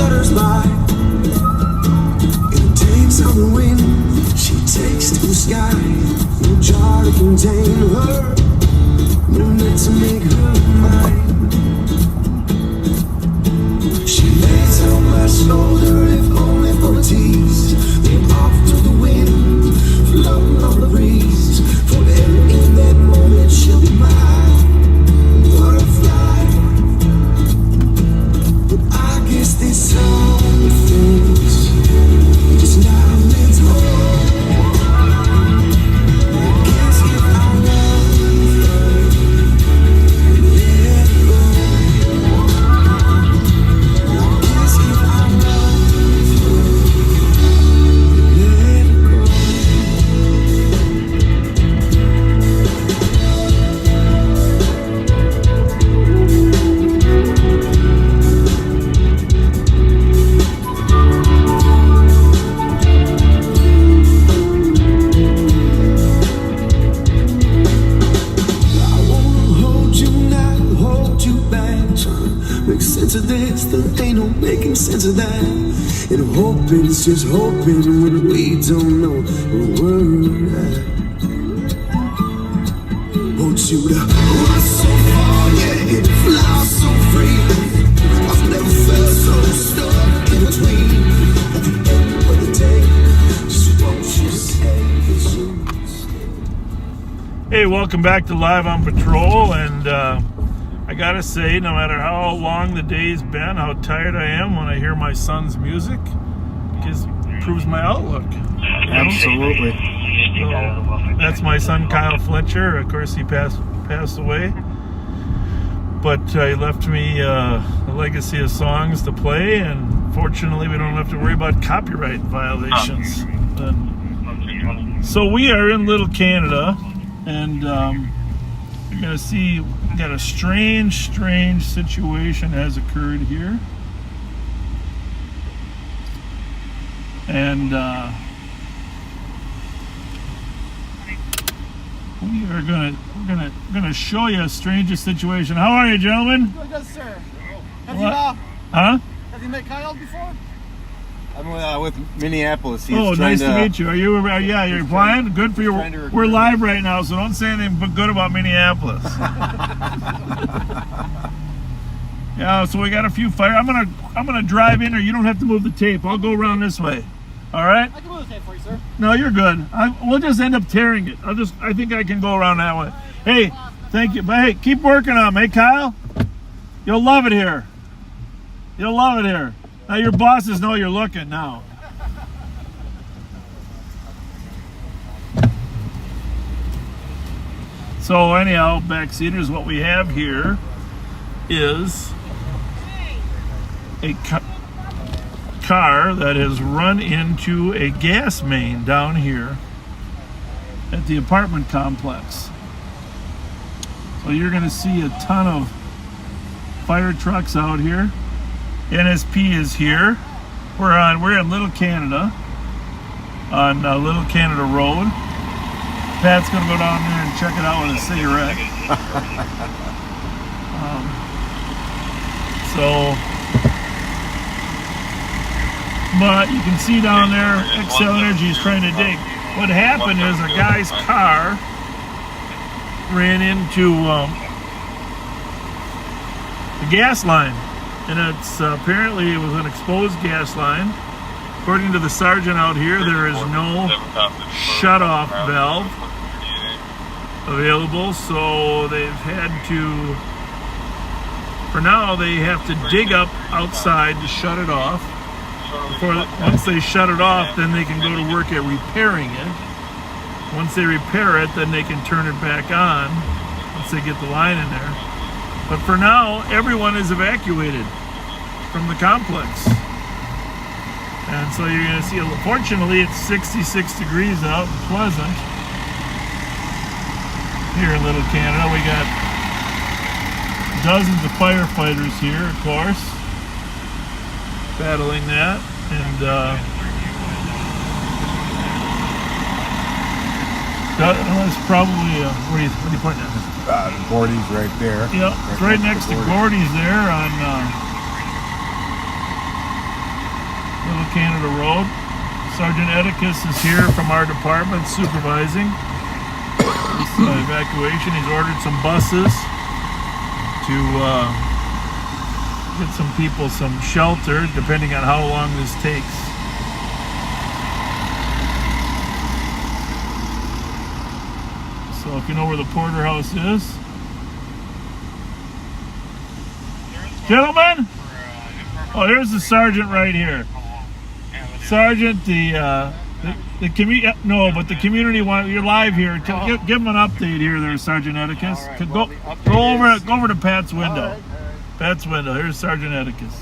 flutters by. It takes on the wind, she takes to the sky. No jar to contain her, no net to make her mine. She lays on my shoulder, if only for a tease. Then off to the wind, floating on the breeze. Forever in that moment, she'll be mine. Butterfly. But I guess this song things just now meant home. I guess if I love her, let it go. I guess if I love her, let it go. Make sense of this, there ain't no making sense of that. And hoping it's just hoping when we don't know where we're at. Want you to run so far, yeah, and fly so free. I've never felt so stuck in between. At the end of the day, just won't you say that you stay? Hey, welcome back to Live on Patrol, and I gotta say, no matter how long the day's been, how tired I am when I hear my son's music, it just improves my outlook. Absolutely. So, that's my son Kyle Fletcher. Of course, he passed away, but he left me a legacy of songs to play, and fortunately, we don't have to worry about copyright violations. So we are in Little Canada, and you're gonna see. Got a strange situation has occurred here, and we're gonna show you a strange situation. How are you, gentlemen? Good, sir. Have you met Kyle before? I'm with Minneapolis. He's nice to meet you. Are you? Yeah, you're applying. Good for you. We're live right now, so don't say anything but good about Minneapolis. Yeah, so we got a few fire. I'm gonna drive in, or you don't have to move the tape. I'll go around this way. All right? I can move the tape for you, sir. No, you're good. We'll just end up tearing it. I think I can go around that way. Hey, thank you. But hey, keep working on me, hey, Kyle. You'll love it here. You'll love it here. Now your bosses know you're looking now. So anyhow, backseaters, what we have here is a car that has run into a gas main down here at the apartment complex. So you're going to see a ton of fire trucks out here. NSP is here. We're in Little Canada on Little Canada Road. Pat's gonna go down there and check it out with a cigarette. But you can see down there, Excel Energy is trying to dig. What happened is a guy's car ran into the gas line. And it's apparently it was an exposed gas line. According to the sergeant out here, there is no shut-off valve available, so they've had to, for now, they have to dig up outside to shut it off. Once they shut it off, then they can go to work at repairing it. Once they repair it, then they can turn it back on once they get the line in there. But for now, everyone is evacuated from the complex. And so you're going to see, fortunately, it's 66 degrees out and pleasant here in Little Canada. We got dozens of firefighters here, of course, battling that. And that's probably, what are you pointing at? Gordy's right there. Yeah, it's right next to Gordy's there on Canada Road. Sergeant Edicus is here from our department supervising this evacuation. He's ordered some buses to get some people some shelter, depending on how long this takes. So if you know where the Porterhouse is. Gentlemen? Oh, here's the sergeant right here. Sergeant, the community. No, but the community. You're live here. Give them an update here, there, Sergeant Edicus. Go over to Pat's window. Pat's window. Here's Sergeant Edicus.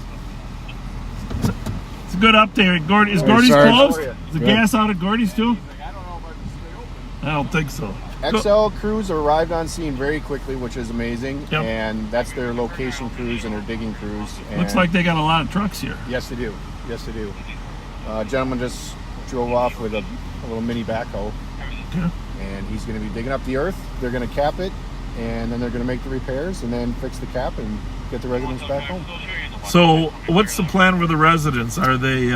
It's a good update. Is Gordy's closed? Is the gas out at Gordy's too? I don't think so. XL crews arrived on scene very quickly, which is amazing. Yep. And that's their location crews and their digging crews. And Looks like they got a lot of trucks here. yes, they do. Yes, they do. Gentleman just drove off with a little mini backhoe, Okay. and he's going to be digging up the earth. They're going to cap it, and then they're going to make the repairs, and then fix the cap and get the residents back home. So, what's the plan with the residents? Are they?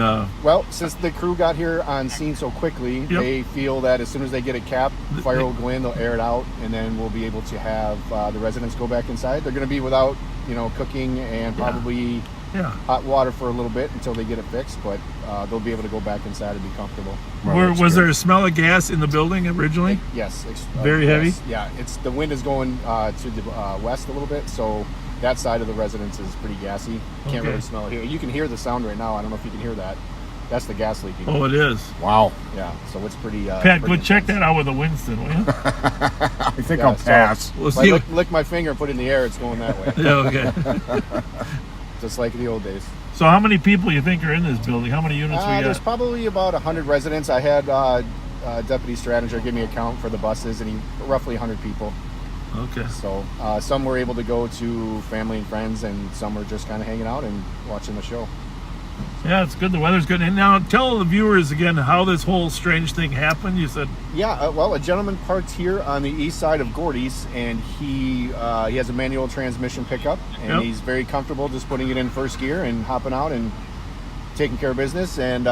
Well, since the crew got here on scene so quickly, they feel that as soon as they get it capped, fire will go in, they'll air it out, and then we'll be able to have the residents go back inside. They're going to be without, cooking and probably hot water for a little bit until they get it fixed, but they'll be able to go back inside and be comfortable. Was there a smell of gas in the building originally? Yes. Very heavy? Yes. Yeah, the wind is going to the west a little bit, so that side of the residence is pretty gassy. Can't really smell it here. You can hear the sound right now. I don't know if you can hear that. That's the gas leaking. Oh, it is. Wow. Yeah, so it's pretty... Pat, go check that out with a Winston, will you? I think I'll pass. We'll If see. I lick my finger and put it in the air, it's going that way. Yeah, okay. Just like the old days. So how many people you think are in this building? How many units we There's got? probably about 100 residents. I had Deputy Stradinger give me a count for the buses, and roughly 100 people. Okay. So some were able to go to family and friends, and some were just kind of hanging out and watching the show. Yeah, it's good. The weather's good. And now tell the viewers again how this whole strange thing happened. You said... Yeah, well, a gentleman parked here on the east side of Gordy's, and he has a manual transmission pickup, and he's very comfortable just putting it in first gear and hopping out and taking care of business. And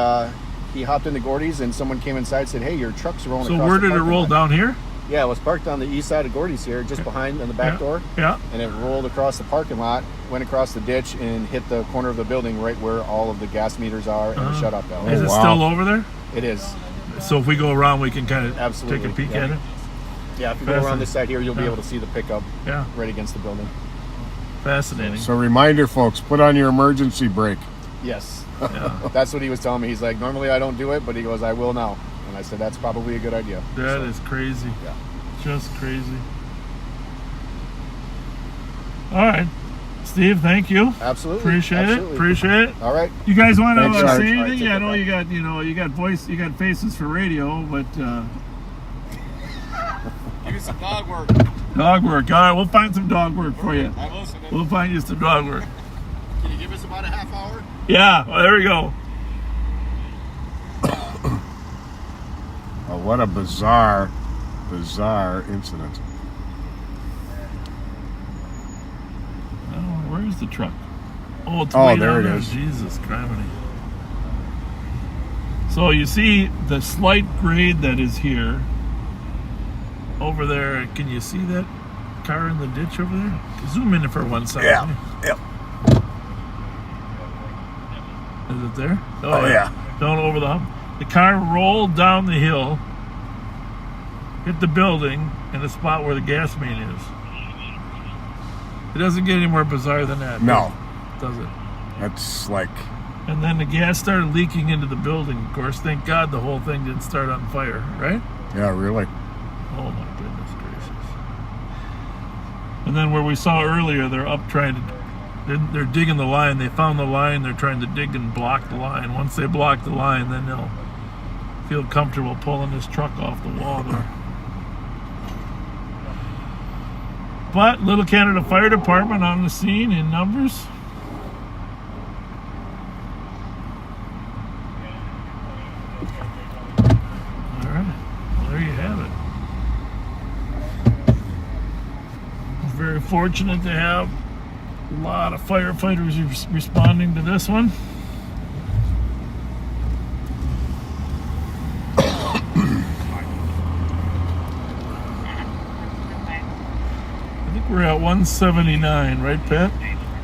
he hopped into Gordy's, and someone came inside and said, "Hey, your truck's rolling So across where the did it parking roll lot." down here? Yeah, it was parked on the east side of Gordy's here, just behind on the back door. Yeah. And it rolled across the parking lot, went across the ditch, and hit the corner of the building right where all of the gas meters are and the shut-off valve. Is it still over there? It is. So if we go around, we can kind of Absolutely. take a peek Yeah. at it? Yeah, if you go around this side here, you'll be able to see the pickup right against the building. Fascinating. So reminder, folks, put on your emergency brake. Yes. Yeah. That's what he was telling me. He's like, normally I don't do it, but he goes, I will now. And I said, that's probably a good idea. That is crazy. Yeah. Just crazy. All right. Steve, thank you. Absolutely. Appreciate Absolutely. it. Appreciate it. All right. You guys want to Thanks, say Sarge. anything? All right, Yeah, I know take you got faces for radio, but Give me some dog work. dog work. All right, we'll find some dog work for you. I'm listening. We'll find you some dog work. Can you give us about a half hour? Yeah, well, there we go. Oh, what a bizarre incident. Oh, where's the truck? Oh, it's Oh, way there down it there. is. Jesus criminy. So you see the slight grade that is here. Over there, can you see that car in the ditch over there? Zoom in for 1 second. Yep. Is it there? Oh, yeah. Down over the hump. The car rolled down the hill, hit the building in the spot where the gas main is. It doesn't get any more bizarre than that. No. Does it? That's like... And then the gas started leaking into the building. Of course, thank God the whole thing didn't start on fire, right? Yeah, really. Oh my goodness gracious. And then where we saw earlier, they're up trying to... They're digging the line. They found the line. They're trying to dig and block the line. Once they block the line, then they'll feel comfortable pulling this truck off the wall there. But Little Canada Fire Department on the scene in numbers. All right. Well, there you have it. Very fortunate to have a lot of firefighters responding to this one. We're at 179, right, Pat?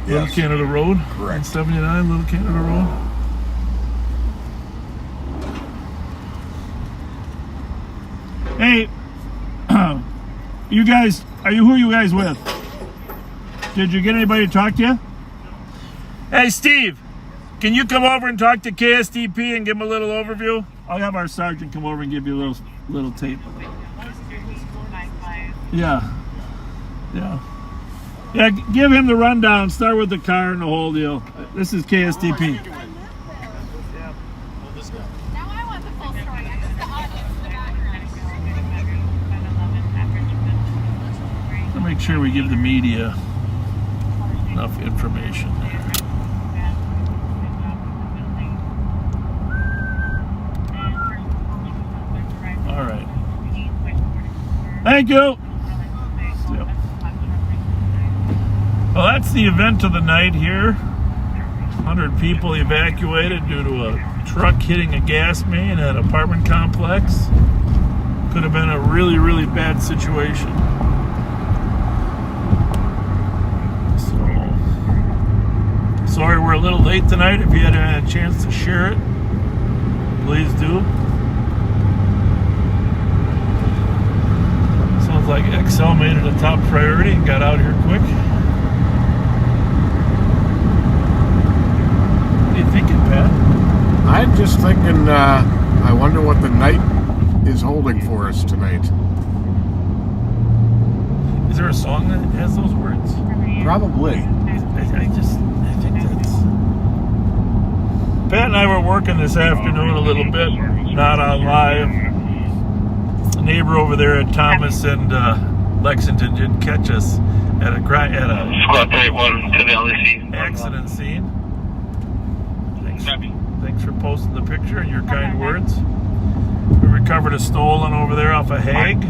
Little Yes. Canada Road. Correct. 179, Little Canada Road. Hey, you guys, who are you guys with? Did you get anybody to talk to you? Hey, Steve, can you come over and talk to KSTP and give them a little overview? I'll have our sergeant come over and give you a little tape. Yeah. Yeah, give him the rundown. Start with the car and the whole deal. This is KSTP. Now I want the full story. I just the audience in the background. To make sure we give the media enough information there. All right. Thank you. Yep. Well, that's the event of the night here. 100 people evacuated due to a truck hitting a gas main at an apartment complex. Could have been a really, really bad situation. So, sorry we're a little late tonight. If you had a chance to share it, please do. Sounds like XL made it a top priority and got out here quick. What are you thinking, Pat? I'm just thinking, I wonder what the night is holding for us tonight. Is there a song that has those words? Probably. I think that's... Pat and I were working this afternoon a little bit, not on live. The neighbor over there at Thomas and Lexington did catch us at a Squad 31 to the LEC. accident scene. Thanks for posting the picture and your kind words. We recovered a stolen over there off a Hague.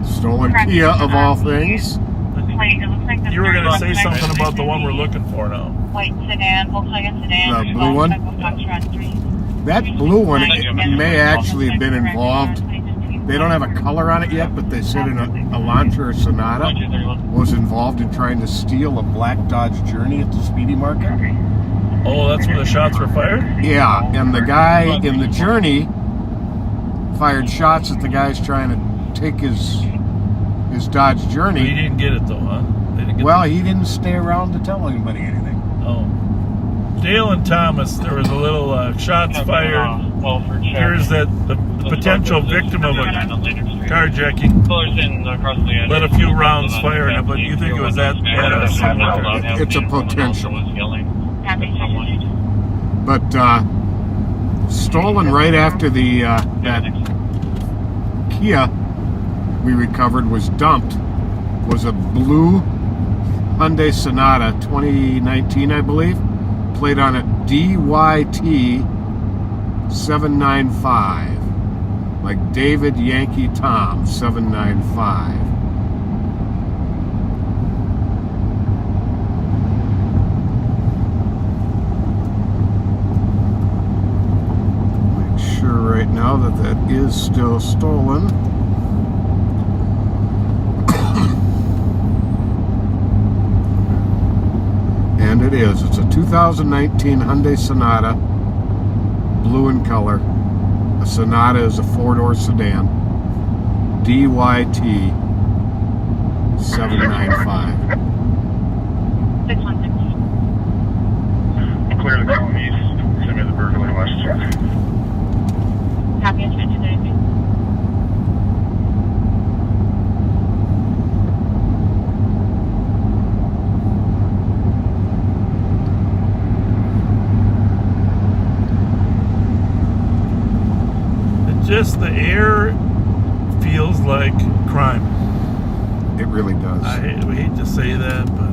Stolen Kia of all things. Wait, it looks like the You were going to say something about the one we're looking for now. white sedan, Volkswagen sedan. The blue one? That blue one may actually have been involved. They don't have a color on it yet, but they said an Elantra or Sonata was involved in trying to steal a black Dodge Journey at the Speedy Market. Oh, that's where the shots were fired? Yeah, and the guy in the Journey fired shots at the guys trying to take his Dodge He Journey. didn't get it though, huh? They didn't get Well, he didn't stay around to tell anybody anything. Oh. Dale and Thomas, there was a little shots fired. Here's that the potential victim of a carjacking let a few rounds fire in it, but you think it was that bad? It's a potential. But stolen right after the that Kia we recovered was dumped was a blue Hyundai Sonata 2019, I believe, played on a DYT 795, like David Yankee Tom 795. Make sure right now that is still stolen. And it is. It's a 2019 Hyundai Sonata, blue in color. A Sonata is a four-door sedan. DYT 795. 616. Clear the Colony East. Send me the Berkeley West. Copy of 2233. Just the air feels like crime. It really does. We hate to say that, but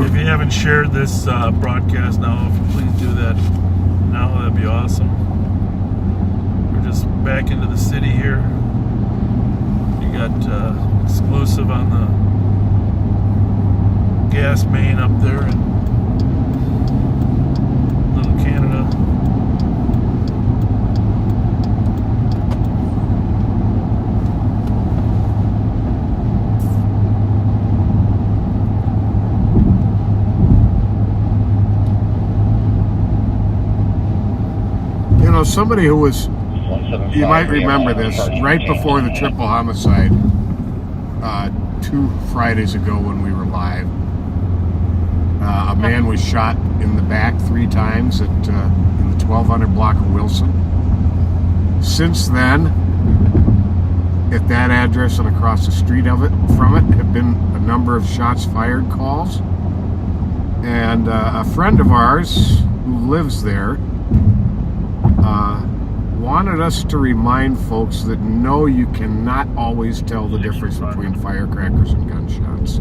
if you haven't shared this broadcast now, if you please do that now, that'd be awesome. We're just back into the city here. You got exclusive on the gas main up there in Little Canada. know, somebody who was, you might remember this, right before the triple homicide, 2 Fridays ago when we were live, a man was shot in the back 3 times in the 1200 block of Wilson. Since then, at that address and across the street from it have been a number of shots fired calls. And a friend of ours who lives there wanted us to remind folks that no, you cannot always tell the difference between firecrackers and gunshots.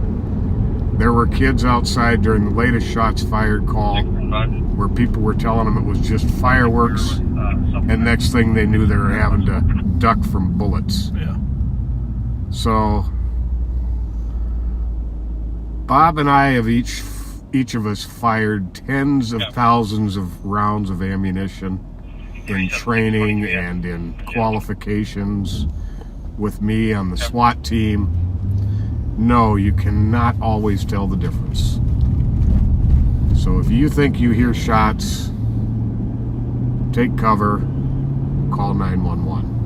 There were kids outside during the latest shots fired call where people were telling them it was just fireworks, and next thing they knew they were having to duck from bullets. Yeah. So Bob and I have each of us fired tens of thousands of rounds of ammunition in training and in qualifications with me on the SWAT team. No, you cannot always tell the difference. So if you think you hear shots, take cover, call 911.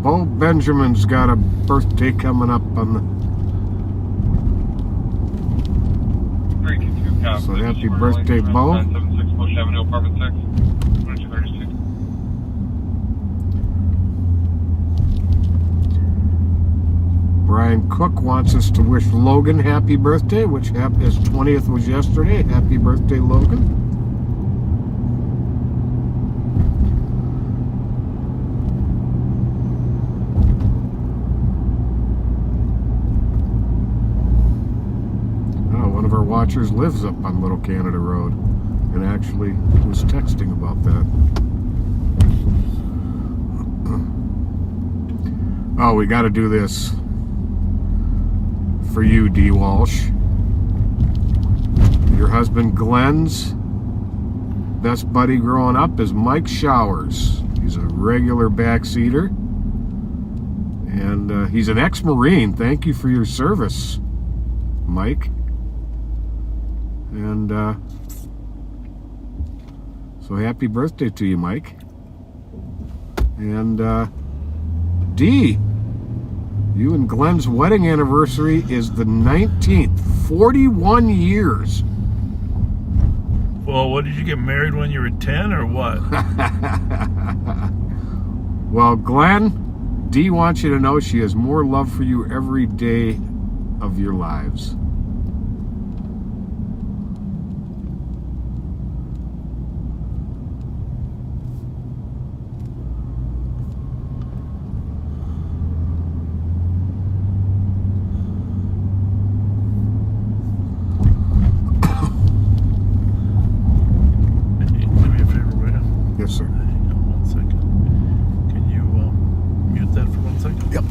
Bo Benjamin's got a birthday coming up on the... So happy birthday, Bo. Brian Cook wants us to wish Logan happy birthday, which his 20th was yesterday. Happy birthday, Logan. One of our watchers lives up on Little Canada Road and actually was texting about that. Oh, we got to do this for you, D. Walsh. Your husband Glenn's best buddy growing up is Mike Showers. He's a regular backseater, and he's an ex-Marine. Thank you for your service, Mike. And so happy birthday to you, Mike. And D, you and Glenn's wedding anniversary is the 19th. 41 years. Well, what, did you get married when you were 10 or what? Well, Glenn, D wants you to know she has more love for you every day of your lives. Yes, sir. Hang on 1 second. Can you mute that for 1 second? Yep.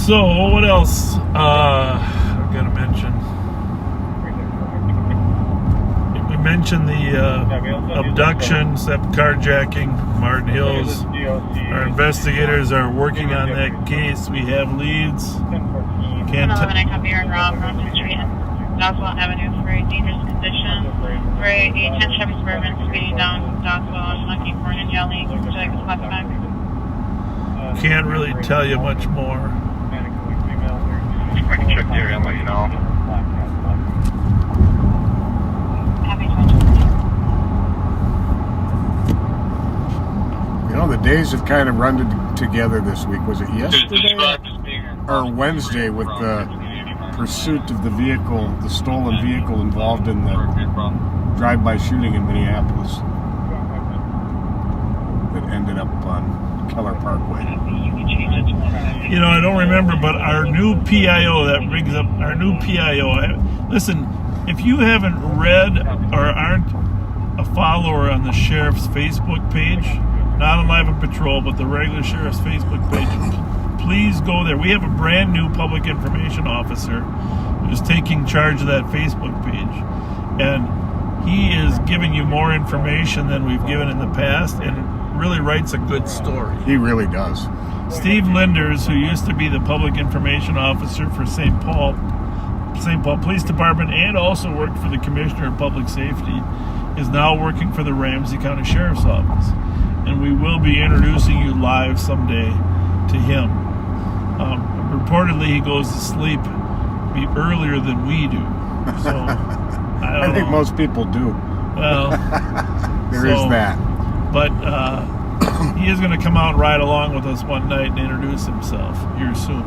So, what else? I've got to mention. We mentioned the abductions, that carjacking, Martin Hills. Our investigators are working on that case. We have leads. Can't 11, I copy your Rob, Ramsey Street, Doswell Avenue for a dangerous condition. For a 10 Chevy Suburban speeding down Doswell, looking for an yelling. Would you like this left back? Can't really tell you much more. I can check the area and let you know. Happy 20. You know, the days have kind of run together this week. Was it yesterday or Wednesday with the pursuit of the vehicle, the stolen vehicle involved in the drive-by shooting in Minneapolis that ended up on Keller Parkway? You know, I don't remember, but our new PIO, that brings up our new PIO. Listen, if you haven't read or aren't a follower on the sheriff's Facebook page, not on Live on Patrol, but the regular sheriff's Facebook page, please go there. We have a brand new public information officer who's taking charge of that Facebook page. And he is giving you more information than we've given in the past and really writes a good story. He really does. Steve Linders, who used to be the public information officer for St. Paul Police Department and also worked for the Commissioner of Public Safety, is now working for the Ramsey County Sheriff's Office. And we will be introducing you live someday to him. Reportedly, he goes to sleep earlier than we do. So, I think most people do. Well, there is that. But he is going to come out and ride along with us one night and introduce himself here soon.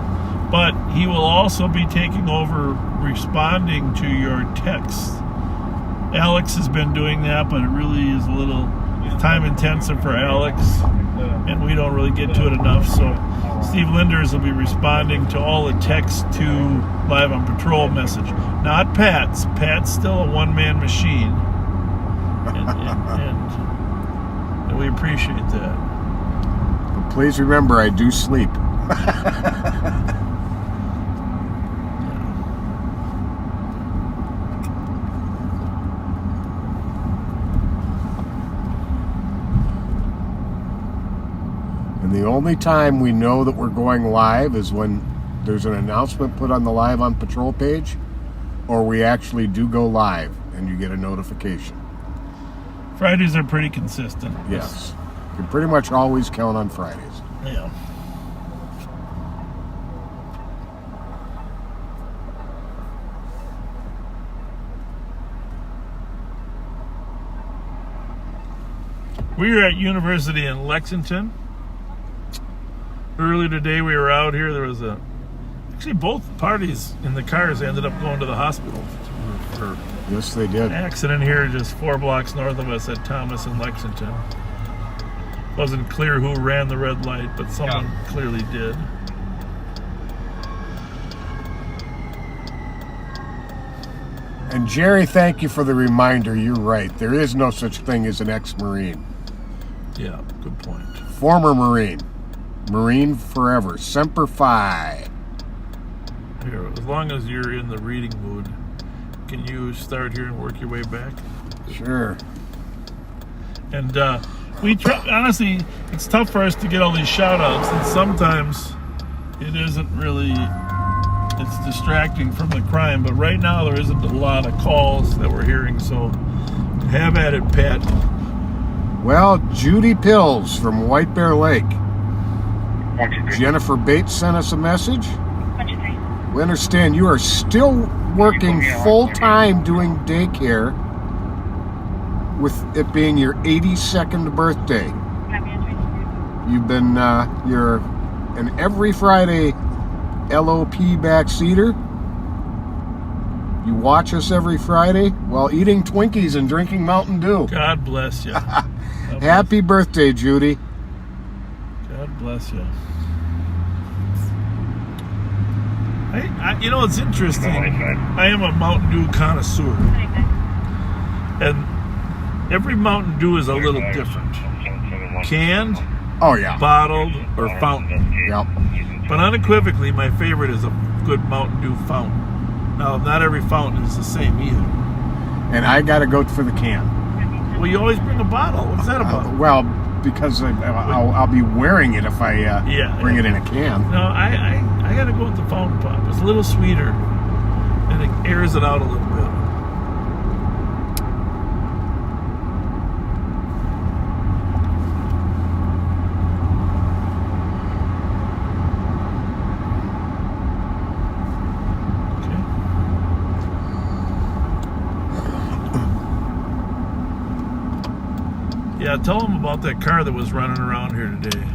But he will also be taking over responding to your texts. Alex has been doing that, but it really is a little time intensive for Alex, and we don't really get to it enough. So Steve Linders will be responding to all the texts to Live on Patrol message. Not Pat's. Pat's still a one-man machine. And we appreciate that. But please remember, I do sleep. And the only time we know that we're going live is when there's an announcement put on the Live on Patrol page, or we actually do go live and you get a notification. Fridays are pretty consistent. Yes. You can pretty much always count on Fridays. Yeah. We were at University in Lexington. Earlier today we were out here. There was actually both parties in the cars ended up going to the hospital for Yes, they did. an accident here just 4 blocks north of us at Thomas and Lexington. Wasn't clear who ran the red light, but someone clearly did. And Jerry, thank you for the reminder. You're right. There is no such thing as an ex-Marine. Yeah, good point. Former Marine. Marine forever. Semper Fi. Here, as long as you're in the reading mood, can you start here and work your way back? Sure. And we try, honestly, it's tough for us to get all these shout outs, and sometimes it isn't really, it's distracting from the crime, but right now there isn't a lot of calls that we're hearing, so have at it, Pat. Well, Judy Pills from White Bear Lake. Jennifer Bates sent us a message. We understand you are still working full-time doing daycare with it being your 82nd birthday. You've been, you're an every Friday LOP backseater. You watch us every Friday while eating Twinkies and drinking Mountain Dew. God bless you. Happy birthday, Judy. God bless you. You know, it's interesting. I am a Mountain Dew connoisseur. And every Mountain Dew is a little different. Canned, Oh, yeah. bottled or fountain. Yep. But unequivocally, my favorite is a good Mountain Dew fountain. Now, not every fountain is the same either. And I got to go for the can. Well, you always bring a bottle. What's that about? Well, because I'll be wearing it if I bring it in a can. No, I got to go with the fountain pop. It's a little sweeter, and it airs it out a little bit. Yeah, tell them about that car that was running around here today.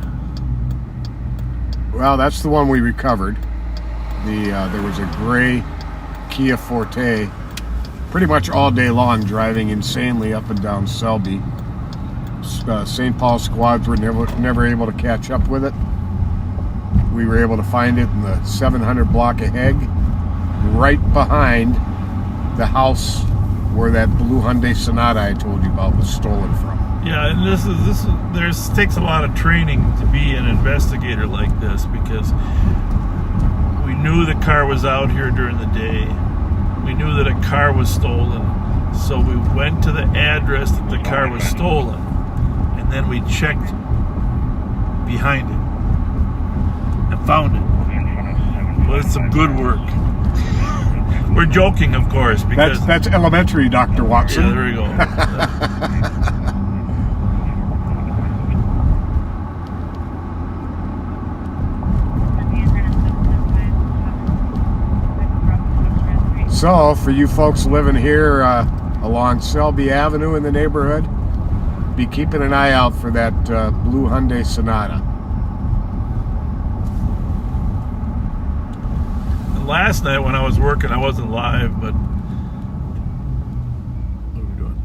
Well, that's the one we recovered. There was a gray Kia Forte, pretty much all day long, driving insanely up and down Selby. St. Paul squads were never able to catch up with it. We were able to find it in the 700 block of Hague, right behind the house where that blue Hyundai Sonata I told you about was stolen from. Yeah, and this takes a lot of training to be an investigator like this, because we knew the car was out here during the day. We knew that a car was stolen, so we went to the address that the car was stolen, and then we checked behind it and found it. Well, it's some good work. We're joking, of course, because that's elementary, Dr. Watson. Yeah, there we go. So, for you folks living here along Selby Avenue in the neighborhood, be keeping an eye out for that blue Hyundai Sonata. And last night when I was working, I wasn't live, but what are we doing?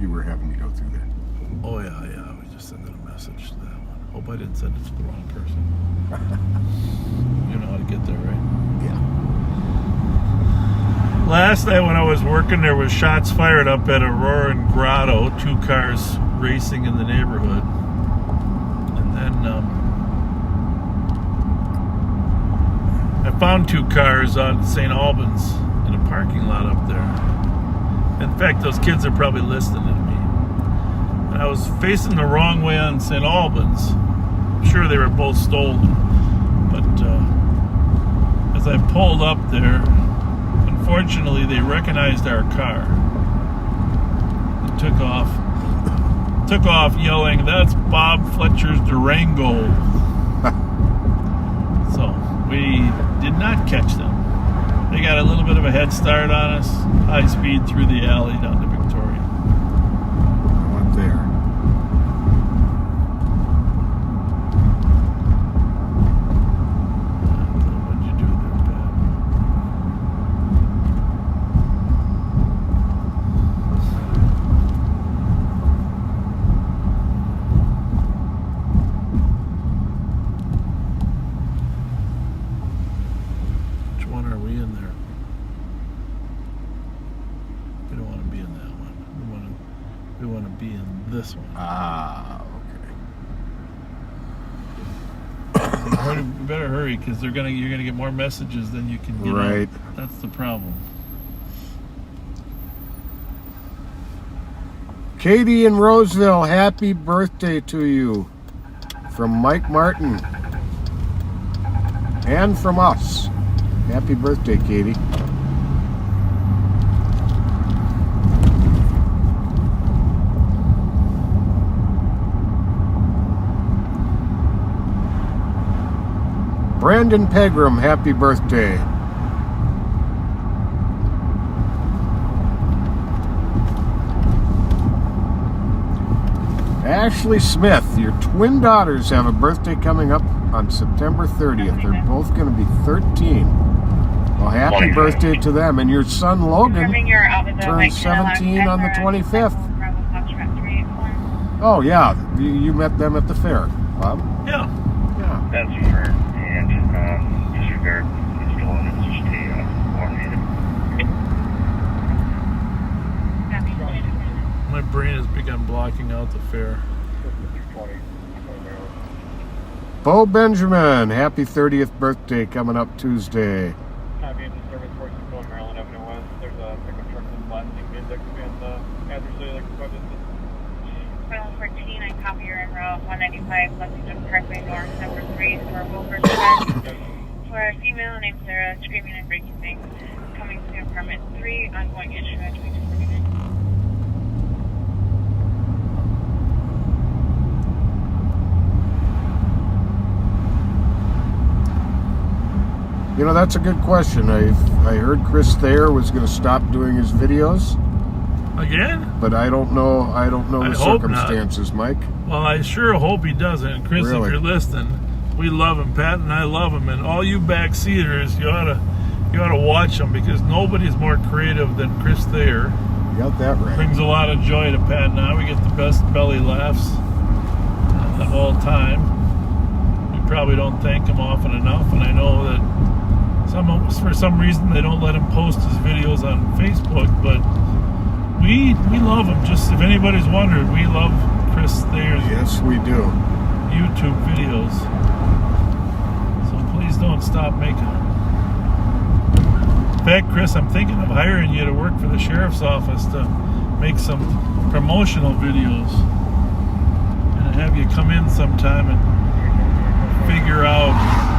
You were having me go through that. Oh yeah, I was just sending a message to that one. Hope I didn't send it to the wrong person. You know how to get there, right? Yeah. Last night when I was working, there was shots fired up at Aurora and Grotto, 2 cars racing in the neighborhood. And then I found 2 cars on St. Albans in a parking lot up there. In fact, those kids are probably listening to me. And I was facing the wrong way on St. Albans. I'm sure they were both stolen. But as I pulled up there, unfortunately, they recognized our car and took off yelling, "That's Bob Fletcher's Durango." So we did not catch them. They got a little bit of a head start on us, high speed through the alley down to Victoria. I went there. What'd you do there, Pat? Which one are we in there? We don't want to be in that one. We want to be in this one. Ah, okay. You better hurry, because you're gonna get more messages than you can get Right. out. That's the problem. Katie in Roseville, happy birthday to you. From Mike Martin. And from us. Happy birthday, Katie. Brandon Pegram, happy birthday. Ashley Smith, your twin daughters have a birthday coming up on September 30th. They're both going to be 13. Well, happy birthday to them. And your son Logan turns 17 on the 25th. Oh, yeah. You met them at the fair, Bob? Yeah. Yeah. That's for and disregard is stolen. It's just a coordinated. My brain is big on blocking out the fair. Bo Benjamin, happy 30th birthday coming up Tuesday. Copy the service forces going Maryland Avenue West. There's a pickup truck that's blasting music and adversely like Mile 14, I copy your en route 195 Lexington Parkway North, number 3 for Wilburton. For a female named Sarah, screaming and breaking things. Coming to apartment 3, ongoing issue at 2249. You know, that's a good question. I heard Chris Thayer was going to stop doing his videos. Again? But I don't know I the hope circumstances, Mike. Well, I sure hope he doesn't. Chris, Really? if you're listening, we love him. Pat and I love him. And all you backseaters, you ought to watch him because nobody's more creative than Chris Thayer. You got that right. Brings a lot of joy to Pat and I. We get the best belly laughs of all time. We probably don't thank him often enough. And I know that for some reason they don't let him post his videos on Facebook, but we love him. Just if anybody's wondered, we love Chris Thayer's Yes, we do. YouTube videos. So please don't stop making them. In fact, Chris, I'm thinking of hiring you to work for the sheriff's office to make some promotional videos and have you come in sometime and figure out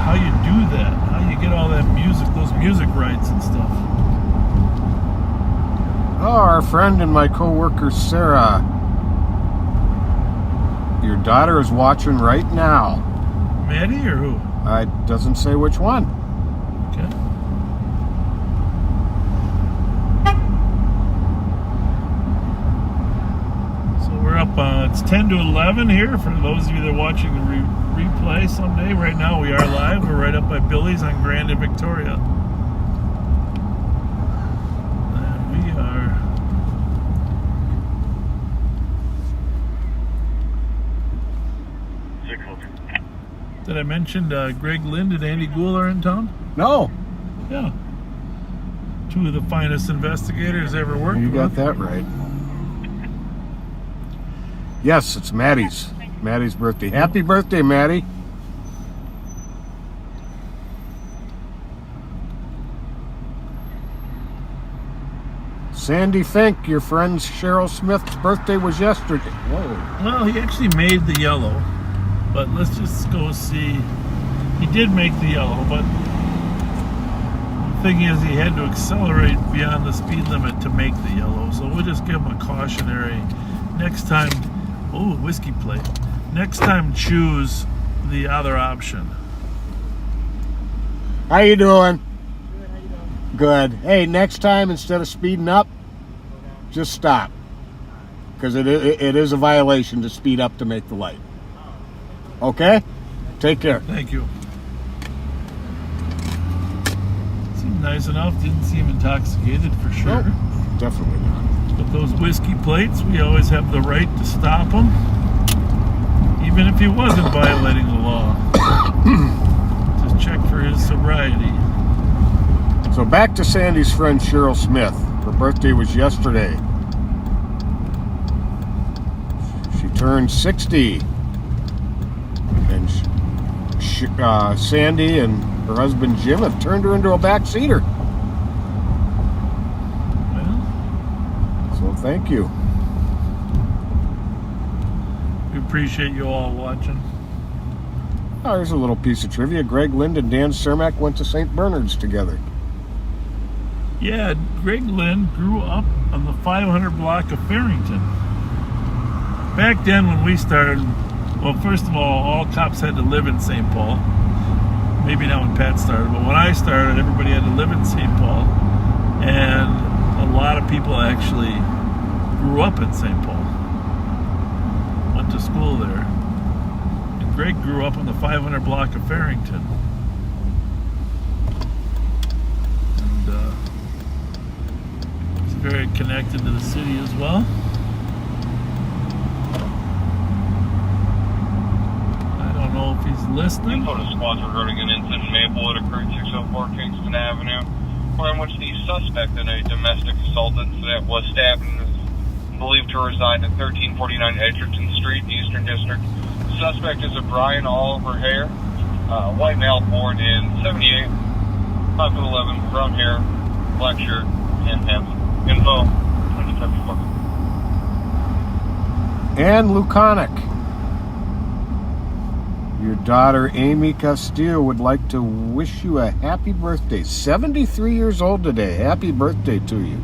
how you do that, how you get all that music, those music rights and stuff. Oh, our friend and my co-worker, Sarah. Your daughter is watching right now. Maddie or who? It doesn't say which one. Okay. So we're up, it's 10 to 11 here for those of you that are watching the replay someday. Right now we are live. We're right up by Billy's on Grand and Victoria. And we are... Did I mention Greg Lind and Andy Gould are in town? No, Yeah. Two of the finest investigators ever worked you got with. that right. Yes, it's Maddie's birthday. Happy birthday, Maddie. Sandy Fink, your friend Cheryl Smith's birthday was yesterday. Whoa. Well, he actually made the yellow, but let's just go see. He did make the yellow, but the thing is he had to accelerate beyond the speed limit to make the yellow, so we'll just give him a cautionary. Next time, oh, whiskey plate. Next time, choose the other option. How you doing? Good. Hey, next time instead of speeding up, just stop. Because it is a violation to speed up to make the light. Okay? Take care. Thank you. Seemed nice enough. Didn't seem intoxicated for sure. Nope, definitely not. But those whiskey plates, we always have the right to stop him, even if he wasn't violating the law. Just check for his sobriety. So back to Sandy's friend Cheryl Smith. Her birthday was yesterday. She turned 60. And Sandy and her husband Jim have turned her into a backseater. Well, So thank you. we appreciate you all watching. Oh, here's a little piece of trivia. Greg Lind and Dan Cermak went to St. Bernard's together. Yeah, Greg Lind grew up on the 500 block of Farrington. Back then when we started, well, first of all cops had to live in St. Paul. Maybe not when Pat started, but when I started, everybody had to live in St. Paul. And a lot of people actually grew up in St. Paul. Went to school there. And Greg grew up on the 500 block of Farrington. And he's very connected to the city as well. I don't know if he's listening. Info to squads regarding an incident in Maplewood occurred 604 Kingston Avenue, where in which the suspect in a domestic assault incident was stabbed and is believed to reside at 1349 Edgerton Street, Eastern District, Suspect is a Brian Oliver Hare, white male born in 78, 5'11", brown hair, black shirt, and pants. Info 2074. And Luconic. Your daughter Amy Castillo would like to wish you a happy birthday. 73 years old today. Happy birthday to you.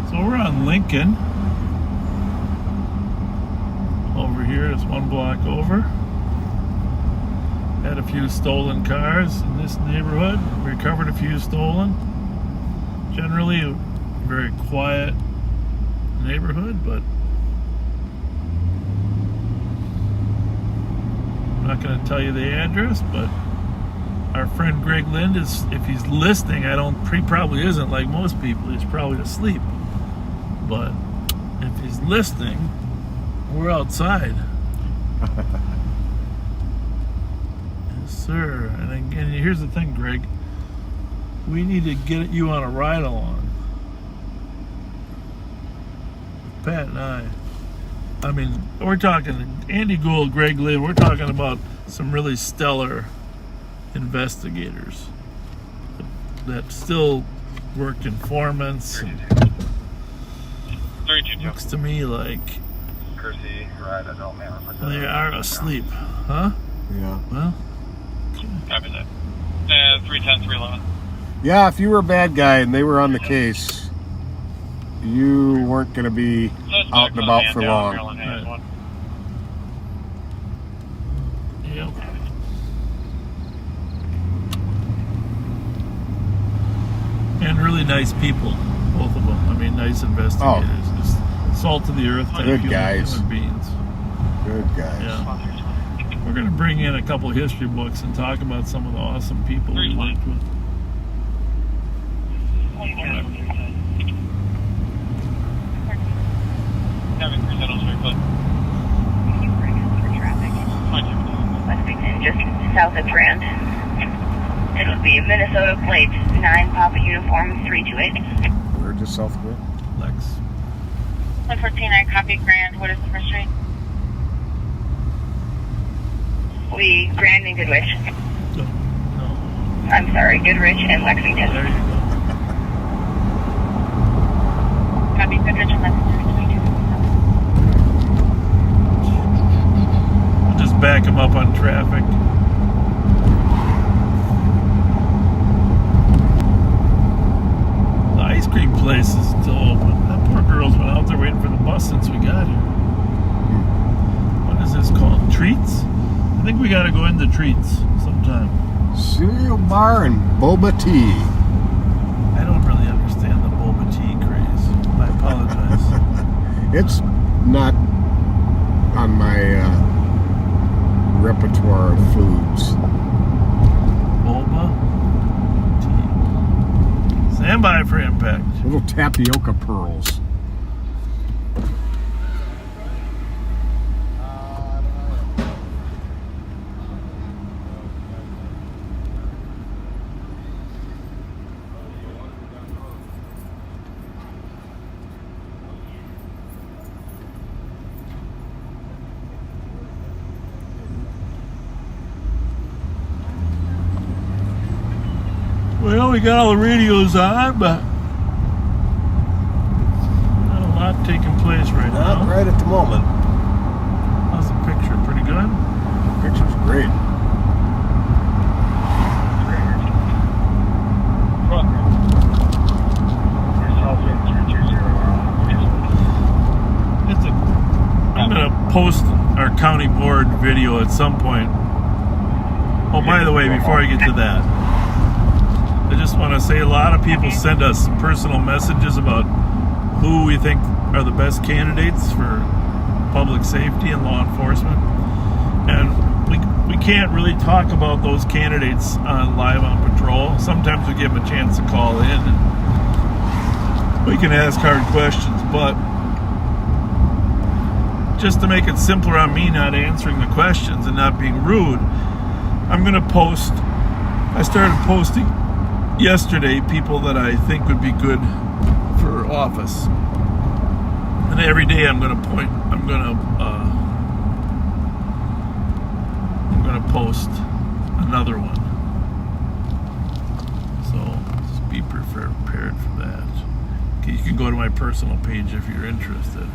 So we're on Lincoln. Over here, it's one block over. Had a few stolen cars in this neighborhood. Recovered a few stolen. Generally a very quiet neighborhood, but I'm not going to tell you the address, but our friend Greg Lind is, if he's listening, he probably isn't like most people. He's probably asleep. But if he's listening, we're outside. Yes, sir. And again, here's the thing, Greg. We need to get you on a ride along. Pat and I mean, we're talking Andy Gould, Greg Lind. We're talking about some really stellar investigators that still worked informants. And 322. looks to me like Courtesy ride adult male. they are asleep, huh? Yeah. Well, Copy that. And 310, 311. Yeah, if you were a bad guy and they were on the case, you weren't going to be out and about for long. Right. Yep. And really nice people, both of them. I mean, nice investigators. Just salt of the earth type Good guys. human beings. Good guys. Yeah. We're going to bring in a couple of history books and talk about some of the awesome people we worked with. Just south of Grand. It would be Minnesota plate 9 Papa Uniform 328. We're just south of it. Lex. 114, I copy Grand. What is the first street? We Grand and Goodrich. No. I'm sorry, Goodrich and Lexington. There you go. Copy Goodrich and Lexington. We'll just back them up on traffic. The ice cream place is still open. That poor girl's been out there waiting for the bus since we got here. What is this called? Treats? I think we gotta go into Treats sometime. Cereal bar and boba tea. I don't really understand the boba tea craze. I apologize. It's not on my repertoire of foods. Boba tea. Stand by for impact. Little tapioca pearls. Well, we got all the radios on, but not a lot taking place right Not now. right at the moment. How's the picture? Pretty good? Picture's great. I'm going to post our county board video at some point. Oh, by the way, before I get to that, I just want to say a lot of people send us personal messages about who we think are the best candidates for public safety and law enforcement. And we can't really talk about those candidates on Live on Patrol. Sometimes we give them a chance to call in and we can ask hard questions, but just to make it simpler on me not answering the questions and not being rude, I'm going to I started posting yesterday people that I think would be good office. And every day I'm gonna post another one. So just be prepared for that. Okay, you can go to my personal page if you're interested.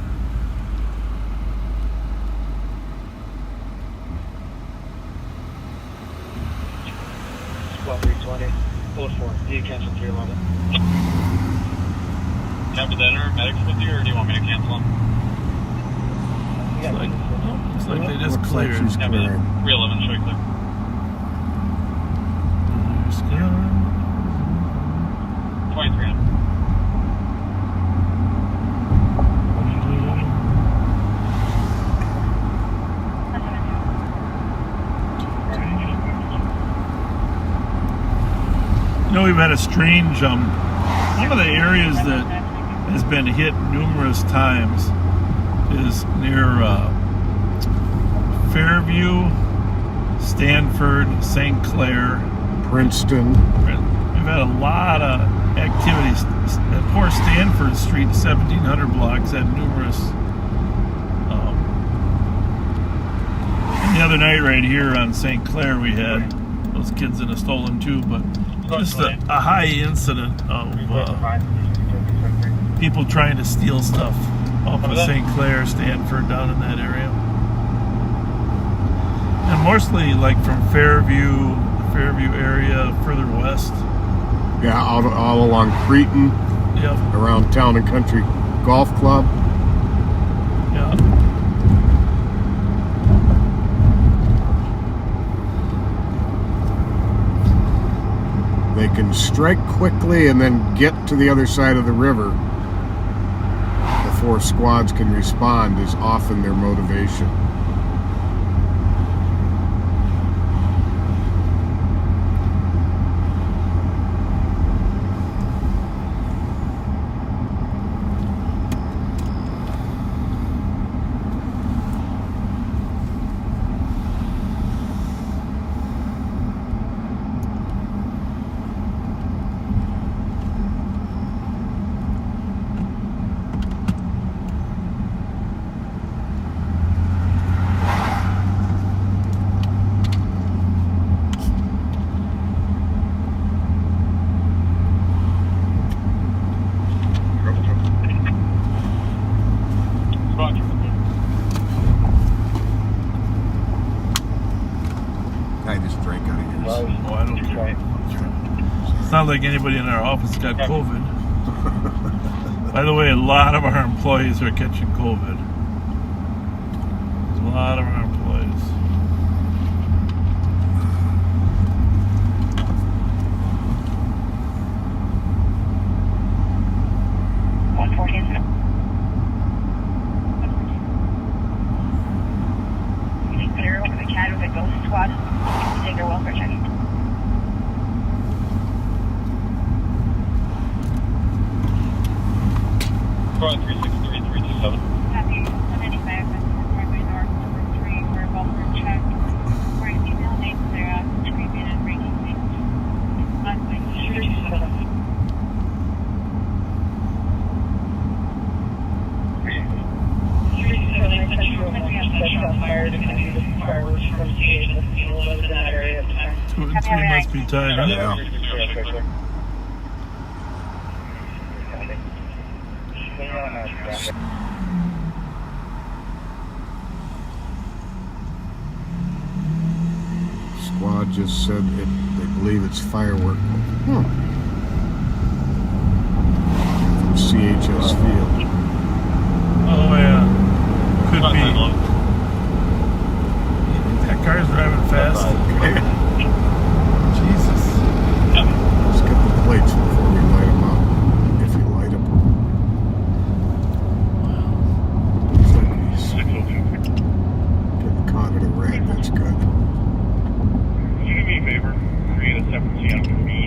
Squad 320, code 4. Do you cancel 311? Copy that. Are medics with you, or do you want me to cancel them? Looks like they just Looks like cleared. she's clearing. 311, show you clear. There's good. 23. You know, we've had a strange, one of the areas that has been hit numerous times is near Fairview, Stanford, St. Clair, Princeton. We've had a lot of activities. That poor Stanford Street, 1700 blocks, had numerous. And the other night right here on St. Clair, we had those kids in a stolen tube, but just a high incident of people trying to steal stuff off of St. Clair, Stanford, down in that area. And mostly like from Fairview area, further west. Yeah, all along Cretin. Yep. Around Town and Country Golf Club. Yeah. They can strike quickly and then get to the other side of the river before squads can respond is often their motivation. I just drank out of yours. Oh, I don't care. It's not like anybody in our office got COVID. By the way, a lot of our employees are catching COVID. A lot of our employees. Clear over the cat with a ghost squad. Take your welfare check. Squad 363-327. Copy 195 Parkway North, number 3 for a welfare check. For a female named Sarah, screaming and breaking things. Ongoing shooting. Two and three must be tied, huh? Yeah. Squad just said they believe it's firework. From CHS Field. Oh yeah, could be. That car's driving fast. Jesus. Let's get the plates before we light them up. If you light them. Looks like he's getting caught in a red. That's good. Can you do me a favor? Create a separate channel for me.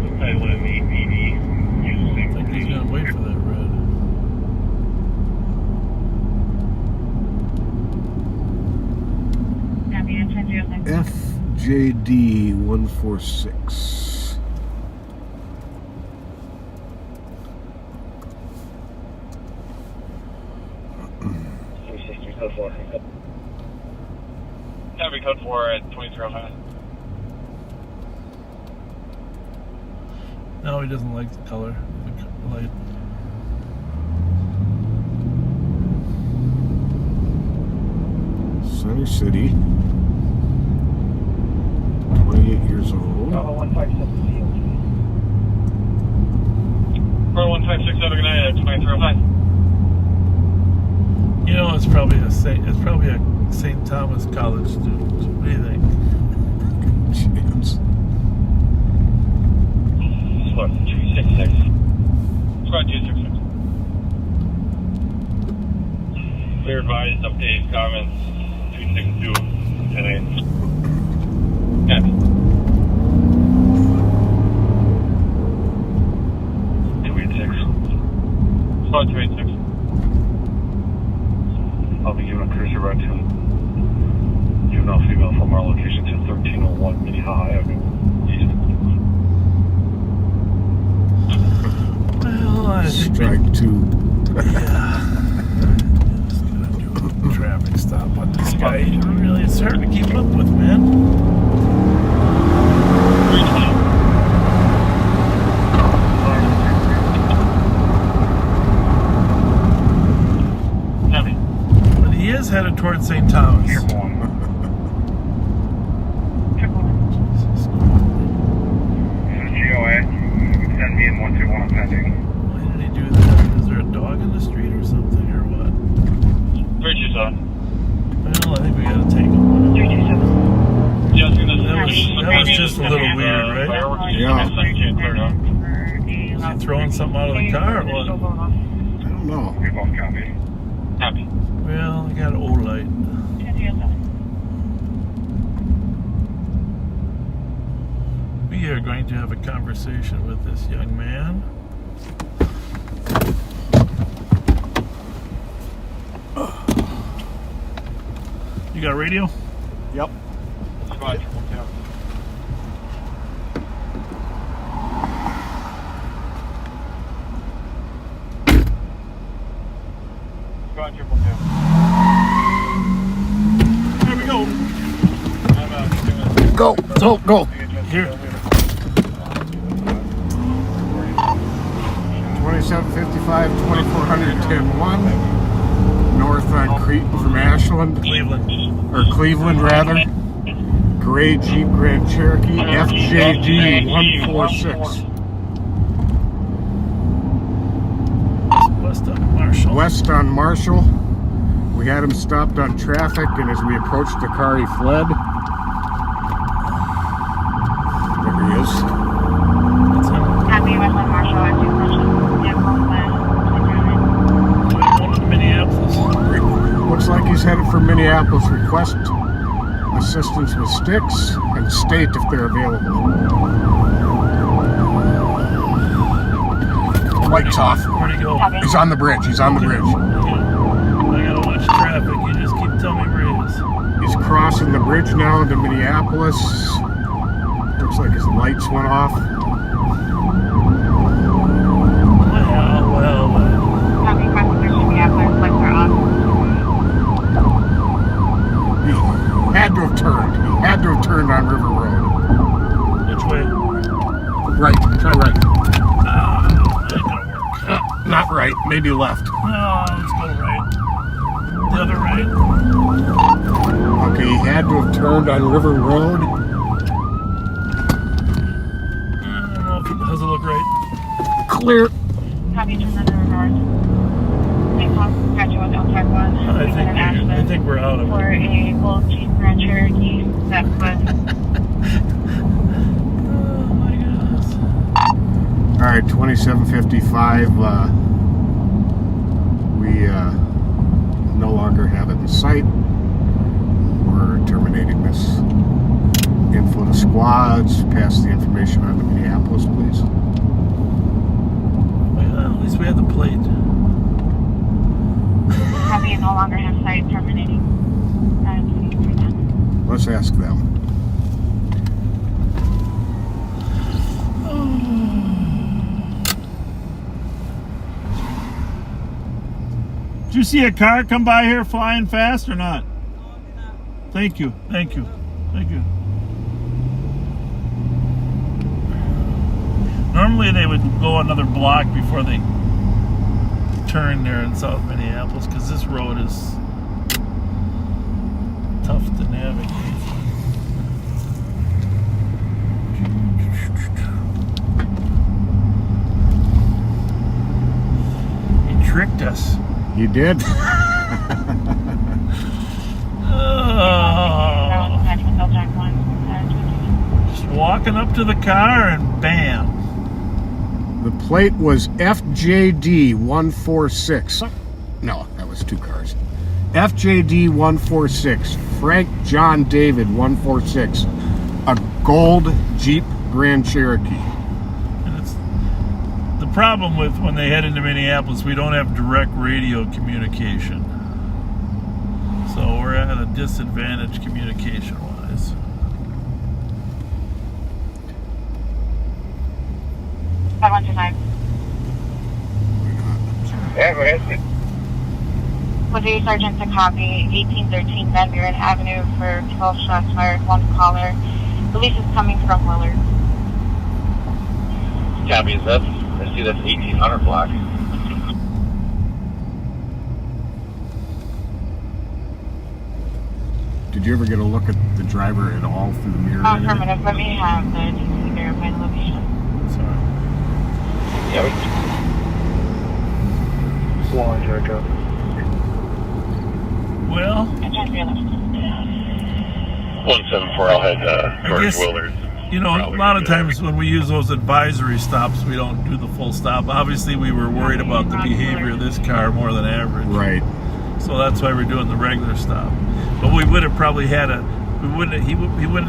Just title it APD. Use the same. I think he's gonna wait for that red. Copy 10-0. FJD 146. code 4. Copy code 4 at 2305. No, he doesn't like the color. The light. Center City. 28 years old. Bravo 156, have a good night at 2305. You know, it's probably a St. Thomas College student. What do you think? Chance. Squad 266. Squad 266. Clear advised, updates, comments, 262, 10-8. Copy. 286. Squad 286. I'll be giving a cruiser ride to juvenile female from our location to 1301 Minnehaha Avenue East. Well, I think Strike 2. yeah. Just gonna do a traffic stop on this guy. It's hard to keep up with, man. 320. Copy. But he is headed towards St. Thomas. GOA, send me in 121 pending. Why did he do that? Is there a dog in the street or something, or what? 327. Well, I think we gotta take him. 327. Just gonna That was just a little weird, right? Yeah. Is he throwing something out of the car or what? I don't know. We both copy. Copy. Well, I got an old light. We are going to have a conversation with this young man. You got a radio? Yep. Squad 2. Squad 2. Here we go. Go. So, go. Here. 2755, 2410-1. North on Cretan from Ashland. Cleveland. Or Cleveland, rather. Gray Jeep Grand Cherokee, FJD 146. West on Marshall. West on Marshall. We had him stopped on traffic, and as we approached the car, he fled. There he is. That's him. Copy West on Marshall at 2 questions. Going to Minneapolis. Looks like he's headed for Minneapolis. Request assistance with sticks and state if they're available. Lights off. Where'd he go? He's on the bridge. He's on the bridge. I gotta watch traffic. You just keep telling me where he is. He's crossing the bridge now into Minneapolis. Looks like his lights went off. Well. Copy crossing bridge to Minneapolis, lights are off. He had to have turned. He had to have turned on River Road. Which way? Right. Try right. That ain't gonna work. Not right. Maybe left. No, let's go right. The other right. Okay, he had to have turned on River Road. I don't know if it does it look right. Clear. Copy turn on the north. St. Paul, graduate outside 1. I think we're out of For it. a gold Jeep Grand Cherokee that was Oh my goodness. All right, 2755. We no longer have it in sight. We're terminating this. Info to squads. Pass the information on to Minneapolis, please. Well, at least we had the plate. copy no longer have sight terminating. Let's ask them. Did you see a car come by here flying fast or not? Thank you. Thank you. Thank you. Normally they would go another block before they turn there in South Minneapolis because this road is tough to navigate. He tricked us. You did? Just walking up to the car and bam. The plate was FJD 146. No, that was two cars. FJD 146, Frank John David 146, a gold Jeep Grand Cherokee. And it's the problem with when they head into Minneapolis, we don't have direct radio communication. So we're at a disadvantage communication-wise. Yeah, go ahead. Platoon Sergeant to copy 1813 Van Buren Avenue for 12 shots fired, one caller. Police is coming from Willard. Copy, I see that's 1800 block. Did you ever get a look at the driver at all through the mirror? Affirmative. Let me have the TC verify the location. Sorry. Yeah, One, Jericho. Well, 174, I'll head towards guess, Willard. you know, a lot of times when we use those advisory stops, we don't do the full stop. Obviously, we were worried about the behavior of this car more than average. Right. So that's why we're doing the regular stop. But we would have probably had he wouldn't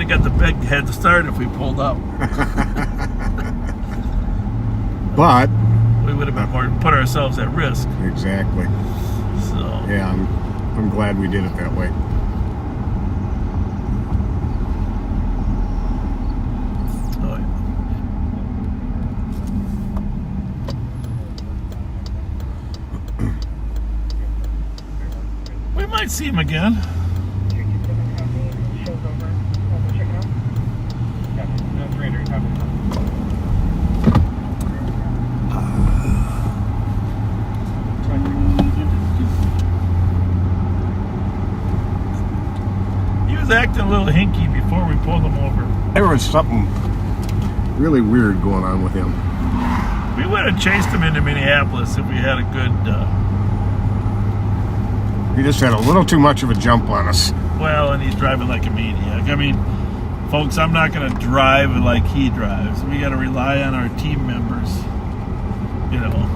have got the big head start if we pulled up. But We would have been more put ourselves at risk. exactly. So Yeah, I'm glad we did it that way. oh, yeah. We might see him again. He was acting a little hinky before we pulled him over. There was something really weird going on with him. We would have chased him into Minneapolis if we had a good, He just had a little too much of a jump on us. well, and he's driving like a maniac. I mean, folks, I'm not going to drive like he drives. We got to rely on our team members. You know,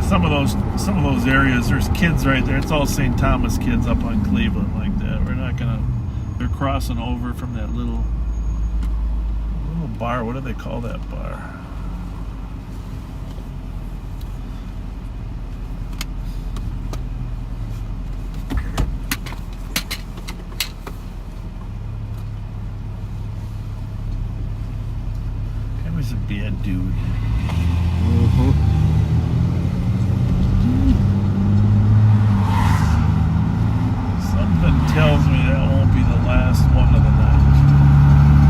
some of those areas, there's kids right there. It's all St. Thomas kids up on Cleveland like that. We're not going to, they're crossing over from that little bar. What do they call that bar? That was a bad dude. Something tells me that won't be the last one of the night.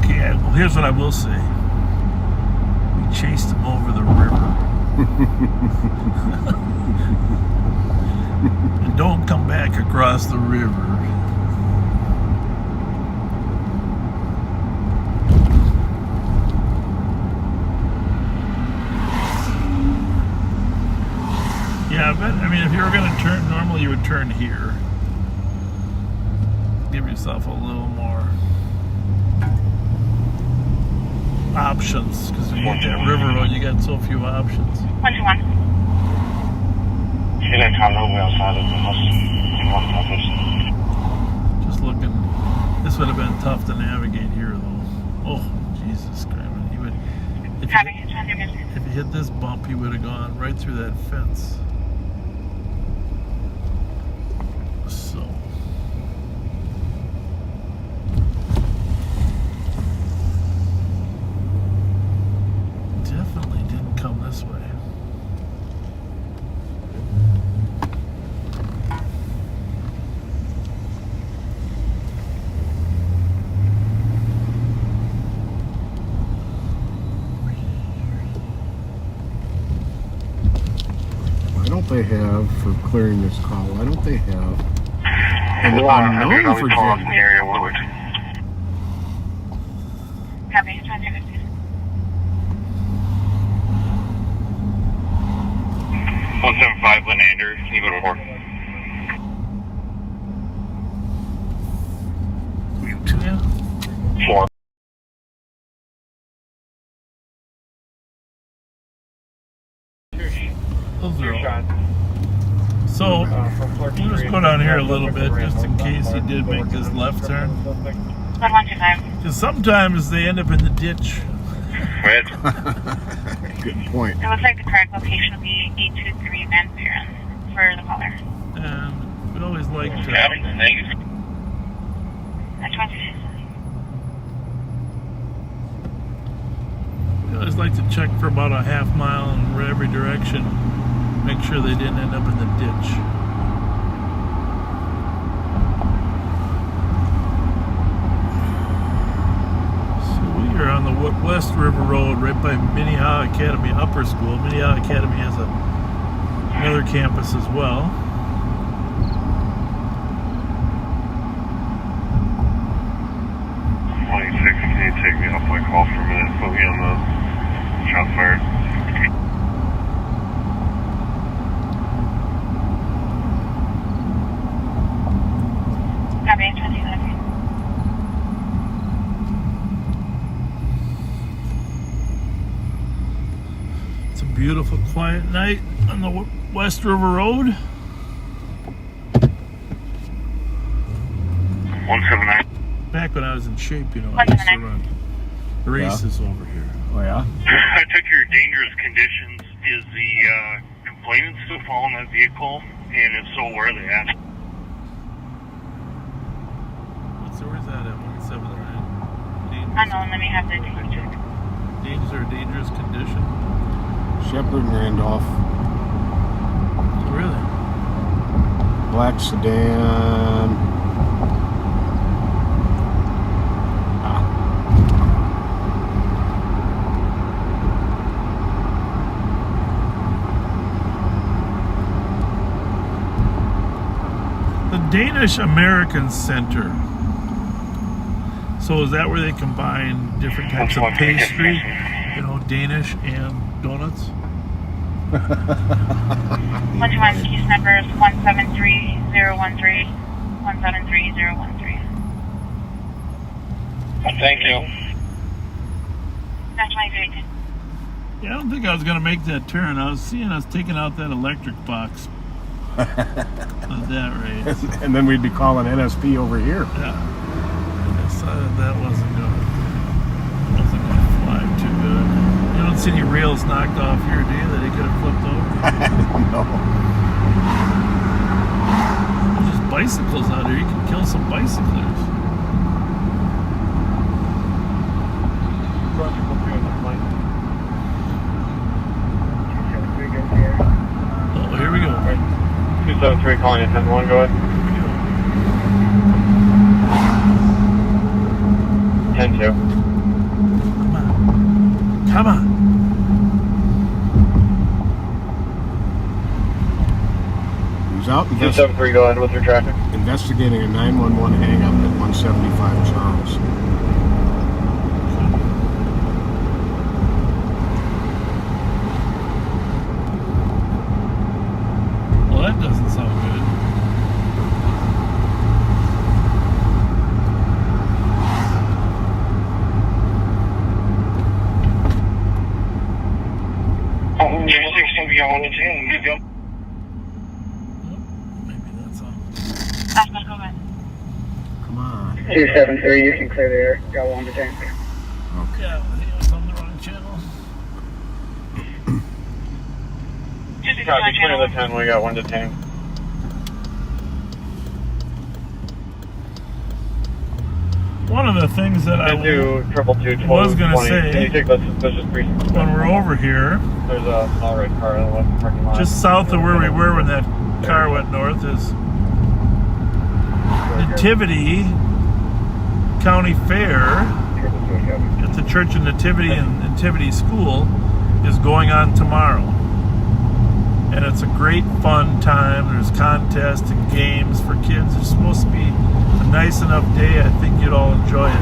Okay, well, here's what I will say. We chased him over the river. And don't come back across the river. Yeah, but I mean, if you were going to turn, normally you would turn here. Give yourself a little more options, because when you get that river road, you got so few options. 121. See that condo way outside of the house? Just looking, this would have been tough to navigate here, though. Oh, Jesus Christ! He would, if he hit this bump, he would have gone right through that fence. So, they have for clearing this call? Why don't they have an unknown I'll be calling Virginia? area Woodward. Copy, 2050. 175 Lenander, can you go to 4? Yeah. 4. Those are all. So, we'll just go down here a little bit just in case he did make this left turn. 125. Because sometimes they end up in the ditch. Red. Good point. It looks like the correct location would be 823 Van Buren for the caller. And we always like to. Thank you. At 26. We always like to check for about a half mile in every direction. Make sure they didn't end up in the ditch. So we are on the West River Road right by Minnehaha Academy Upper School. Minnehaha Academy has another campus as well. Can you take me off my call for a minute? Put me on the shot fire. Copy, 27. It's a beautiful, quiet night on the West River Road. 179. Back when I was in shape, you know, I used to run races over here. Oh, yeah? I took your dangerous conditions. Is the complainant still following that vehicle? And if so, where are they at? Where's that at? 179. Unknown, let me have the danger. Dangerous condition. Shepherd and Randolph. Really? Black sedan. The Danish American Center. So is that where they combine different types of pastry? You know, Danish and donuts? 121 case numbers 173013, 173013. Thank you. That's my date. Yeah, I don't think I was going to make that turn. I was seeing us taking out that electric box at that rate. And then we'd be calling NSP over here. Yeah. I decided that wasn't going to fly too good. You don't see any rails knocked off here, do you, that he could have flipped over? No. There's just bicycles out here. You can kill some bicyclers. Oh, here we go. 273 calling you 10-1, go ahead. 10-2. Come on. He's out 273, go ahead with your traffic. investigating a 911 hang-up at 175 Charles. Well, that doesn't sound good. Maybe that's all. That's my comment. Come on. 273, you can clear the air. Got one detained. Okay. Yeah, he was on the wrong channel. Copy, 20 to 10, we got one detained. One of the things that I do 222 was going to 20. Can you say, take that suspicious precinct? when we're over here, There's a small red car in the left parking lot. just south of where we were when that car went north, is Nativity County Fair at the Church of Nativity and Nativity School is going on tomorrow. and it's a great fun time. There's contests and games for kids. It's supposed to be a nice enough day. I think you'd all enjoy it.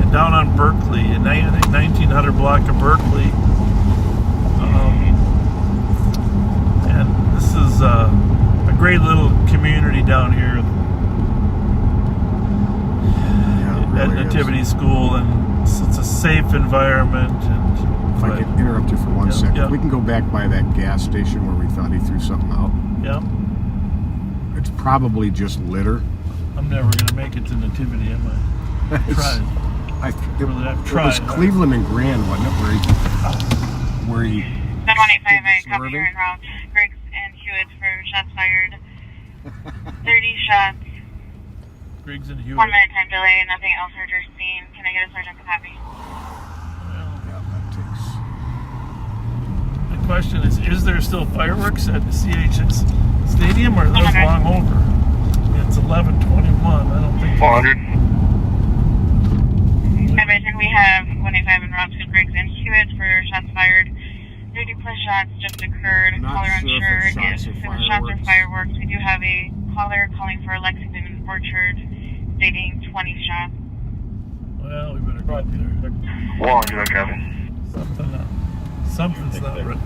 And down on Berkeley, in I think 1900 block of Berkeley, and this is a great little community down here at Nativity School, and it's a safe environment. And if I can interrupt you for 1 second, we can go back by that gas station where we thought he threw something out. Yeah. It's probably just litter. I'm never going to make it to Nativity, am I? I've tried. I've tried. It was Cleveland and Grand, wasn't it? Where he 185, I copy your en route. Griggs and Hewitt for shots fired. 30 shots. Griggs and Hewitt. 1 minute time delay, nothing else heard or seen. Can I get a sergeant to copy? The question is there still fireworks at the CHS Stadium, or is those long over? It's 11:21. I don't think. 400. Everton, we have 185 en route to Griggs and Hewitt for shots fired. 30 plus shots just occurred. Caller unsure if it was shots or fireworks. We do have a caller calling for Lexington and Orchard, stating 20 shots. Well, we better go up there. 100, Kevin. Something's not right.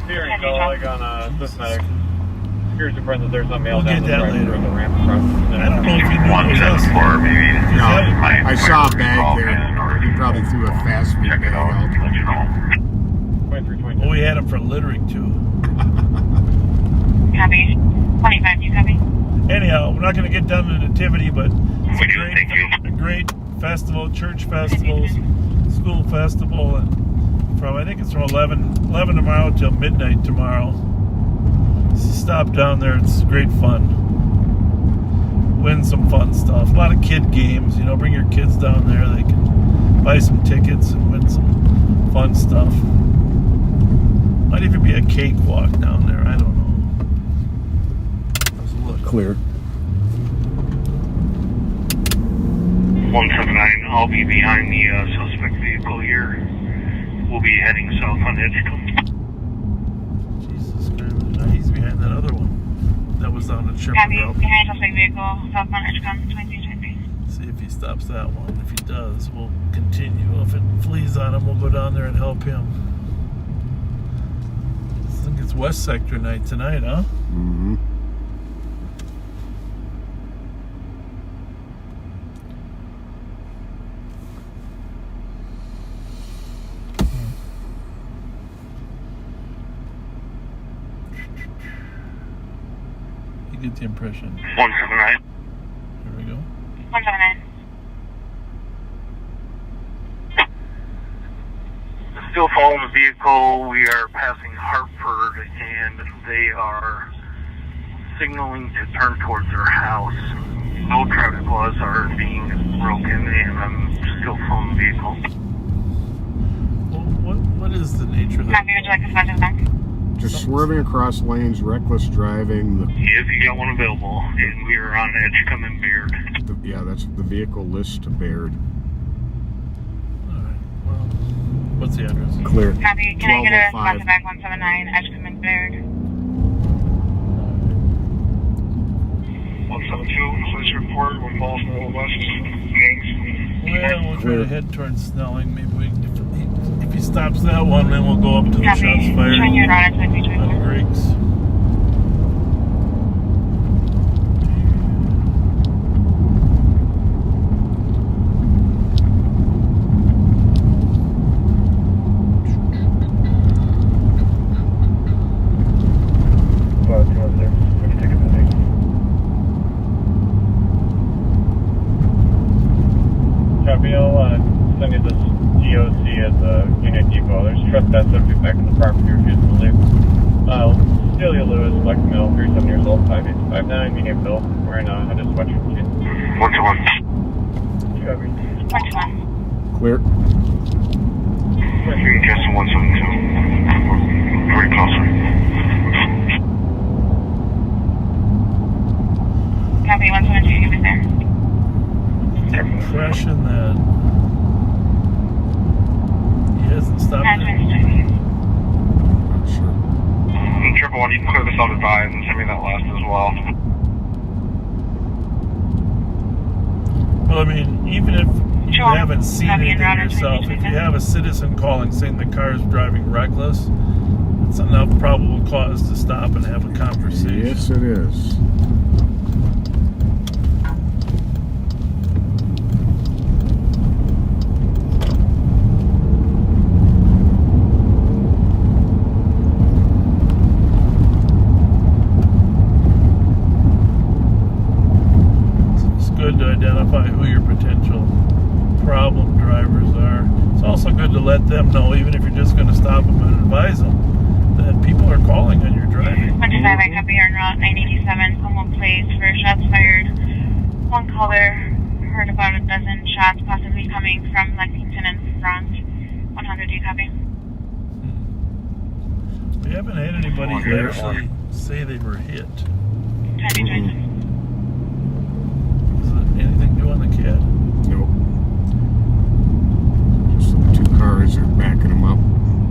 Steering colleague on Systematic. Here's the friend that there's a male down the later. right the ramp across. I don't know if you know it was us. No, I saw a bag there. He probably threw a fast food bag out. Well, we had him for littering too. Copy. 25, you copy? Anyhow, we're not going to get done to Nativity, but it's a great festival, church festivals, school festival, and I think it's from 11 tomorrow till midnight tomorrow. Stop down there, it's great fun. Win some fun stuff. A lot of kid games, bring your kids down there. They can buy some tickets and win some fun stuff. Might even be a cakewalk down there, I don't know. Let's look. Clear. 179, I'll be behind the suspect vehicle here. We'll be heading south on Edgecombe. Jesus Christ, he's behind that other one. That was down at Shepherd Copy. Road. Behind suspect vehicle, southbound Edgecombe, 2220. See if he stops that one. If he does, we'll continue. If it flees on him, we'll go down there and help him. I think it's West Sector night tonight, huh? Mm-hmm. You get the impression. 179. Here we go. 179. Still following the vehicle. We are passing Hartford, and they are signaling to turn towards their house. No traffic laws are being broken, and I'm still following the vehicle. Well, what is the nature of that? Copy, would you like to flash it back? Just swerving across lanes, reckless driving. If you got one available, and we are on Edgecombe and Beard. Yeah, that's the vehicle list to Baird. Alright, well, what's the address? Clear. Copy, can I get a 1205. flash back 179, Edgecombe and Baird? 172, police report, we're calling from the west. Well, we'll try to head towards Snelling. Maybe if he stops that one, then we'll go up to the shots Copy, fired showing you around at on 2224. Griggs. Copy, I'll send you this GOC at the unit depot. There's trespass subject back in the property, refused to leave. Celia Lewis, Black Male, 37 years old, 5859, medium bill, wearing a hooded sweatshirt. 121. Copy. 121. Clear. You're Justin 172. Very closely. Copy, 172, you be there. Impression that he hasn't stopped it. Not sure. 111, you can clear this out advised and send me that last as well. Well, I mean, even if you haven't seen anything yourself, if you have a citizen calling saying the car is driving reckless, it's enough probable cause to stop and have a conversation. Yes, it is. It's good to identify who your potential problem drivers are. It's also good to let them know, even if you're just going to stop them and advise them, that people are calling on your driving. 125, I copy your en route, 987, Homewood Place for shots fired. One caller heard about a dozen shots possibly coming from Lexington in front. 100, do you copy? We haven't had anybody actually say they were hit. Copy, Joyce. Is there anything new on the CAD? Nope. Just the two cars are backing them up.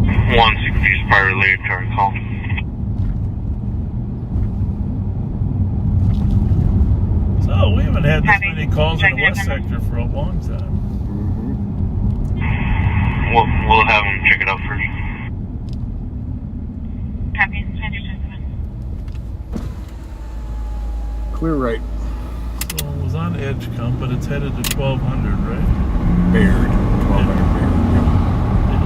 160 fire related to our call. So we haven't had this many calls in the West Sector for a long time. We'll have them check it out first. Copy, 127. Clear right. So it was on Edgecombe, but it's headed to 1200, right? Baird. 1200 Baird. Yep.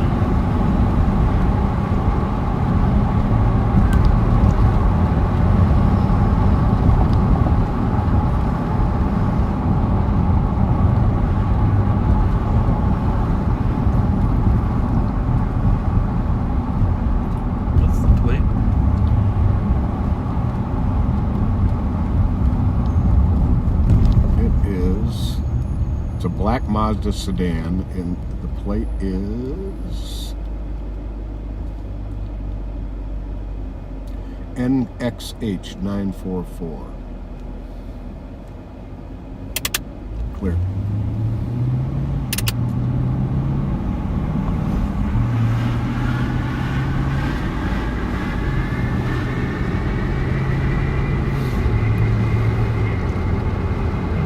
What's the plate? It's a black Mazda sedan, and the plate is NXH944. Clear.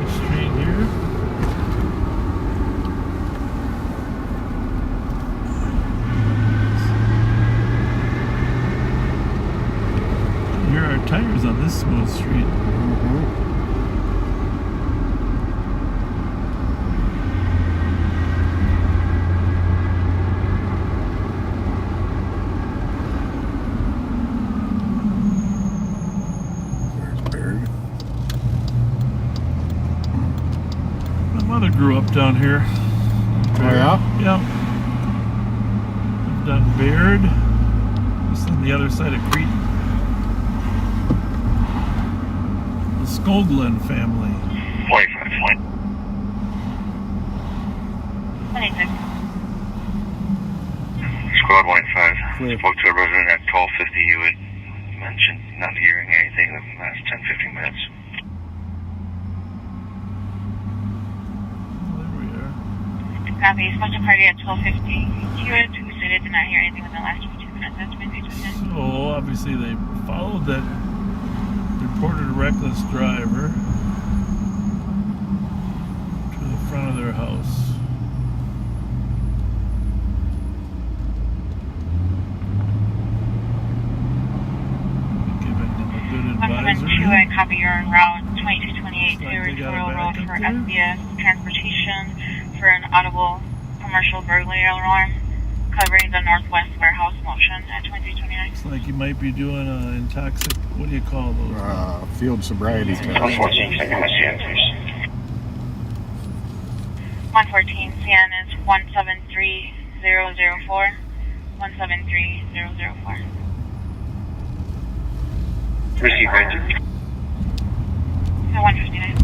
Street here. Here are tires on this smooth street. There's Baird. My mother grew up down here. Oh, yeah? Yeah. I've done Baird. Just on the other side of Crete. The Skoglund family. 45, flight. 186. Squad 185. Clear. Spoke to a resident at 1250. You had mentioned not hearing anything in the last 10-15 minutes. There we are. Copy, spoke to party at 1250. Hewitt, who stated did not hear anything within the last 15 minutes. That's been So obviously they followed that reported reckless driver to the front of their house. Giving them a good advisory. 172, I copy your en route, 2228 Looks like they got a Royal Road backup for there. SBS Transportation for an audible commercial burglary alarm covering the Northwest Warehouse motion at 2329. Looks like you might be doing an intoxic. What do you call those? Field sobriety test. 114, second my CN, please. 114, CN is 173004. 173004. Receive range. So 159.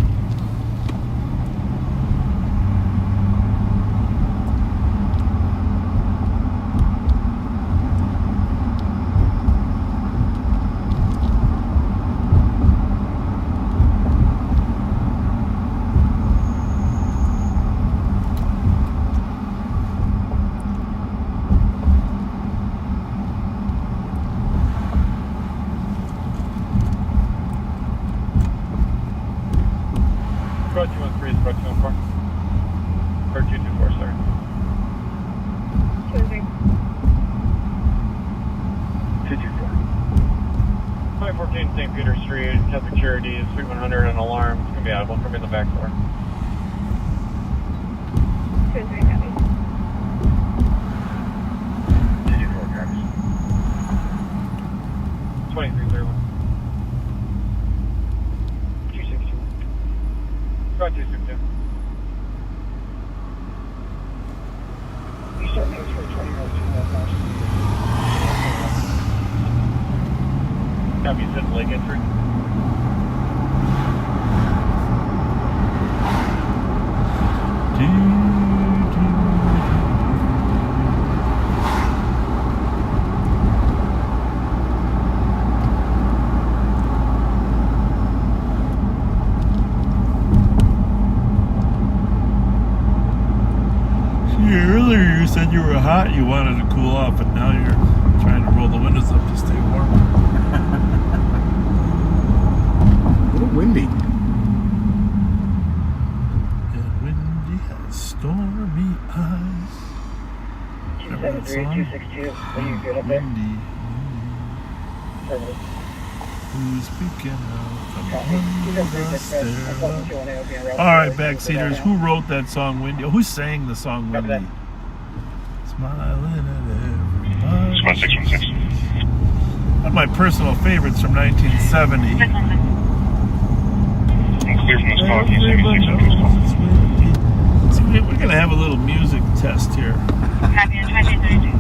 224, sorry. 224. 2014 St. Peter Street, Catholic Charities, Suite 100, an alarm. It's going to be audible from in the back door. 224, Travis. 2331. 262. Try 262. You start next for 20 minutes. Copy, you said Lake entry. Earlier you said you were hot, you wanted to cool off, and now you're trying to roll the windows up to stay warm. A little windy. And windy has stormy eyes. Remember that song? 272. Are you good up there? Windy, Affirmative. who's speaking out from Copy. You got 3 All right, backseaters, who wrote that song, Windy? Who sang the song, Copy Windy? that. Smiling at everybody. 1616. One of my personal favorites from 1970. I'm clear from this call. Can you Everyone say knows it's windy. See, we're going to have a little music test here. Copy on 2032.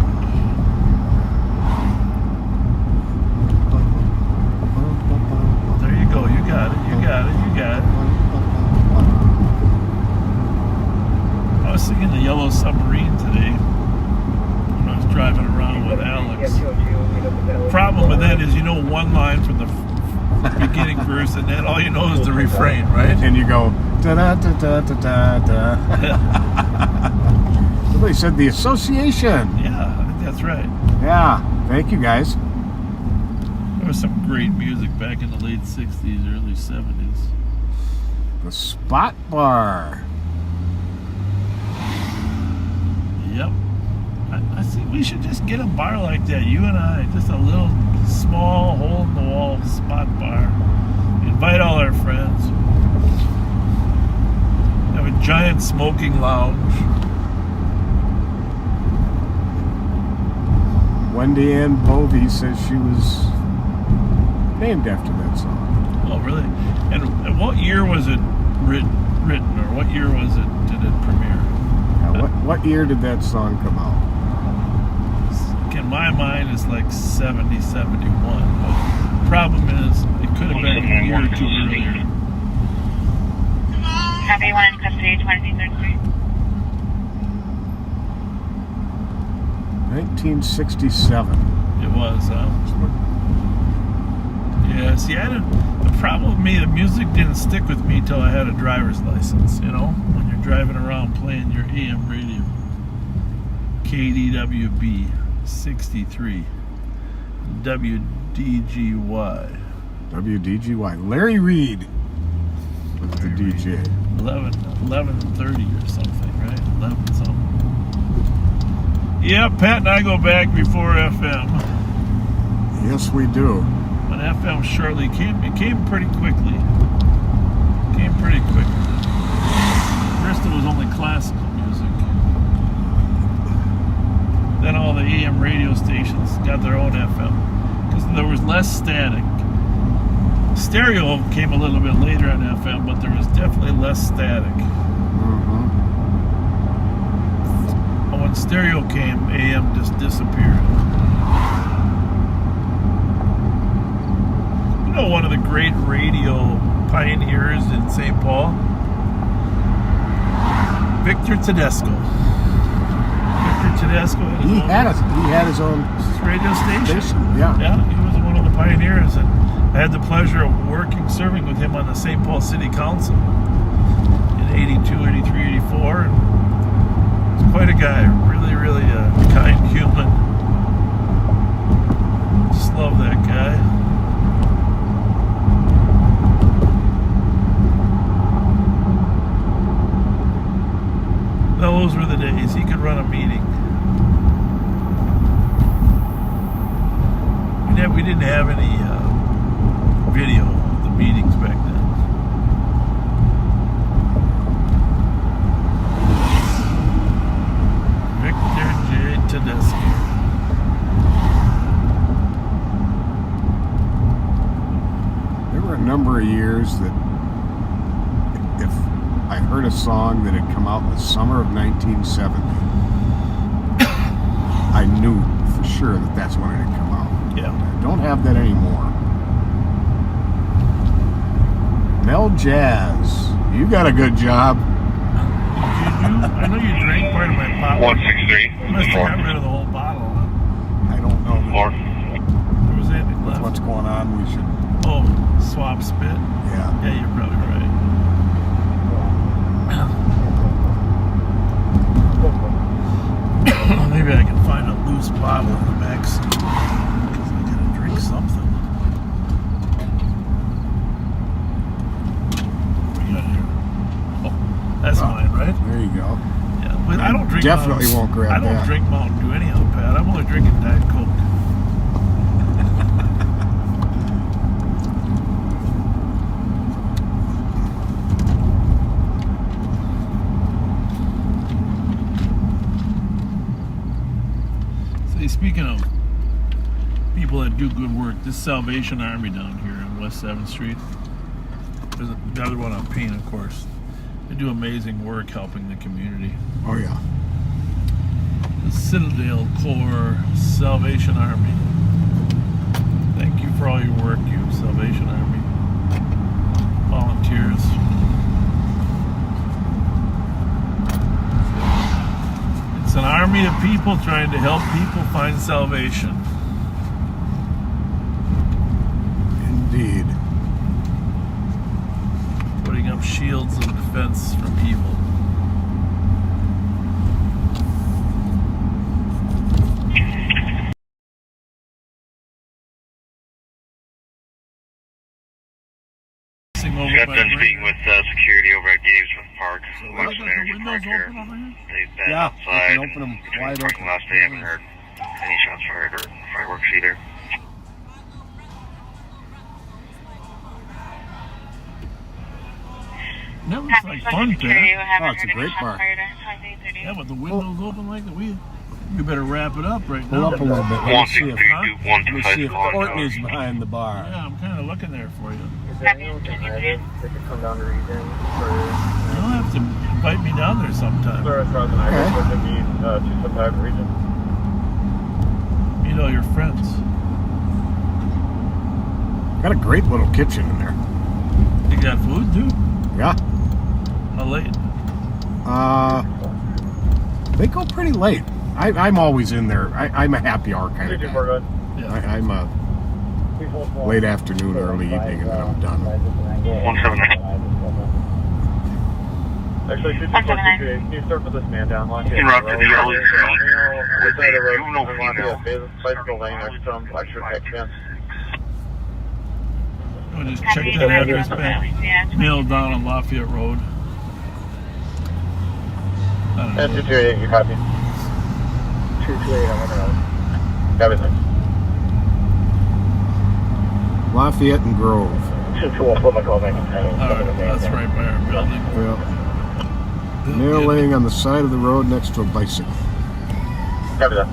There you go. You got it. You got it. You got it. I was singing the Yellow Submarine today when I was driving around with Alex. Problem with that is, you know, one line from the beginning verse, and then all you know is the refrain, right? And you go da da da da da da da. Somebody said the association. Yeah, I think that's right. Yeah. Thank you guys. There was some great music back in the late 60s, early 70s. The Spot Bar. Yep. I think we should just get a bar like that, you and I. Just a little small hole-in-the-wall spot bar. Invite all our friends. Have a giant smoking lounge. Wendy Ann Bovey says she was named after that song. Oh, really? And what year was it written, or what year was it? Did it premiere? Now, what year did that song come out? In my mind, it's like 70, 71. But the problem is, it could have been a year or two earlier. Copy, one in custody, 2333. 1967. It was, yeah, see, the problem with me, the music didn't stick with me till I had a driver's license, you know? When you're driving around playing your AM radio. KDWB 63. WDGY. WDGY. Larry Reed was the DJ. 11:30 or something, right? 11 something. Yeah, Pat and I go back before FM. Yes, we do. When FM shortly came, it came pretty quickly. First it was only classical music. Then all the AM radio stations got their own FM because there was less static. Stereo came a little bit later on FM, but there was definitely less static. And when stereo came, AM just disappeared. You know, one of the great radio pioneers in St. Paul? Victor Tedesco. He had his own radio station. Yeah. Yeah, he was one of the pioneers, and I had the pleasure of serving with him on the St. Paul City Council in 82, 83, 84. And he's quite a guy, really, really a kind human. Just love that guy. Those were the days. He could run a meeting. We didn't have any video of the meetings back then. Victor J. Tedeschi. There were a number of years that if I heard a song that had come out in the summer of 1970, I knew for sure that that's when it had come out. Yeah. I don't have that anymore. Mel Jazz, you got a good job. I know you drank part of my bottle. 163. You must have got rid of the whole bottle. Huh? I don't know Four. There was anything left. what's going on. We should. Oh, swap spit? Yeah. Yeah, you're probably right. Maybe I can find a loose bottle in the back seat. Because I gotta drink something. What do we got here? Oh, that's mine, right? There you go. Yeah, but I don't drink. Definitely won't grab I don't that. drink Mountain Dew anyhow, Pat. I'm only drinking Diet Coke. Speaking of people that do good work, this Salvation Army down here on West 7th Street, there's another one on Payne, of course. They do amazing work helping the community. Oh yeah. The Citadel Corps Salvation Army. Thank you for all your work, you Salvation Army volunteers. It's an army of people trying to help people find salvation. Indeed. Putting up shields of defense from evil. I've been speaking with security over at Gavesmith Park. So West the Energy windows Park here. open over here? They've been Yeah, outside. you can open them wide Parking open. last day. I haven't heard any shots fired or fireworks either. That looks like fun, Pat. Oh, it's a great park. Yeah, but the windows open like that. We better wrap it up right Pull now. up a little bit. Let me see if, let me see if Huh? Courtney's behind the bar. Yeah, I'm kind of looking there for you. Is there anyone behind they could come down to Region You don't have to invite me down there sometime. Sir, as far as an Okay. would it be 275 region? Meet all your friends. Got a great little kitchen in there. You got food too? Yeah. How late? They go pretty late. I'm always in there. I'm a happy hour kind of 324 guy. good. Yeah. I'm a late afternoon, early evening, and then I'm done. 179. Actually, 224 can you start with this man down Lafayette? In route to the Charlie Trail. With With a the road juvenile on female. Lafayette, bicycle lane next to him, extra text man. I'll just check that address back. Mail down on Lafayette Road. I don't know. And 228, you copy. 228 on the road. Copy, thanks. Lafayette and Grove. 224 McCall, That's right by our building. Yeah. Nail laying on the side of the road next to a bicycle. Copy that.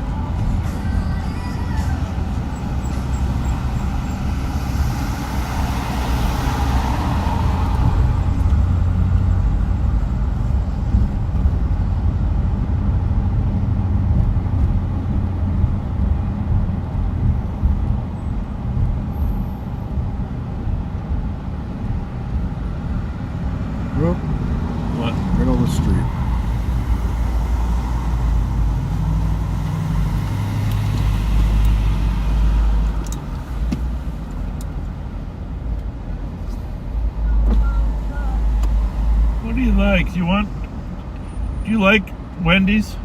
Well, What? middle of the street. What do you like? Do you like Wendy's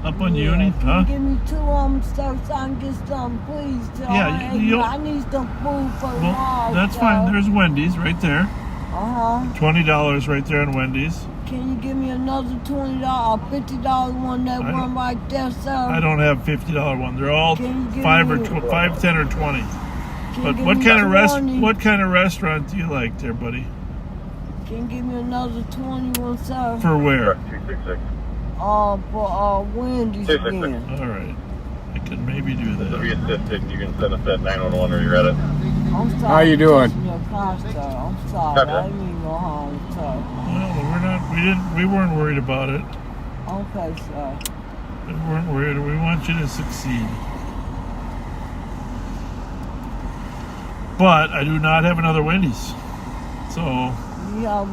up on Uni? Huh? Give me two stuff so I can get some, please, Joe. Yeah, I need some food for Well, tomorrow, that's Joe. fine. There's Wendy's right there. $20 right there on Wendy's. Can you give me another $20 or $50 one? That one right there, sir. I don't have $50 one. They're all Can you give 5 me- or 5, 10 or 20. Can But you what give kind me of 20? what kind of restaurant do you like there, buddy? Can you give me another 21, sir? For where? 266. For Wendy's 266. again. All right, I can maybe do If that. you assisted, you can send us that 911 when you're at it. I'm sorry. How you doing? for your car, sir. I'm sorry. I didn't mean no harm, sir. Well, we weren't worried about it. Okay, sir. We weren't worried. We want you to succeed. But I do not have another Wendy's, so Yeah,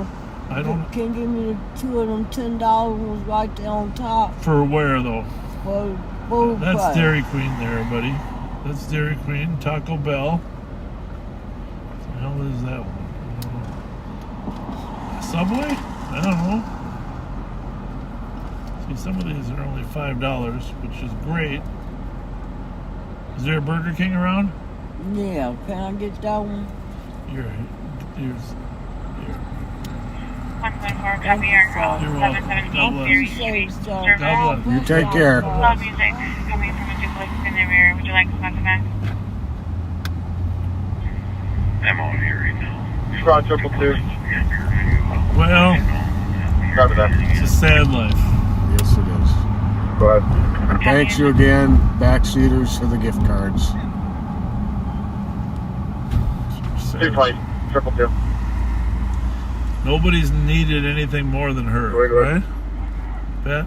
I don't. Can you give me the two of them $10 ones right there on top For where though? for food That's price? Dairy Queen there, buddy. That's Dairy Queen. Taco Bell. What the hell is that one? Subway? I don't know. See, some of these are only $5, which is great. Is there a Burger King around? Yeah, can I get that one? You're 174, copy your You're welcome. 717 God bless. Gary Be safe, sir. Service. God bless. You take care. Loud music coming from a duplex in the rear. Would you like to specify? I'm on here right now. Squad 222. Well, Copy that. it's a sad life. Yes, it is. Go ahead. Thanks you again, backseaters, for the gift cards. Sad. 220. 222. Nobody's needed anything more than her, Go right? ahead. Pat?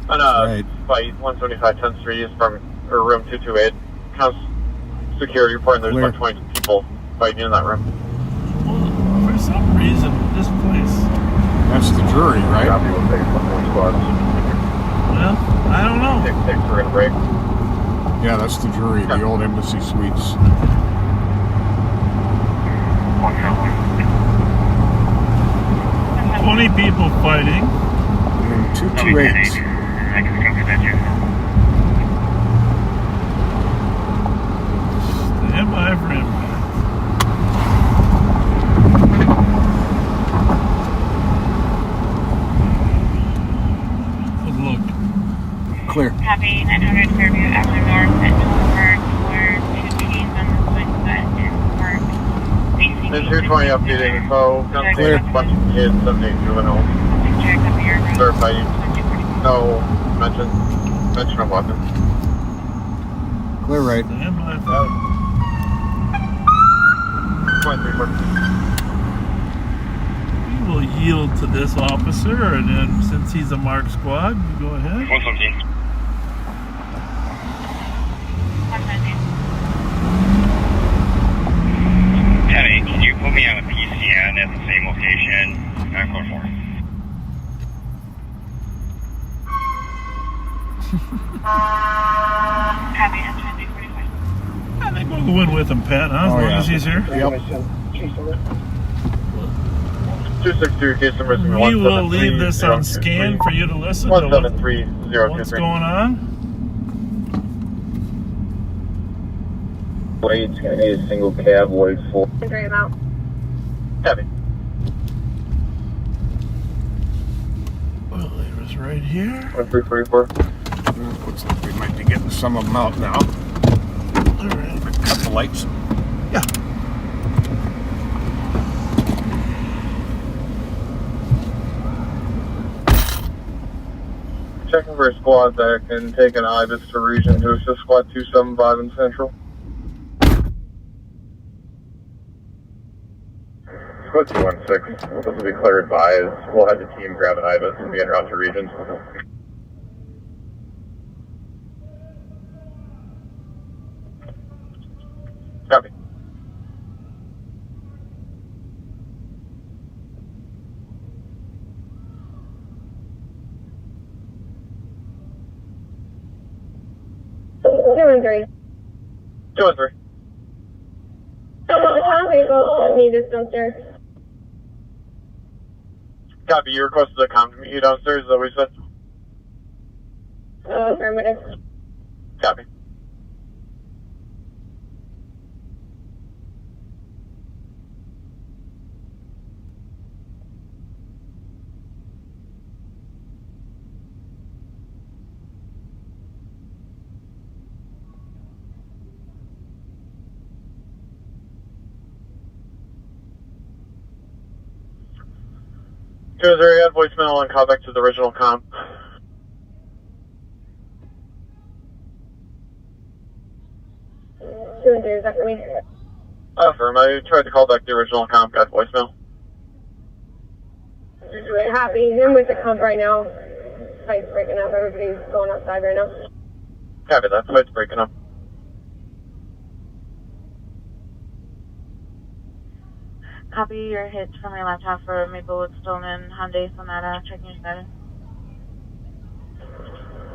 On Right. Flight 175 10th Street is from room 228. Counts security reporting there's Clear. about 20 people fighting in that room. Well, for some reason, this place. That's the jury, right? Copy, we'll take some more squads. Well, I don't know. 6-6, we're gonna break. Yeah, that's the jury, the old Embassy Suites. 20 people fighting. And 228. I can copy that, you. Stand by for impact. Good look. Clear. Copy 900 Fairview Avenue North at Park for 2 teams on the swing set in Park. Facing Then 220 updating, so comes Clear. a bunch of kids, 78 juveniles. Check up your room. They're fighting. No mention of weapons. Clear right. Stand by for 23 for We will yield to this officer, and then since he's a marked squad, you go ahead. 117. 117. 10-8, can you put me on a PCN at the same location? 944. Copy M20 45. I think we'll go in with him, Pat, huh? As Oh, long yeah. as he's here. Yep. 262, case number is We will leave this on scan for you to listen to what's 173023. going on. It's gonna be a single cab, Lloyd 4. Heavy. Well, it was right here. 1344. Looks like we might be getting some of them out now. All right. Cut the lights. Yeah. Checking for a squad that can take an IBIS to region to assist squad 275 in Central. Squad 216, this will be cleared by as we'll have the team grab an IBIS and be en route to regions. Copy. Doing great. 213. How many people need this downstairs? Copy, you requested a com to meet you downstairs, is that what you said? Affirmative. Copy. 2-0, got voicemail and call back to the original comp. 2-3, is that for me? Affirm, I tried to call back the original comp, got voicemail. Happy. I'm with the comp right now. Fight's breaking up. Everybody's going outside right now. Copy that, fight's breaking up. Copy your hits from your laptop for Maplewood Stoneman Hyundai Sonata. Checking your status.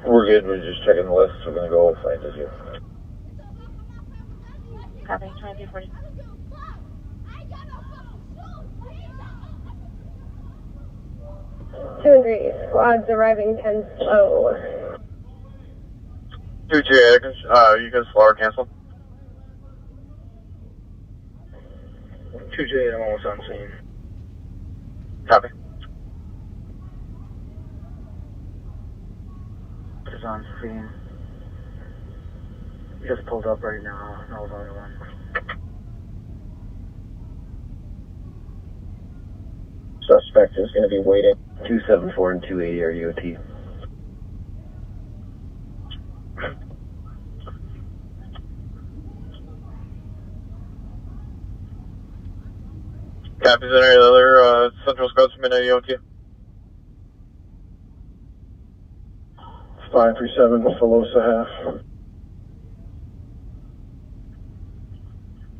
We're good. We're just checking the list. We're going to go find this here. Copy, 2340. Two and three. Squads arriving 10 slow. 2-2, you can slow or cancel. 2J, I'm almost on scene. Copy. Is on scene. Just pulled up right now. No, it's only one. Suspect is going to be waiting. 274 and 280 are UOT. Copy, is there any other Central Squads from Midnight UOT? 537 Filosa half.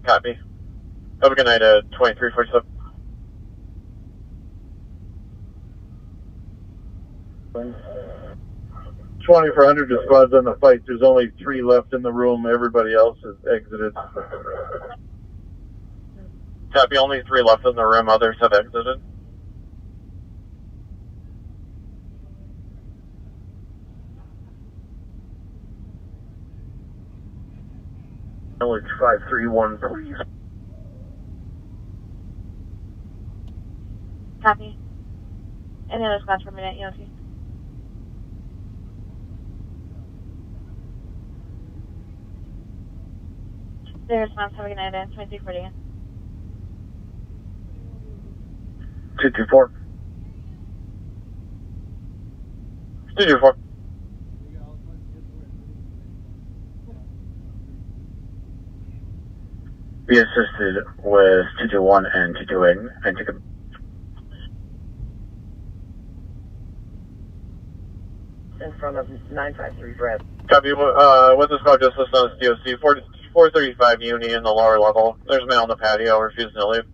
Copy. Have a good night at 2347. When? 2400 squads on the fight. There's only 3 left in the room. Everybody else has exited. Copy, only 3 left in the room. Others have exited. Knowledge 531, please. Copy. Any other squads for Midnight EOT? Their response, have a good night at 2340 again. 224. 224. Be assisted with 221 and 228 and took a in front of 953 Brad. Copy, with the squad just listed on this DOC, 435 Uni in the lower level. There's a man on the patio refusing to leave.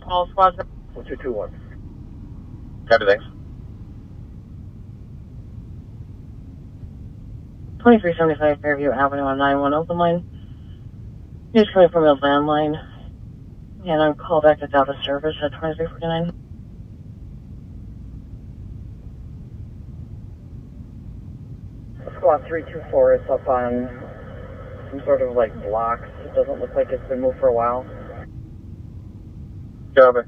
All squads. 221. Copy, thanks. 2375 Fairview Avenue on 91 open line. News coming from a landline. And I'm called back to out of service at 2349. Squad 324 is up on some sort of like blocks. It doesn't look like it's been moved for a while. Copy.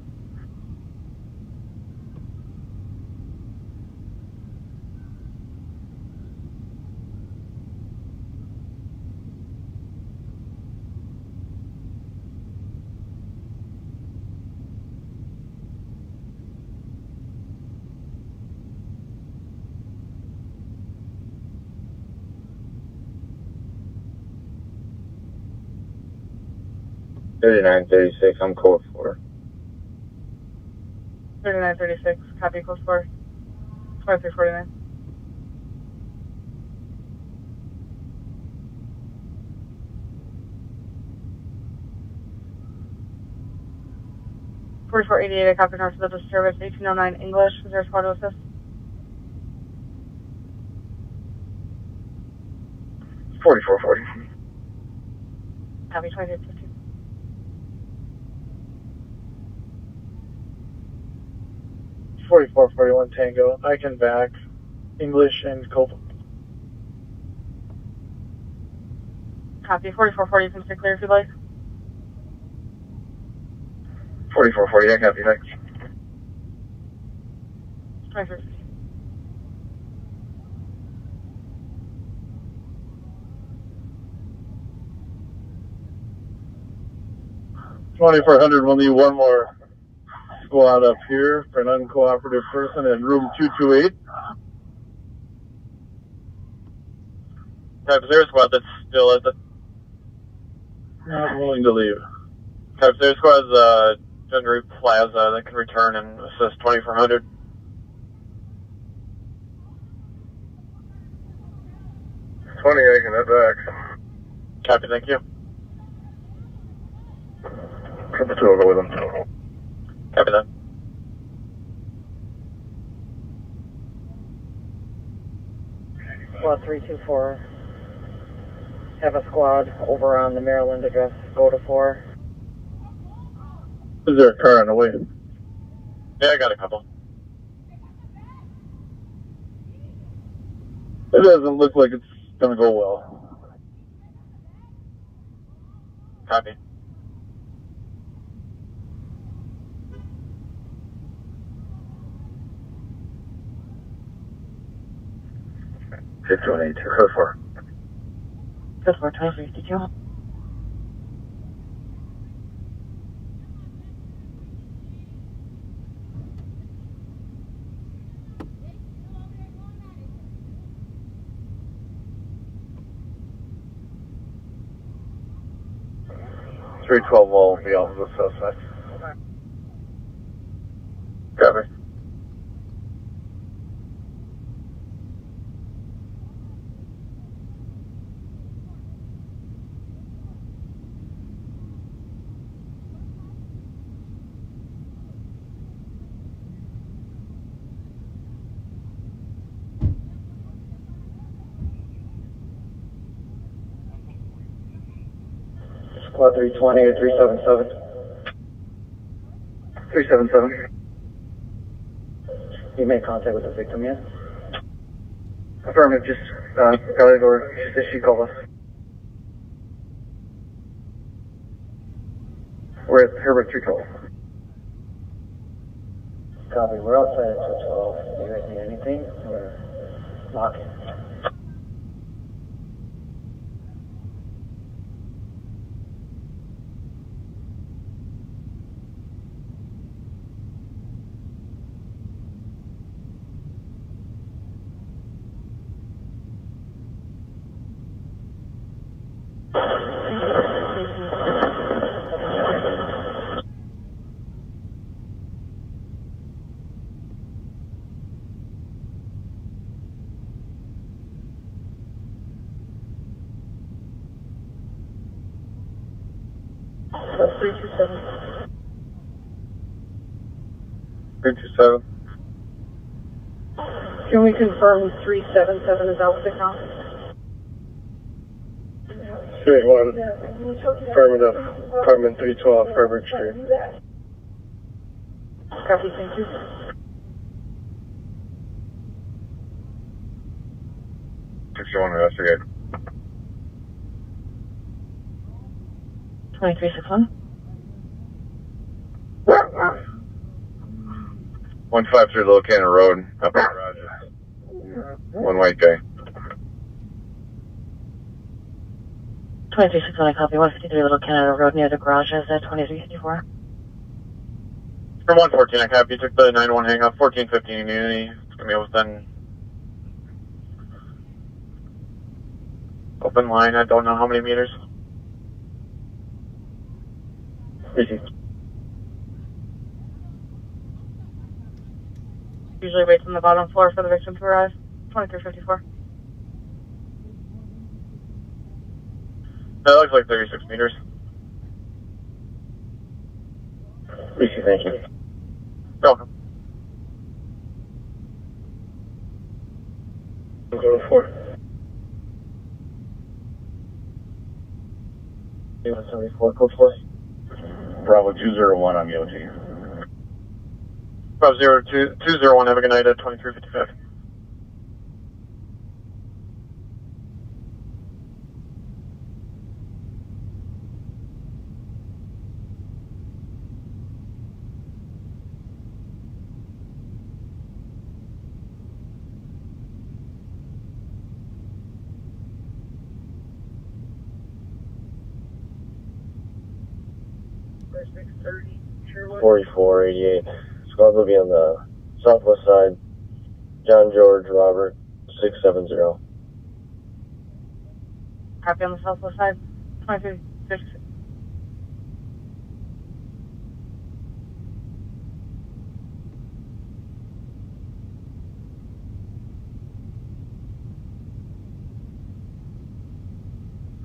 $39.36, I'm code 4. 3936, copy, close 4. 2349. I copy north of the disturbance, 1809 English, is there a squad to assist? $44.40. Copy, 2350. $44.41 Tango. I can back English and Cope. Copy, 4440, you can stay clear if you'd like. 44.40, I copy, thanks. 2350. 2400, we'll need one more squad up here for an uncooperative person in room 228. Type 0 squad that's still at the... Not willing to leave. Type 0 squad's Gender Plaza that can return and assist 2400. I can head back. Copy, thank you. Triple 2 will go with them. Copy that. Squad 324. Have a squad over on the Maryland address. Go to 4. Is there a car on the way? Yeah, I got a couple. It doesn't look like it's gonna go well. Copy. Code 4. Code 4, 2352. .312 will be out of the suspect. Copy. Squad 320 or 377. 377. You made contact with the victim yet? Affirmative, just got it, or just as she called us. We're at Herbert 312. Copy, we're outside at 212. Do you guys need anything? We're knocking. That's 327. 327. Can we confirm 377 is out with the count? 381. Affirmative. Apartment 312, Herbert Street. Copy, thank you. Investigate. 2361. 153 Little Cannon Road, up in the garage. One white guy. 2361, I copy. 153 Little Canada Road near the garages at 2354. From 114, I copy. Took the 9-1 hang up. 1415 immunity. It's going to be within open line. I don't know how many meters. Usually waits on the bottom floor for the victim to arrive. 2354. That looks like 36 meters. Lucy, thank you. Welcome. We'll go to 4. 74, code 4. Bravo 201 on Yochi. Bravo 201, have a good night at 2355. 4488. Squad will be on the southwest side. John George Robert 670. Copy on the southwest side. 2356.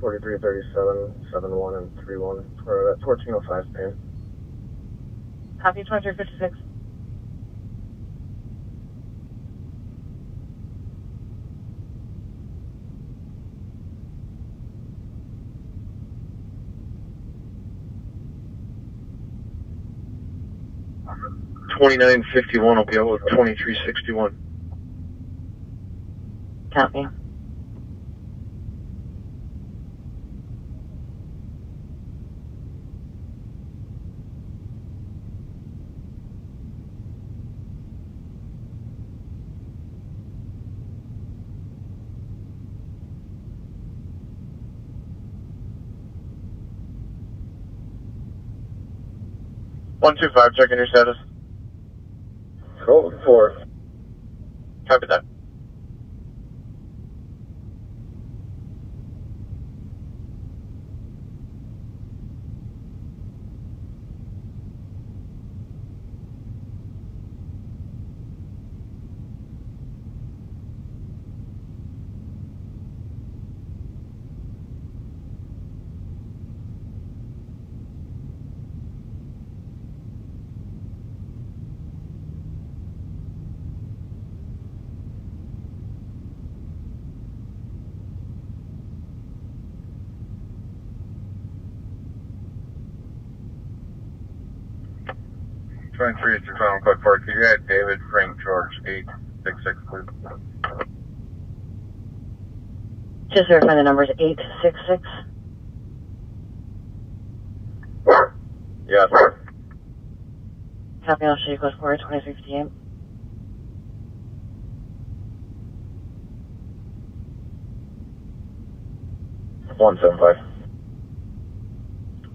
Forty-three 37, 71 and 31. We're at 1405 Pan. Copy 2356. $29.51 will be out with $23.61. Copy. One 2-5, checking your status. Code 4. Copy that. $23 is your final code 4. Could you add David Frank George 866, please? Just verify the numbers 866. Yes. Copy, I'll show you code 4, 2358. $175.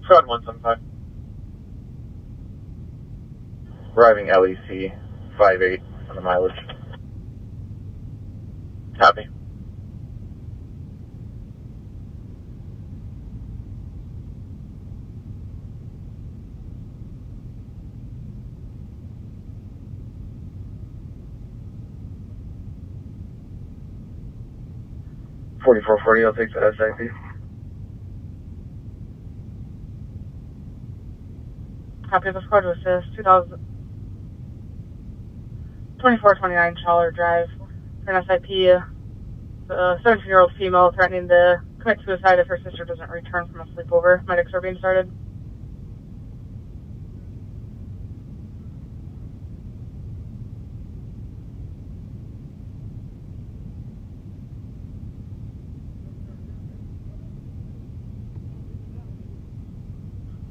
Squad 175. Arriving LEC 58 on the mileage. Copy. $44.40, I'll take the SIP. Copy, the squad was 2429 Schaller Drive. For an SIP, the 17-year-old female threatening to commit suicide if her sister doesn't return from a sleepover. Medics are being started.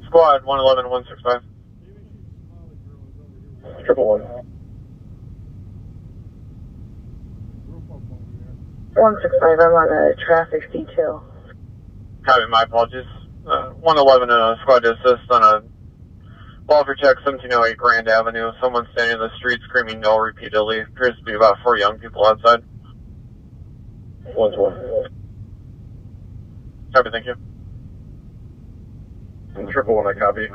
Squad 111, 165. 111. 165, I'm on a traffic detail. Copy, my apologies. 111, squad to assist on a welfare check, 1708 Grand Avenue. Someone standing in the street screaming no repeatedly. Appears to be about 4 young people outside. 120. Copy, thank you. And 111, I copy.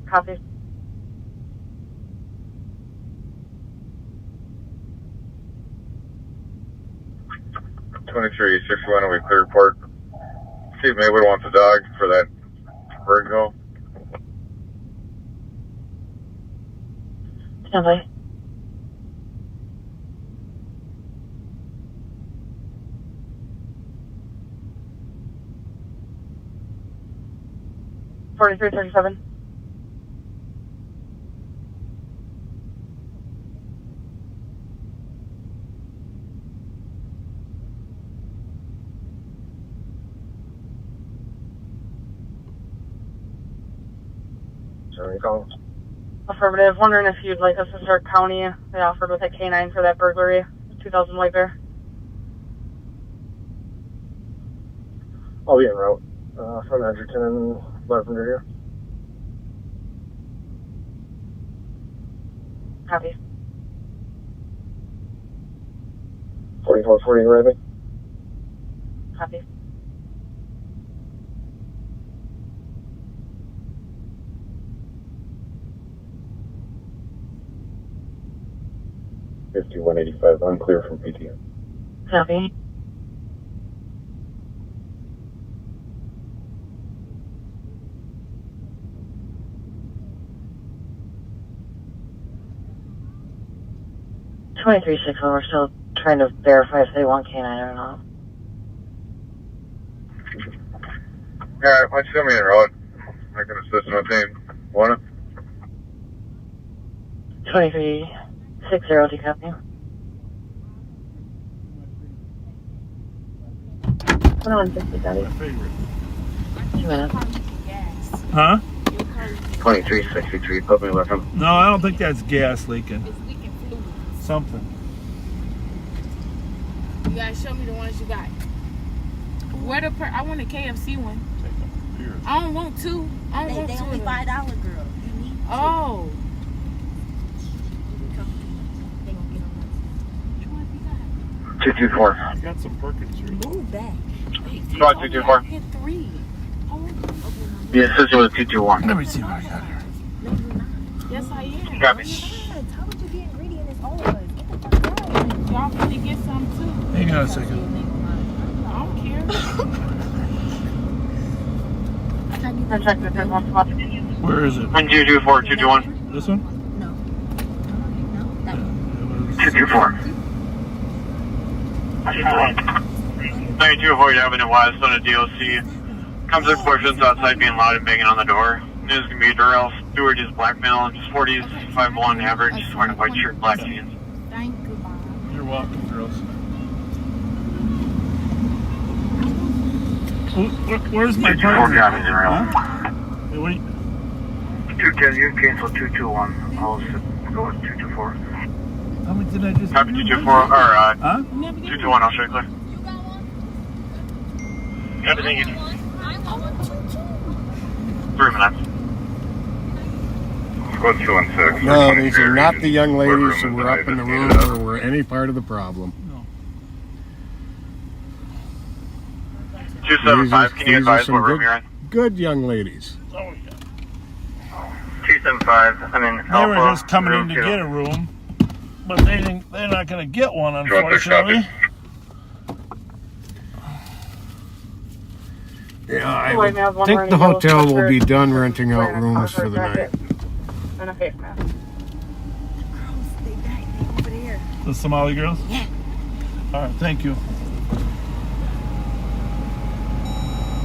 Copy. $23.61 will be clear report. See if Maywood wants a dog for that Virgo. Stand by. $43.37. Sorry, call. Affirmative. Wondering if you'd like us to start county. They offered with a K9 for that burglary. 2000 white bear. I'll be en route from Edgerton and Lavender here. Copy. 4440 arriving. Copy. $5185, unclear from PTM. Copy. We're still trying to verify if they want K9 or not. Alright, why don't you send me en route? I can assist my team. Wanna? 2360, do you copy? Put on 50, Daddy. My favorite. 2 minutes. Huh? 2363, put me with him. No, I don't think that's gas leaking. Something. You guys show me the ones you got. Where the I want a KFC one. I don't want two. I don't want they two. Only $5, girl. You need two. Oh. They gonna get on 224. I got some Perkins here. Move back. Squad 224. Hit 3. Be assisted with 221. Let me see what I got here. Yes, I am. Copy. How would you be ingredient in this old one? Get the fuck out. Y'all finna get some too. Hang on a second. I don't care. I'm checking the 10-1 spot. Where is it? 224, 221. This one? No. 224. 92 Avoid Avenue West on a DLC. Comes in portions outside being loud and banging on the door. News can be Durrell. Stewart is blackmail. Just 40s, 5'1" average. Wearing a white shirt, black jeans. Thank you, Bob. You're welcome, girls. Where's my partner? Huh? Hey, wait. 210, you can cancel 221. I'll go with 224. How many did I just Copy 224, or huh? 221, I'll show you clear. Everything you need. 3 minutes. Squad 216. No, these are not the young ladies who were up in the room or were any part of the problem. 275, can you advise what room you're in? Good young ladies. 275, I'm in They were just coming in to get a room, but they're not going to get one, unfortunately. Yeah, I would think the hotel will be done renting out rooms for the night. And a face mask. Stay back. They over there. The Somali girls? Yeah. All right, thank you.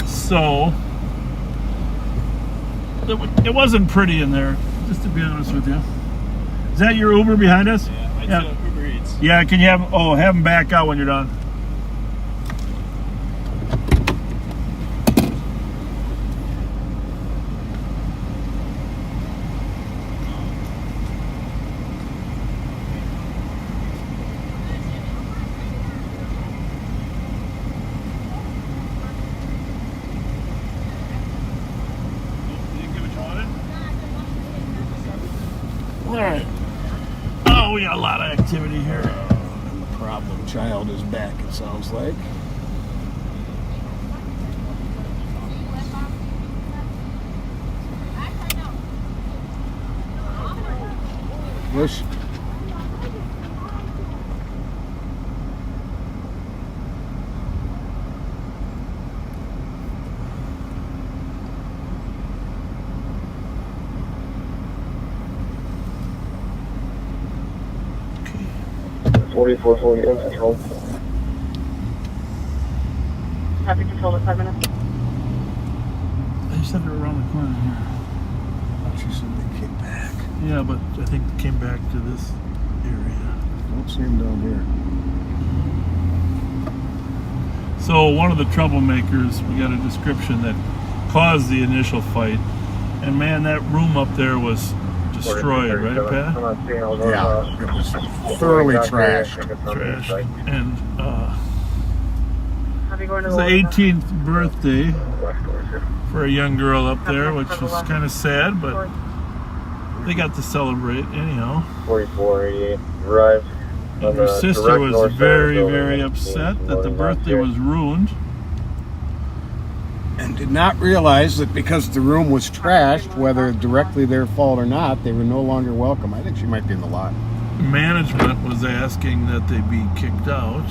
So, it wasn't pretty in there, just to be honest with you. Is that your Uber behind us? Yeah, Uber Eats. Yeah, can you have them back out when you're done? Alright. Oh, we got a lot of activity here. And the problem child is back, it sounds like. Wish. Okay. 4440 in control. Happy control at 5 minutes. They said they're around the corner here. She said they came back. Yeah, but I think they came back to this area. Don't see them down here. So one of the troublemakers, we got a description that caused the initial fight. And man, that room up there was just destroyed, right, Pat? Yeah, it was thoroughly trashed. And Happy going it to was the the 18th birthday for a young girl up there, which was kind of sad, but they got to celebrate anyhow. 4488 Drive. And her sister was very, very upset that the birthday was ruined. And did not realize that because the room was trashed, whether directly their fault or not, they were no longer welcome. I think she might be in the lot. Management was asking that they be kicked out.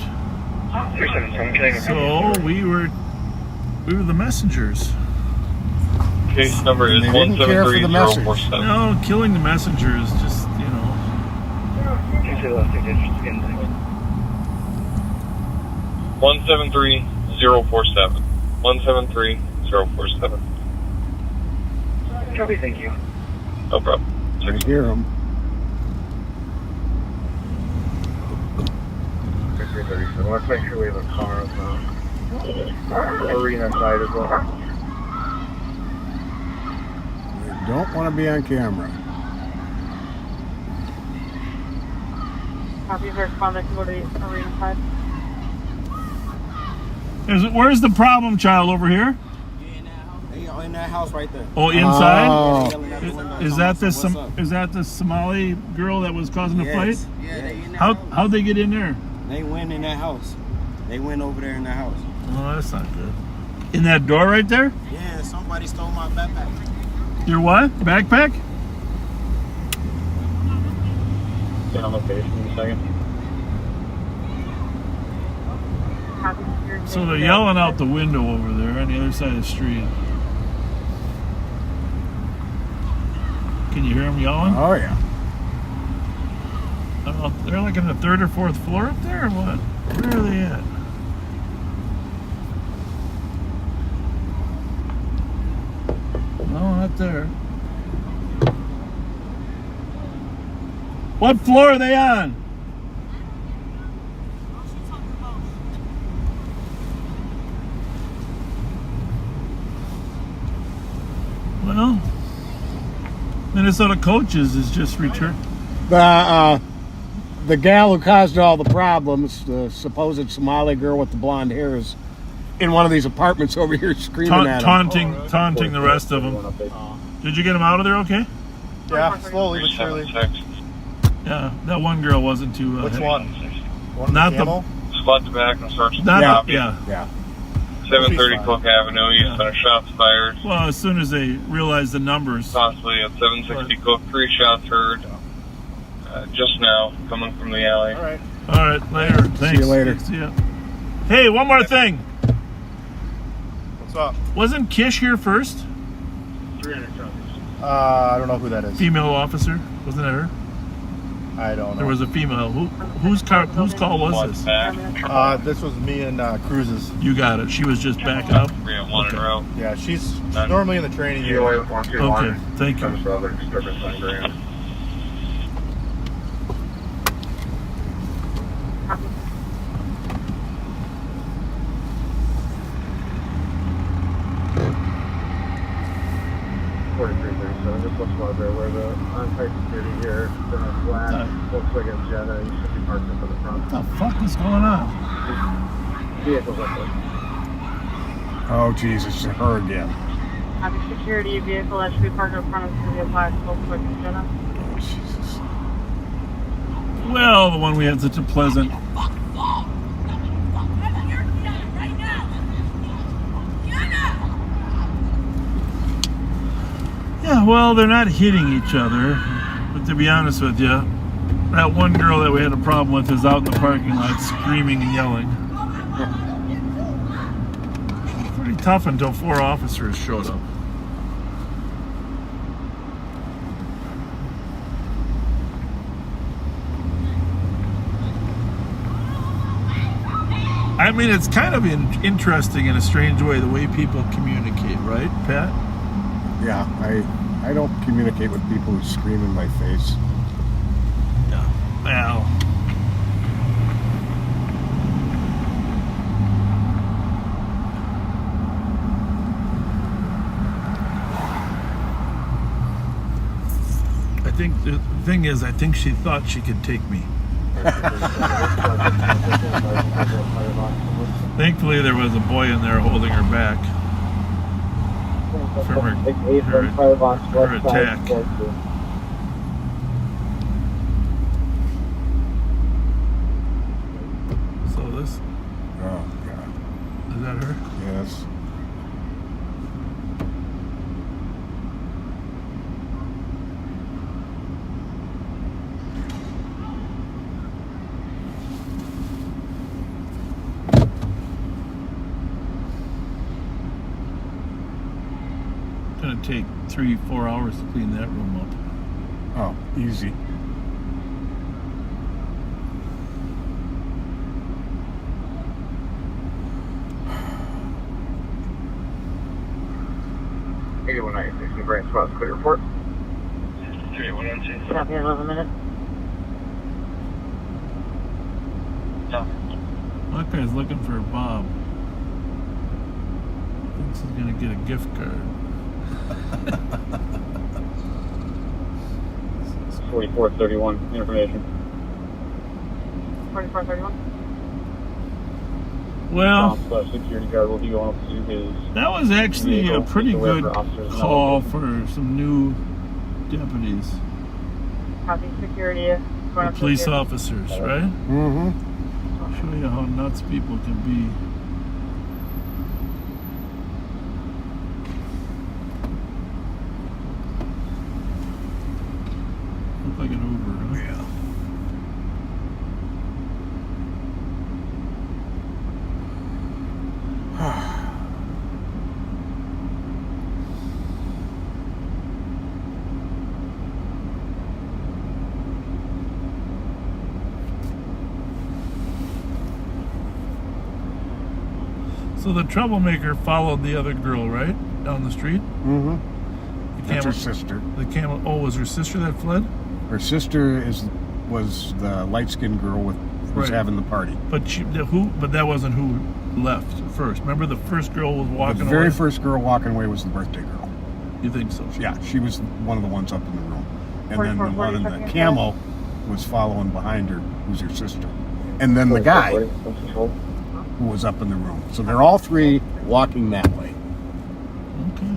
So we were the messengers. Case number is And they didn't care for the message. 173047. No, killing the messenger is just, you know. 173047. 173047. Copy, thank you. No problem. I hear them. 5337. Let's make sure we have a car on the arena side as well. They don't want to be on camera. Copy, responding to go to the arena side. Where's the problem child over here? In that house right there. Oh, inside? Oh. Is that the Somali girl that was causing the fight? Yeah, they in that How'd they get in there? They went in that house. They went over there in that house. Oh, that's not good. In that door right there? Yeah, somebody stole my backpack. Your what? Backpack? Yeah, on location in a second. So they're yelling out the window over there on the other side of the street. Can you hear them yelling? Oh, yeah. I don't know, they're like on the 3rd or 4th floor up there or what? Where are they at? No, not there. What floor are they on? Well, Minnesota coaches is just returned. The gal who caused all the problems, the supposed Somali girl with the blonde hair, is in one of these apartments over here screaming at him. Taunting the rest of them. Did you get them out of there okay? Yeah, slowly but surely. Yeah, that one girl wasn't too... Which heavy. one? Not the... Squad to back and search the Not copy. yeah. 730 Cook Avenue, east center, shots fired. Well, as soon as they realized the numbers. Possibly at 760 Cook, 3 shots heard. Just now, coming from the alley. All right. All right, later. Thanks. See you later. See ya. Hey, one more thing. What's up? Wasn't Kish here first? 300 I don't know who that is. Female officer? Wasn't it her? I don't know. There was a female. Whose call was this? This was me and Cruz's. You got it. She was just backing up. Okay. Yeah, she's normally in the training unit. Okay, thank you. This looks like where the on-site security here, then a flat, looks like a Jetta, you should be parked up in the front. What the fuck is going on? Vehicles up there. Oh, Jesus, it's her again. Have a security vehicle that should be parked in front of the black Volkswagen Jetta. Oh, Jesus. Well, the one we had such a pleasant... Yeah, well, they're not hitting each other, but to be honest with you, that one girl that we had a problem with is out in the parking lot screaming and yelling. Pretty tough until 4 officers showed up. I mean, it's kind of interesting in a strange way, the way people communicate, right, Pat? Yeah, I don't communicate with people who scream in my face. No. Well. I think the thing is, I think she thought she could take me. Thankfully, there was a boy in there holding her back from her attack. So this. Oh God. Is that her? Yes. It's gonna take 3-4 hours to clean that room up. Oh, easy. Branch Cross, clear report. 3106. Stop here 11 minutes. That guy's looking for Bob. Thinks he's gonna get a gift card. 4431, information. 4431. Well, security guard will be going up to his. that was actually a pretty good call for some new deputies. Copy security. Or police officers, right? Mm-hmm. Show you how nuts people can be. Look like an Uber, huh? Yeah. So the troublemaker followed the other girl, right? Down the street? Mm-hmm. That's her sister. The camel. Oh, was her sister that fled? Her sister was the light-skinned girl who was having the party. But But that wasn't who left first. Remember, the first girl was walking away. The very first girl walking away was the birthday girl. You think so? Yeah, she was one of the ones up in the room, and then the one in the camel was following behind her, who's her sister, and then the guy who was up in the room. So they're all three walking that way. Okay,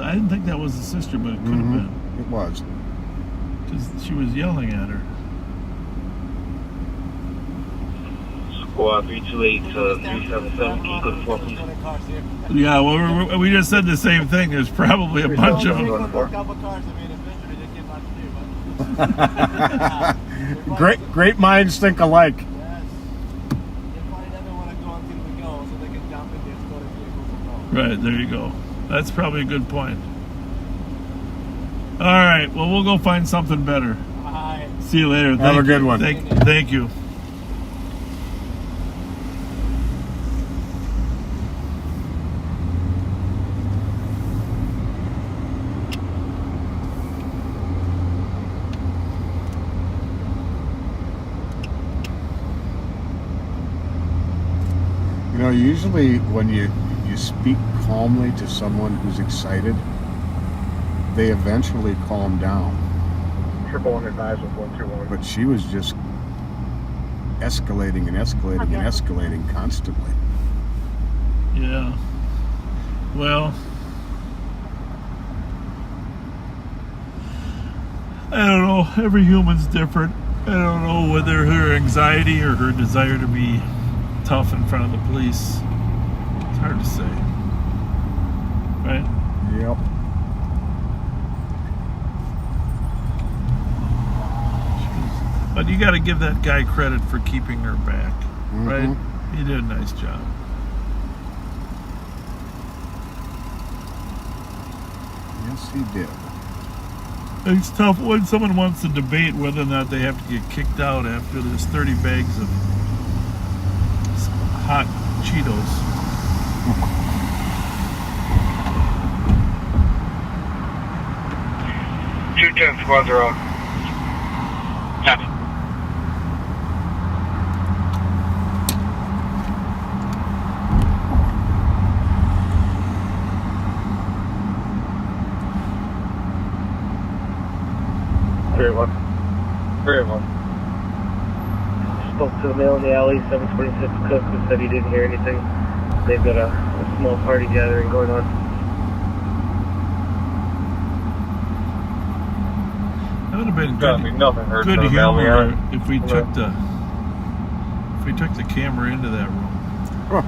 I didn't think that was the sister, but it could have been. It was. Because she was yelling at her. Squad 328 to 377, can you go to 4, please? Yeah, well, we just said the same thing. There's probably a bunch of them. Great minds think alike. Right, there you go. That's probably a good point. All right, well, we'll go find something better. See you later. Have a good one. Thank you. You know, usually when you speak calmly to someone who's excited, they eventually calm down. 111 advised with 121. But she was just escalating and escalating and escalating constantly. Yeah. Well, I don't know. Every human's different. I don't know whether her anxiety or her desire to be tough in front of the police. It's hard to say. Right? Yep. But you got to give that guy credit for keeping her back, right? He did a nice job. Yes, he did. It's tough when someone wants to debate whether or not they have to get kicked out after there's 30 bags of hot Cheetos. 210 squad 0. Copy. in the alley, 726 Cook, who said he didn't hear anything. They've got a small party gathering going on. That would have been nothing heard good from humor Valley. if we took the camera into that room. Huh.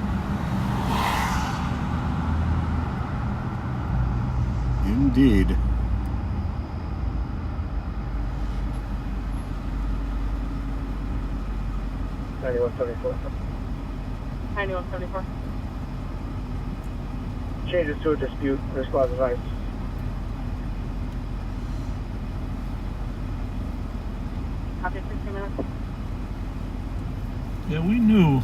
Indeed. $91.74. Changes to a dispute. Response advice. Copy, 15 minutes. Yeah, we knew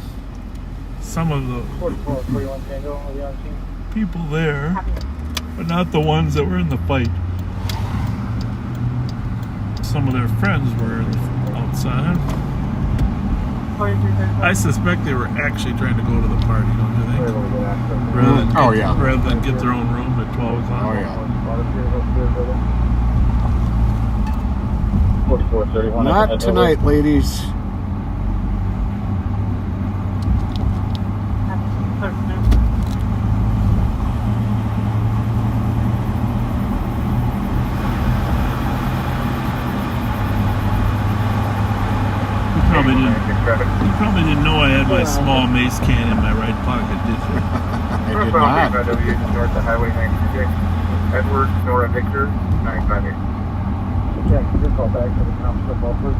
some of the 41 Tango, are we on scene? people there, but not the ones that were in the fight. Some of their friends were outside. I suspect they were actually trying to go to the party, don't you think? Rather than get their own room at 12 o'clock. Oh, yeah. 4431. Not tonight, ladies. You probably didn't know I had my small mace can in my right pocket, did you? I did not. North of Highway 96. Edward, Nora Victor, 958. Jack, your call back to the cops football, please.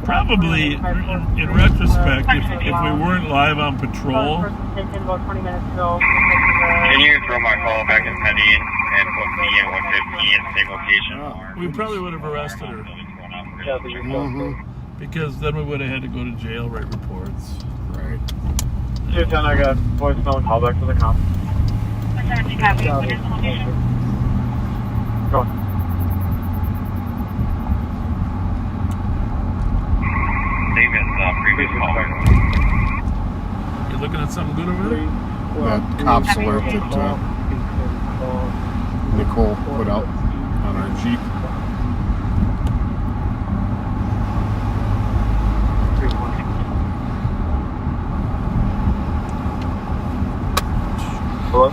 Probably, in retrospect, if we weren't live on patrol, Taken about 20 minutes ago. Can you throw my call back in Medellin and put me at 150 in the same location? we probably would have arrested her. Because then we would have had to go to jail, write reports. Right. 210, I got voicemail, call back to the cop. Go on. Previous call. You looking at something good over there? That cops alert that Nicole put out on our Jeep. Hello?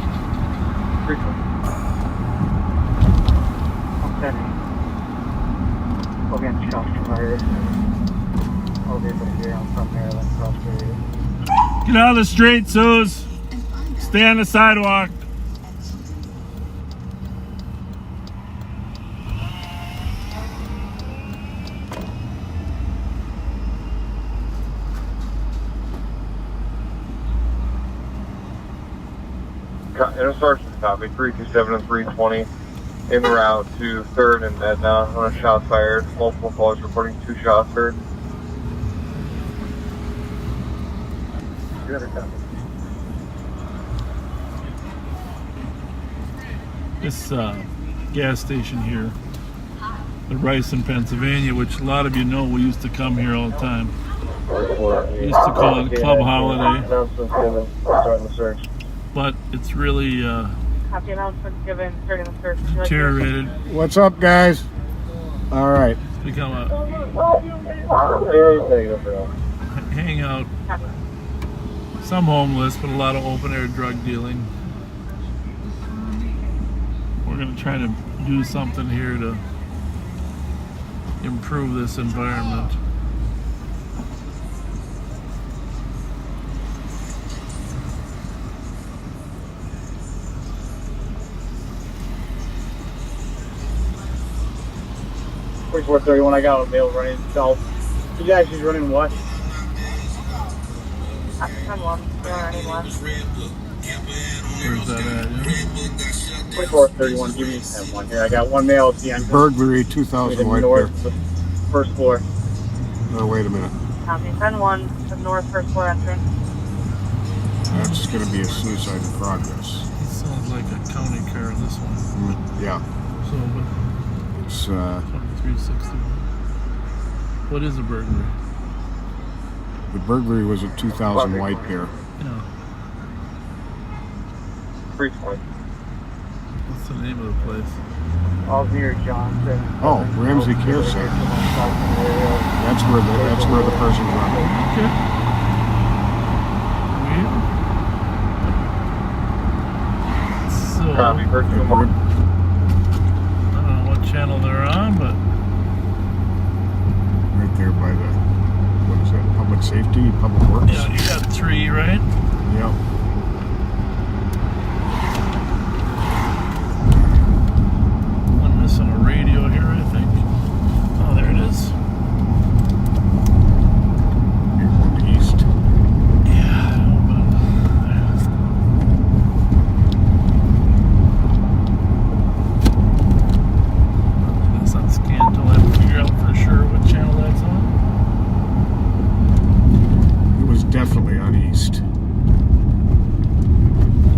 Okay, shots fired. I'll be able to hear him from there, then cross the road. Get out of the street, Suze. Stay on the sidewalk. Intersection copy 327 and 320 en route to 3rd and Edna on a shot fired. Multiple calls reporting 2 shots heard. This gas station here, the Rice in Pennsylvania, which a lot of you know, we used to come here all the time. We used to call it Club Holiday. But it's really Copy announcement given, starting the search. deteriorated. What's up, guys? All right. It's become a hangout. Some homeless, but a lot of open-air drug dealing. We're going to try to do something here to improve this environment. .31, I got a male running south. You guys, she's running what? Where's that at? Yeah? 2431, give me one here. I got one male at the end. Burglary, 2000 white north, bear. the first floor. Oh, wait a minute. Copy 10-1, the north first floor entrance. That's going to be a suicide in progress. It sounds like a county car, this one. Yeah. So, but It's 2361. What is a burglary? the burglary was a 2000 white bear. Yeah. 320. What's the name of the place? Alzir Johnson. Oh, Ramsey Care Center. That's where the person's running. Okay. So, Copy for 2 more. I don't know what channel they're on, but Right there by the, what is that, public safety, public works? yeah, you got 3, right? Yep. One missing a radio here, I think. Oh, there it is. You're going east. That's on scan until I figure out for sure what channel that's on. It was definitely on east.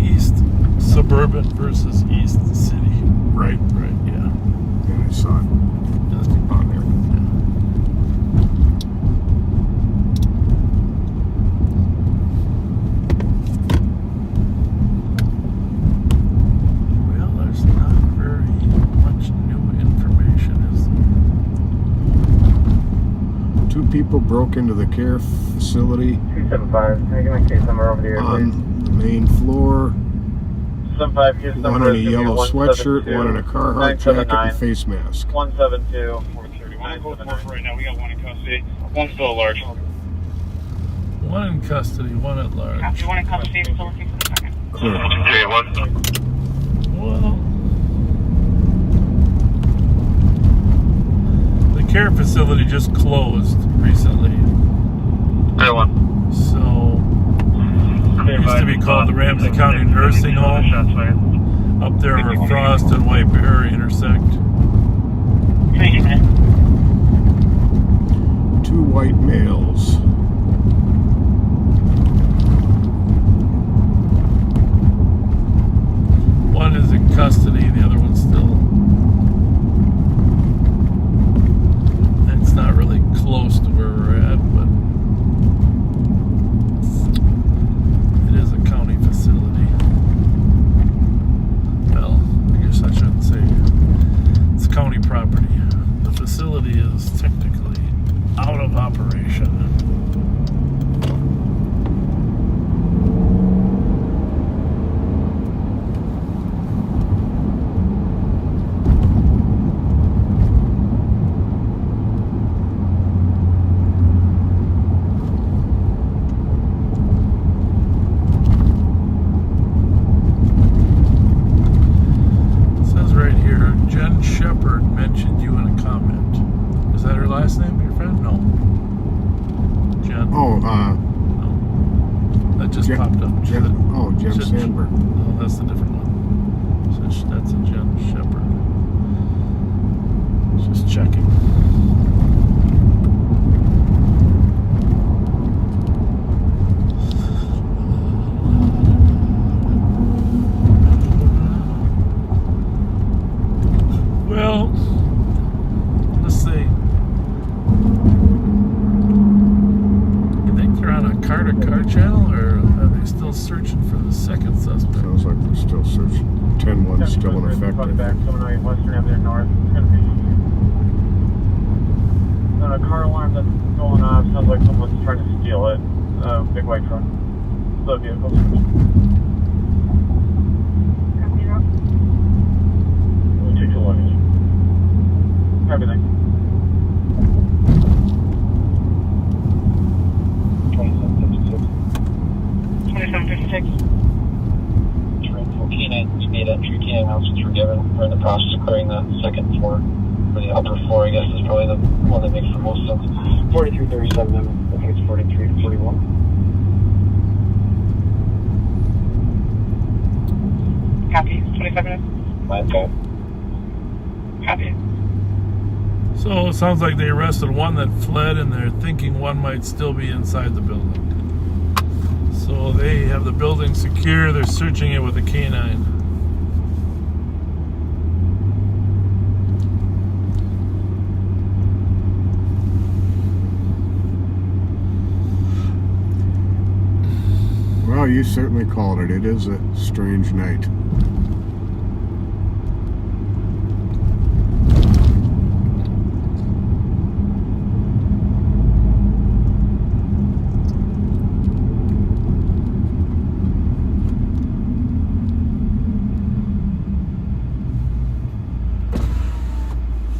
East suburban versus east city. Right. Right, yeah. Yeah, I saw it. On there. Well, there's not very much new information, is there? 2 people broke into the care facility 275. Making my case number over the airway. on the main floor. 75 case number. One in a is gonna be yellow 172, sweatshirt, one in a Carhartt jacket 979, and face mask. 172. 431 right now. We got 1 in custody. 1's still at large. 1 in custody, 1 at large. Copy, 1 in custody, still looking for the second. Clear. Okay, 1. Well, the care facility just closed recently. Okay, 1. So, it used to be called the Ramsey County Nursing Home. Up there where Frost and White Bear intersect. 2 white males. One is in custody, the other one's still. It's not really close to where we're at, but it is a county facility. Well, I guess I shouldn't say it's county property. The facility is technically out of operation. It says right here, Jen Shepard mentioned you in a comment. Is that her last name, your friend? No. Jen. Oh, That just Jen- popped up. Jen Sandberg. No, that's a different one. So that's a Jen Shepard. Just checking. Well, let's see. You think they're on a car-to-car channel, or are they still searching for the second suspect? Sounds like they're still searching. 10-1 still in effect. I Back think. 79 Western Avenue North. It's going to be a car alarm that's going off. Sounds like someone's trying to steal it. Big white truck. The vehicle. Copy, Rob. We'll take your luggage. Everything. 2756. Canine, we made entry. Canine house was forgiven. We're in the process of clearing the second floor. Or the upper floor, I guess, is probably the one that makes the most sense. 4337, I think it's 43 to 41. Copy, 27 minutes. Okay. Copy. So it sounds like they arrested one that fled, and they're thinking one might still be inside the building. So they have the building secure. They're searching it with a canine. Well, you certainly called it. It is a strange night.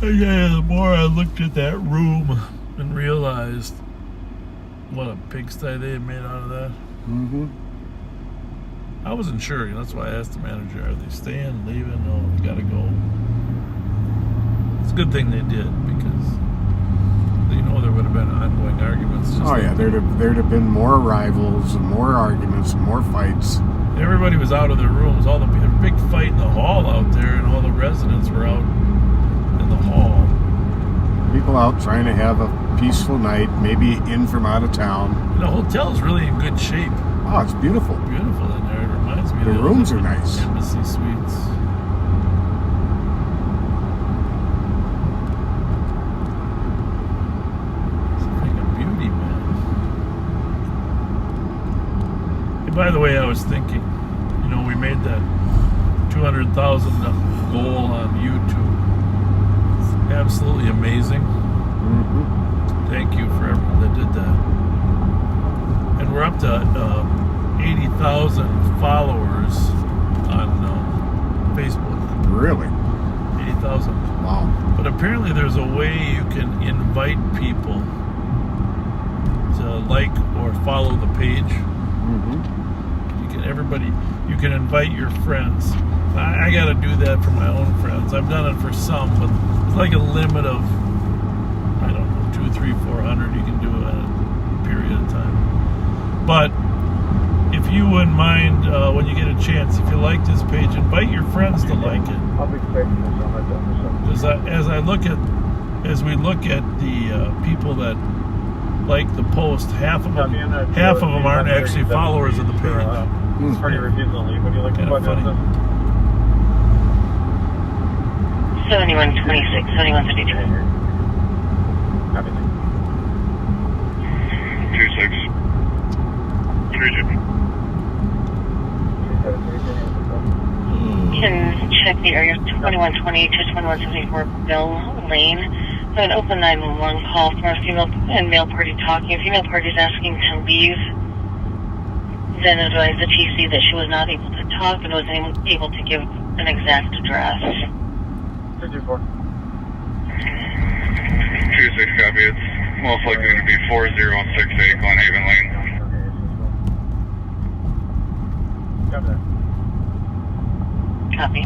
Yeah, the more I looked at that room and realized what a pigsty they had made out of that. Mm-hmm. I wasn't sure. That's why I asked the manager, are they staying, leaving? No, we got to go. It's a good thing they did because they know there would have been ongoing arguments. Oh yeah, there'd have been more arrivals and more arguments and more fights. Everybody was out of their rooms. All the big fight in the hall out there, and all the residents were out in the hall. People out trying to have a peaceful night, maybe in from out of town. The hotel's really in good shape. Oh, it's beautiful. Beautiful in there. It reminds me The of rooms are nice. Embassy Suites. It's a thing of beauty, man. Hey, by the way, I was thinking, we made that 200,000 goal on YouTube. It's absolutely amazing. Mm-hmm. Thank you for everyone that did that. And we're up to 80,000 followers on Facebook. Really? 80,000. Wow. But apparently there's a way you can invite people to like or follow the page. Mm-hmm. You can invite your friends. I got to do that for my own friends. I've done it for some, but it's like a limit of, I don't know, 200, 300, 400 you can do at a period of time. But if you wouldn't mind, when you get a chance, if you like this page, invite your friends to like it. Because as we look at the people that like the post, half of them aren't actually followers of the page. Party refusal to leave. Would you like to Kind of funny. 7126, 7132. Copy. 26. 32. You can check the area 2120 to 2174 Bell Lane. So an open 911 call from a female and male party talking. A female party is asking to leave. Then advised the TC that she was not able to talk and wasn't able to give an exact address. 54. 26 copy. It's most likely going to be 4068 Glenhaven Lane. Copy that. Copy.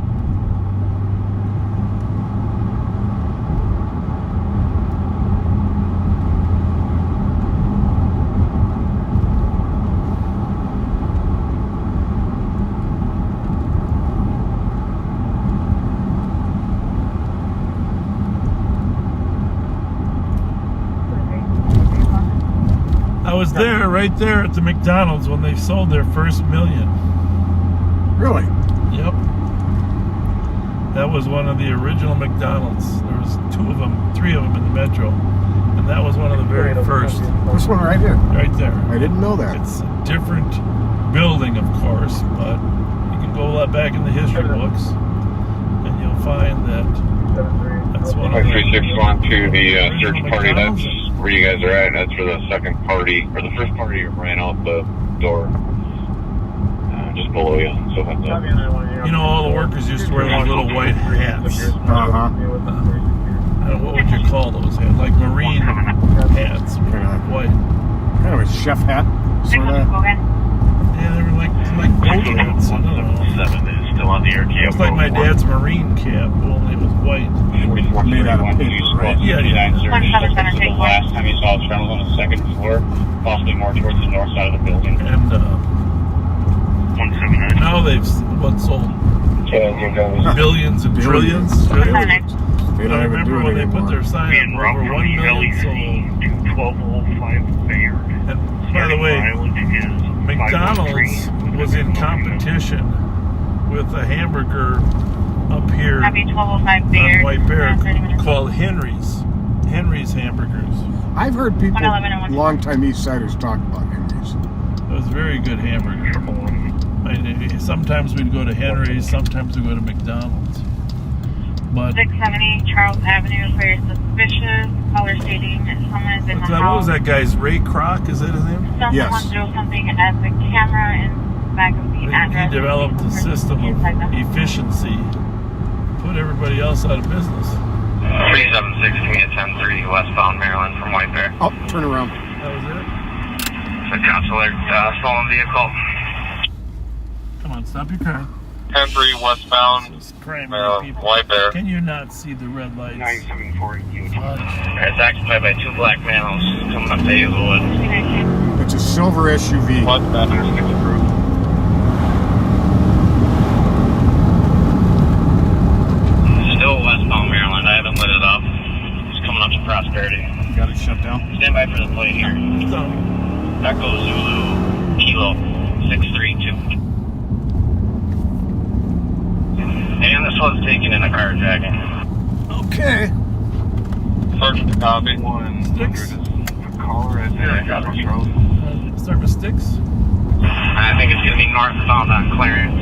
I was there, right there at the McDonald's when they sold their first million. Really? Yep. That was one of the original McDonald's. There was 3 of them in the metro. And that was one of the very first. This one right here? Right there. I didn't know that. It's a different building, of course, but you can go a lot back in the history books and you'll find that that's one of the... 361 to the search party. That's where you guys are at. That's for the second party, or the first party ran out the door. Just below you. So all the workers used to wear those little white hats. Uh-huh. I don't know, what would you call those hats? Like marine hats, white. Kind of a chef hat, sort of. Yeah, they were like boat hats. I don't know. 7 is still on the air cap. It's like my dad's marine cap, only it was white. Made out of paper, right? Yeah. The last time you saw the tremors on the second floor, possibly more towards the north side of the building. And 179. now they've sold billions and trillions. They don't I even do remember it when they anymore. put their sign up, over 1 million sold. 1205 Bayard. And by the way, McDonald's was in competition with a hamburger up here Copy 1205 on Bayard. White Bear called Henry's Hamburgers. I've heard people, 111 and 112. longtime East Siders, talk about Henry's. It was a very good hamburger. Sometimes we'd go to Henry's, sometimes we'd go to McDonald's. But 670 Charles Avenue is very suspicious. Caller stating that someone is in the what house. was that guy's? Ray Kroc, is that his name? Someone Yes. threw something at the camera in the back of the address. He developed a system of efficiency, put everybody else out of business. 361 376, give me a 10-3 westbound Maryland from White Bear. Oh, turn around. That was it? So consular, stolen vehicle. Come on, stop your car. 10-3 westbound Maryland, White Bear. Can you not see the red lights? 9740. It's occupied by 2 black males coming up to Hazelwood. It's a silver SUV. Westbound, interstate approved. Still westbound Maryland. I haven't lit it up. It's coming up to Prosperity. Got it shut down. Stand by for the plate here. Echo Zulu Kilo 632. And this was taken in a carjacking. Okay. Sergeant, copy. Sticks. Caller at Cross Road. Start with Sticks. I think it's going to be northbound on Clarence.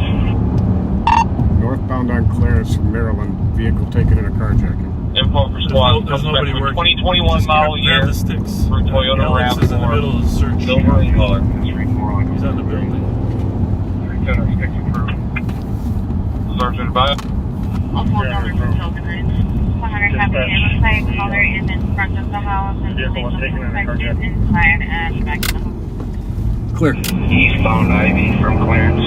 Northbound on Clarence from Maryland. Vehicle taken in a carjacking. Info for squad. There's nobody working. 2021 model year. Grab the Sticks. For Toyota Alex is in the middle of the search. Silver in color. He's on the building. Sticks approved. Sergeant, bye. I'll pull over from Hilton Heights. 100 copy. It looks like caller is in front of the house and Vehicle was taken in a carjacking. inside and back in the house. Clear. Eastbound Ivy from Clarence.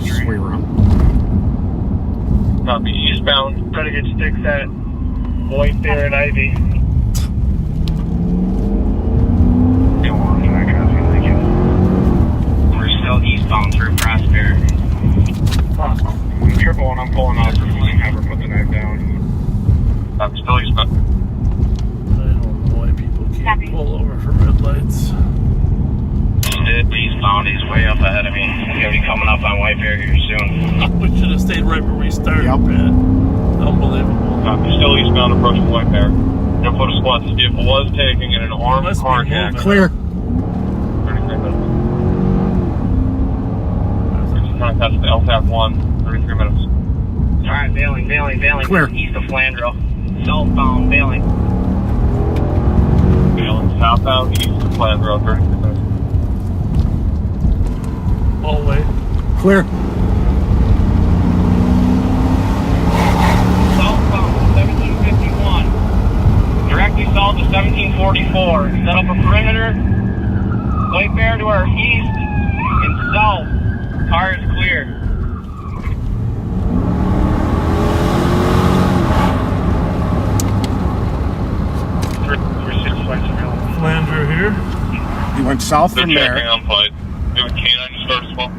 Sway around. Copy. Eastbound. Try to get Sticks at White Bear and Ivy. We're still eastbound through Prosperity. Triple and I'm pulling off. Have her put the knife down. I'm still eastbound. I don't know why people can't pull over for red lights. Eastbound, he's way up ahead of me. He's going to be coming up on White Bear here soon. We should have stayed right where we started. Yep. Unbelievable. Still eastbound approaching White Bear. Gonna put a squad. This vehicle was taking in an armed carjack. Clear. 33 minutes. Contact the LTAP 1, 33 minutes. Alright, bailing. Clear. East of Flandreau. Southbound, bailing. Bailing southbound, east of Flandreau, 33 minutes. All the way. Clear. Southbound, 1751. Directly south to 1744. Set up a perimeter. White Bear to our east and south. Car is clear. Flanger here. He went south from there. Checking on flight. You have a canine to start as well?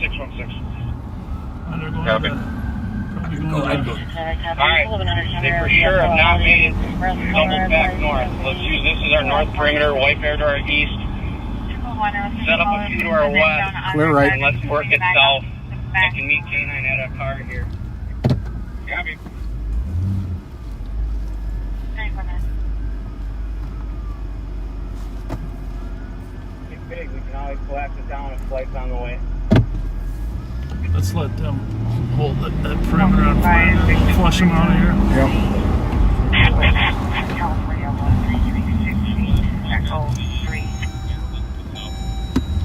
616. Copy. Alright, say for sure have not made it double back north. Let's use this as our north perimeter, White Bear to our east. Set up a few to our west. Clear right. And let's work it south. I can meet K9 at a car here. Copy. Big, we can always collapse it down if flight's on the way. Let's let them hold that perimeter on fire. Flush them out of here. Yep.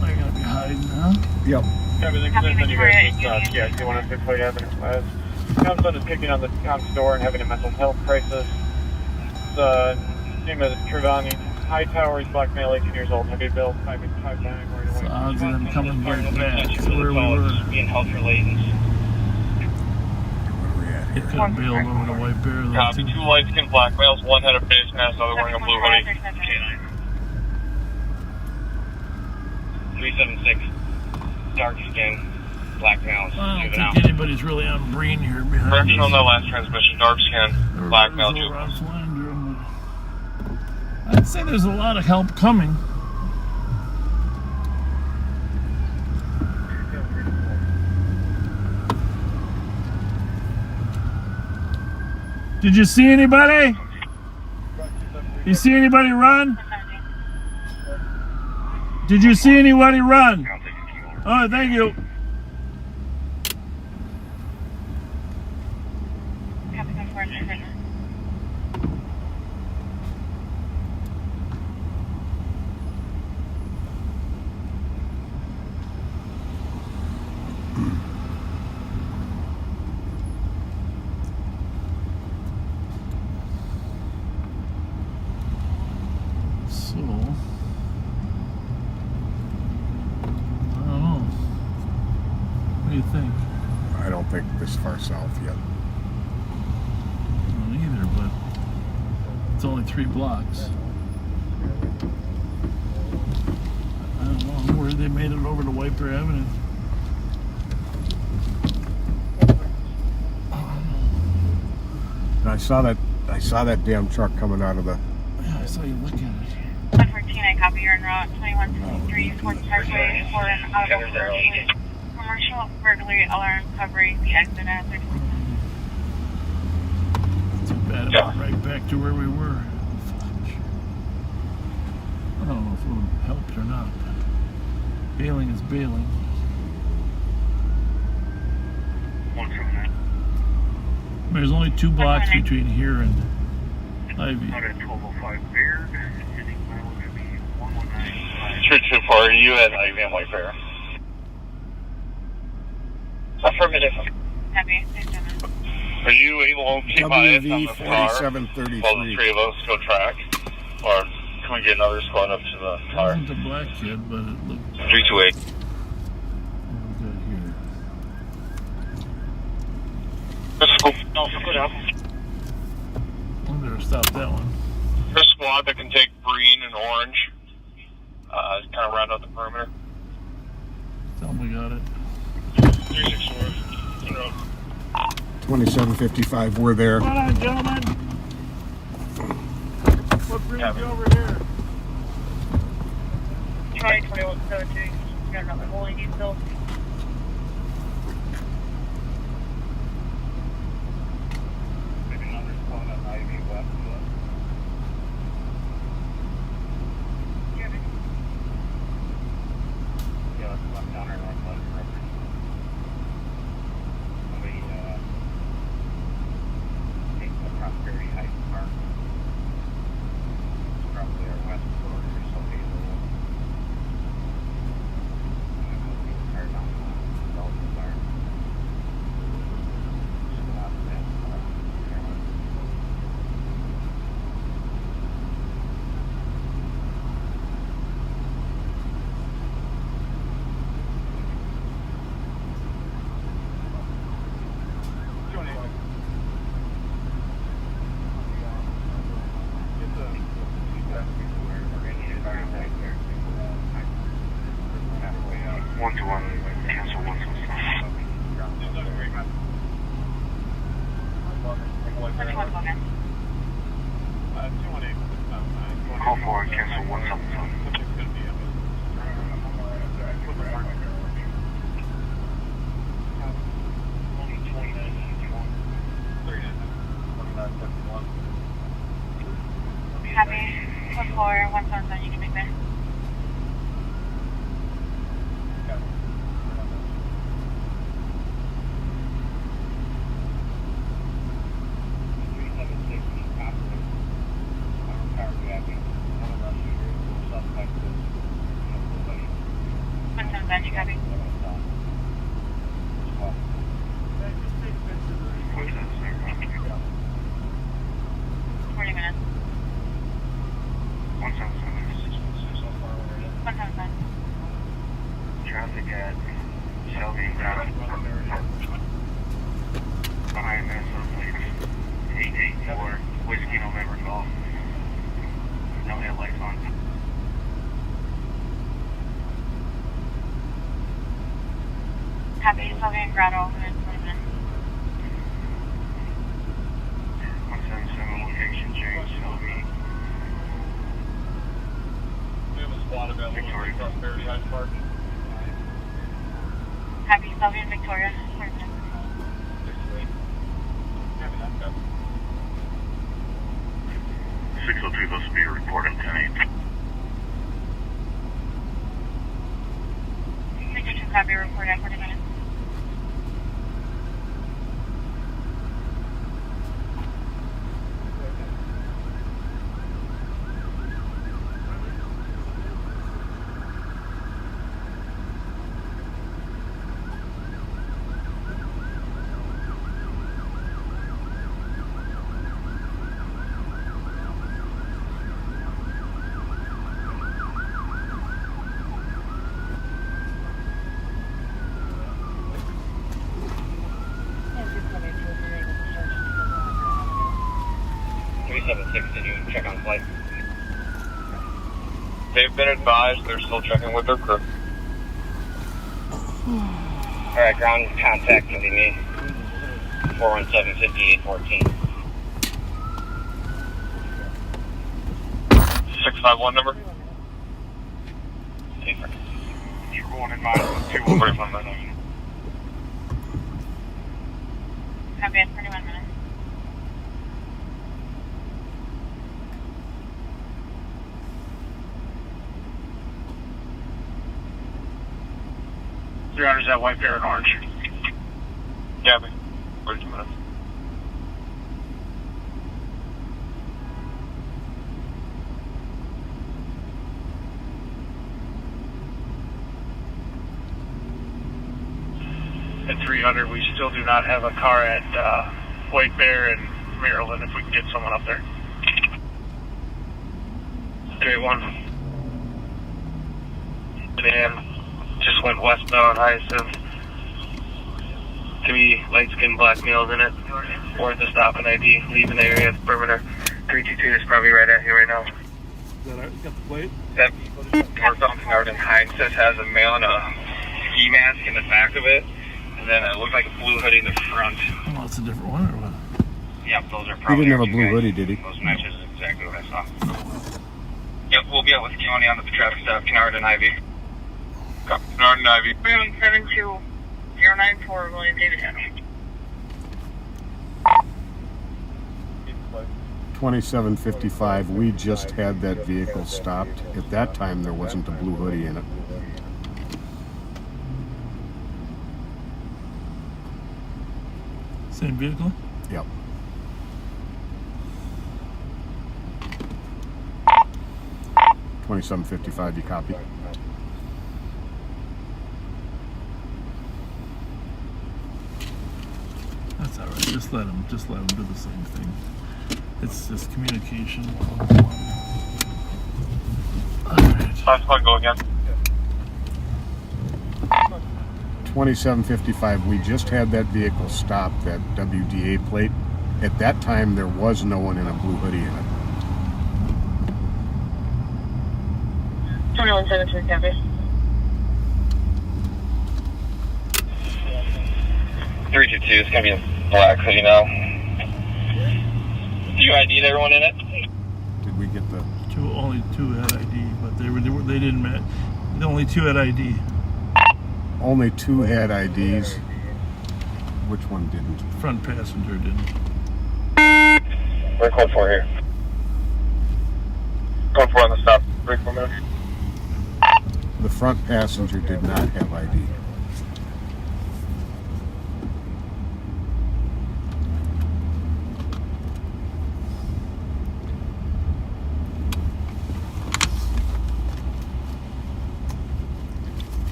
They're gonna be hiding, huh? Yep. Everything's in you guys. Yeah, you want to play having Johnson is kicking on the door and having a mental health crisis. The name is Trevani. High Towers, black male, 18 years old, heavy build, 5'9", right away. So odds of them coming right back to where we were. Being held for latents. It could have bailed over to White Bear. Copy. 2 light skin black males, 1 had a face mask, the other wearing a blue hoodie. K9. 376. Dark skin, black males. I don't think anybody's really on green here behind Correction us. on that last transmission, dark skin, black male, juveniles. I'd say there's a lot of help coming. Did you see anybody? You see anybody run? Did you see anybody run? Oh, thank you. this far south yet. I don't either, but it's only 3 blocks. I don't know where they made it over to Wiper Avenue. I saw that damn truck coming out of the. Yeah, I saw you look at it. 114, I copy your en route. 2163 Fort Parkway for an auto commercial burglary alarm covering the exit at 30. Too bad it went right back to where we were. I don't know if it would have helped or not. Bailing is bailing. There's only 2 blocks between here and Ivy. 324, are you at Ivy and Whitefair? Affirmative. Happy. Are you able to keep my eyes on the car 4733. while the 3 of us go track? Or can we get another squad up to the It car? wasn't a black kid, but it looked 328. good here. Go down. We better stop that one. There's a squad that can take green and orange. Kind of round out the perimeter. Tell them we got it. 364. 2755. We're there. Hold on, gentlemen. What brings you over here? 2172. Got another holding detail. Call for cancel 177. Happy. 14177. You can make that. You copy? 40 minutes. 177. Traffic at Shelby Ground. Behind Minnesota Police. 884 Whiskey November Golf. No headlights on. Happy. Sylvian Grotto. 20 minutes. 177 location change. Shelby. Victoria. Happy. Sylvian Victoria. 40 minutes. 602 supposed to be a report at 10-8. 602 copy report at 40 minutes. 376, did you check on flight? They've been advised they're still checking with their crew. Alright, ground contact can be me. 417-5814. 651 number. You're going in miles with 241 minutes. Copy at 31 minutes. $300 at White Bear and Orange. Gabby. 42 minutes. At 300, we still do not have a car at White Bear and Maryland if we can get someone up there. 381. Man, just went westbound Hyacinth. 3 light-skinned black males in it. Worth a stop and ID. Leaving the area. Perimeter. 322 is probably right at you right now. Is that got the plate? That northbound Canard and Hyacinth has a male in a ski mask in the back of it. And then it looked like a blue hoodie in the front. Oh, it's a different one or what? Yep, those are He probably. didn't have a blue hoodie, did he? Those matches exactly what I saw. Yep, we'll be out with County on the traffic stop, Canard and Ivy. Canard and Ivy. 72094 William David Adams. 2755. We just had that vehicle stopped. At that time, there wasn't a blue hoodie in it. Same vehicle? Yep. $27.55. You copy? That's all right. Just let him do the same thing. It's just communication. All right. Last one, go again. 2755. We just had that vehicle stopped, that WDA plate. At that time, there was no one in a blue hoodie in it. 2172, copy. 322 is going to be a black hoodie now. Do you ID everyone in it? Did we get the... Only two had ID, but they didn't match. Only two had ID. Only two had IDs. Which one didn't? Front passenger didn't. We're code 4 here. Code 4 on the stop. Break 4 minutes. The front passenger did not have ID.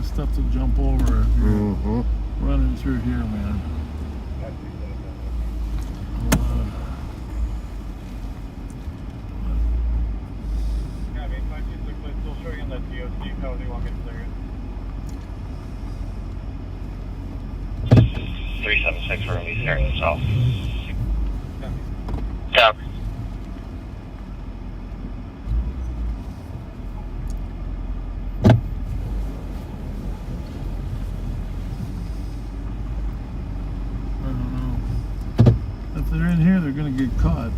Stuff to jump over if you're running through here, man. Still showing on that DOC. How do you want me to clear it? 376 for release here in the south. Cap. If they're in here, they're going to get caught.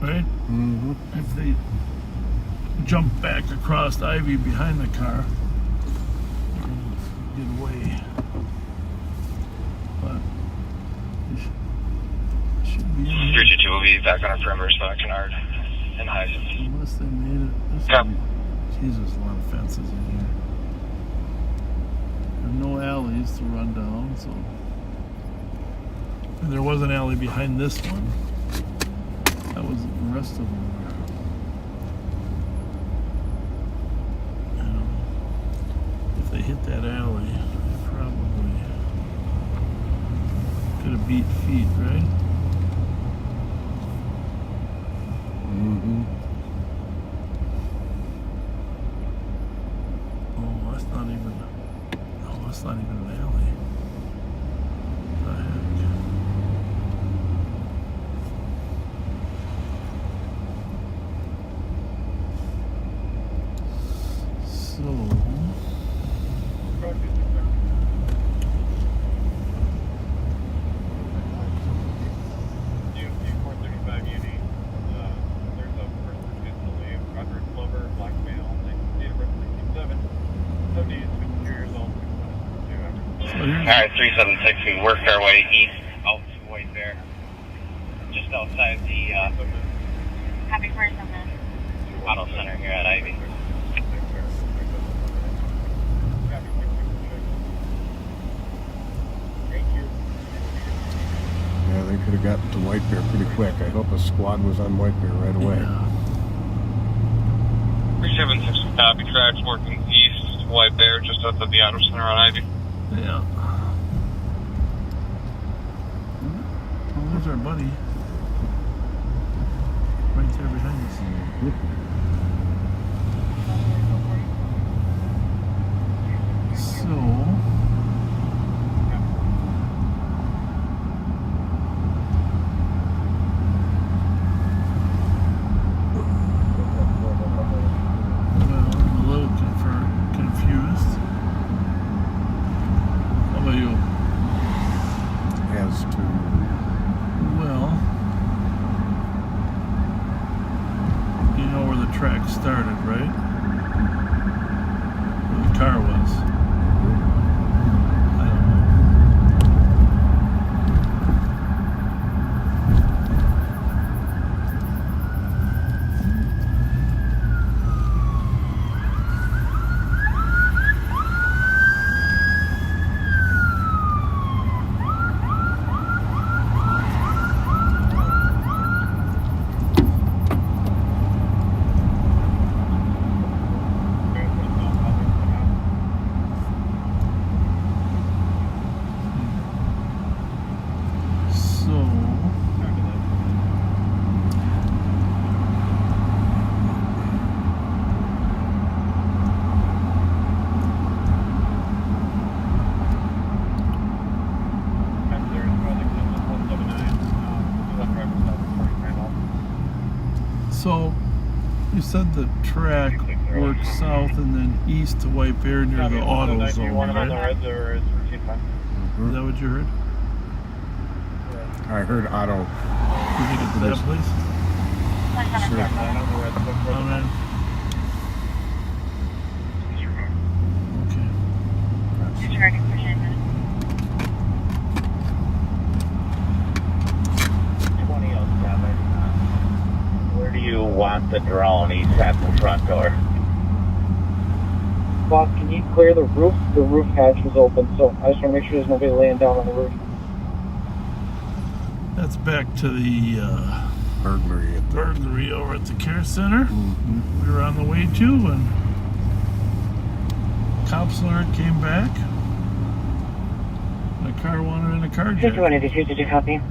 Right? Mm-hmm. If they jump back across Ivy behind the car, they're going to get away. But they should be in here. 322 will be back on our perimeter, so Canard and Hyacinth. Unless they made it. Jesus, a lot of fences in here. There's no alleys to run down, so. And there was an alley behind this one. That was the rest of them. If they hit that alley, they probably could have beat feet, right? Mm-hmm. Oh, that's not even. Oh, That's not even an alley. What the heck? So, Alright, 376, we worked our way east out to White Bear. Just outside the Happy first on that. auto center here at Ivy. Yeah, they could have gotten to White Bear pretty quick. I hope a squad was on White Bear right away. 376 copy, tracks working east to White Bear, just outside the auto center on Ivy. yeah. Well, there's our buddy. Right there behind us. So, well, I'm a little confused. How about you? As to Well, you know where the track started, right? Where the car was. I don't know. So, you said the track worked south and then east to White Bear near the auto zone, right? Is that what you heard? I heard auto. You think it's that place? Sure. Oh, man. Okay. Disregarding for Shannon. 2007. Where do you want the drone? He's at the front door. Boss, can you clear the roof? The roof hatch was open, so I just want to make sure there's nobody laying down on the roof. That's back to the burglary over at the care center. We were on the way to when cops alert came back. My car wanted in a carjack. 5182, did you copy?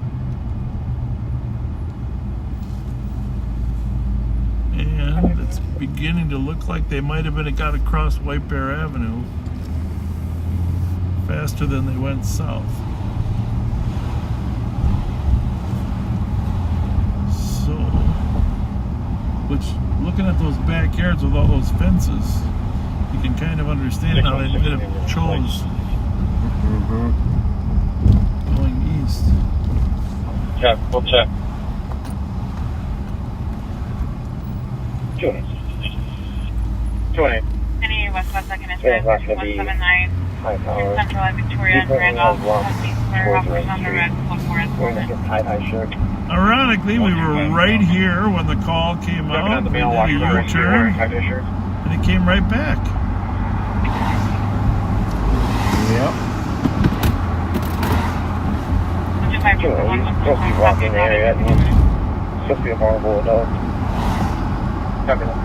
And it's beginning to look like they might have been got across White Bear Avenue faster than they went south. So, which, looking at those backyards with all those fences, you can kind of understand how they could have chose going east. Check, we'll check. 2-8. Any West 2nd and 179 in Central and Victoria and Randolph. Clear offers on the red, look more informant. Ironically, we were right here when the call came out. We did a U-turn, and it came right back. Yep. Just be walking in the area. It's supposed to be a vulnerable adult. Copy that.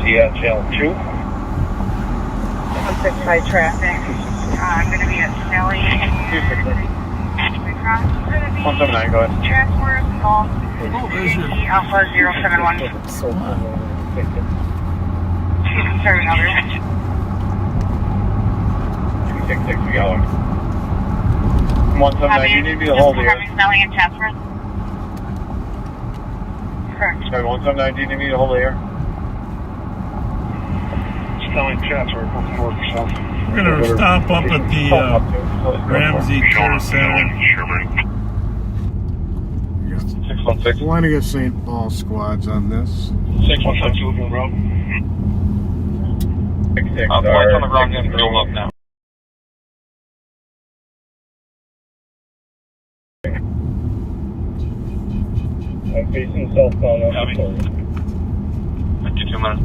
CHL 2. 165 traffic. I'm going to be at Snelly. 179, go ahead. Transport, call. Oh, there's your... Alpha 071. Serving others. 266, we got one. 179, you need to be the whole here. Snelling and Chatsworth. Correct. Sorry, 179, do you need me to hold it here? Snelling Chatsworth, 4%. We're going to stop up at the Ramsey Care Center. 616. Plenty of St. Paul squads on this. 616, Louisville Road. 66. Lights on the ground, getting roll up now. I'm facing southbound. Copy. 52 minutes.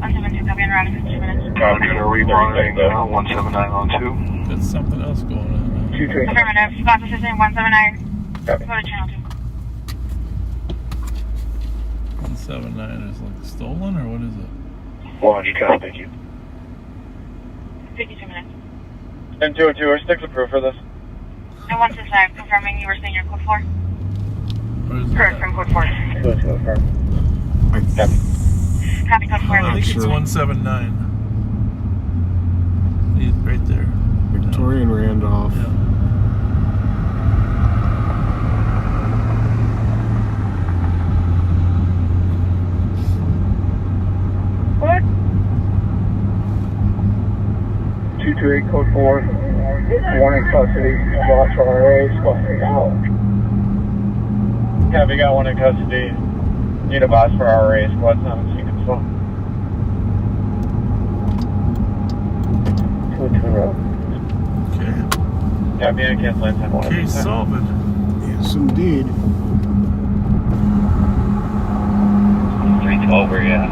172, copy, and around 15 minutes. Copy, are we monitoring 17912? Got something else going on. Affirmative, Squad Assistant 179. Go to channel 2. 179 is like stolen, or what is it? 100, copy, thank you. 52 minutes. And 202, are sticks approved for this? And 165, confirming you were saying your code 4? Correct, from code 4. 202, affirm. Copy code 4. I think it's 179. He's right there. Victoria and Randolph. Yeah. What? 228, code 4. One in custody. Lost for RA. Yeah, we got one in custody. Need a boss for RA. Squad's not in sequence. 202 road. Okay. Yeah, being a cancel in 10-1. Case solved. Yes, indeed. 312, where you at?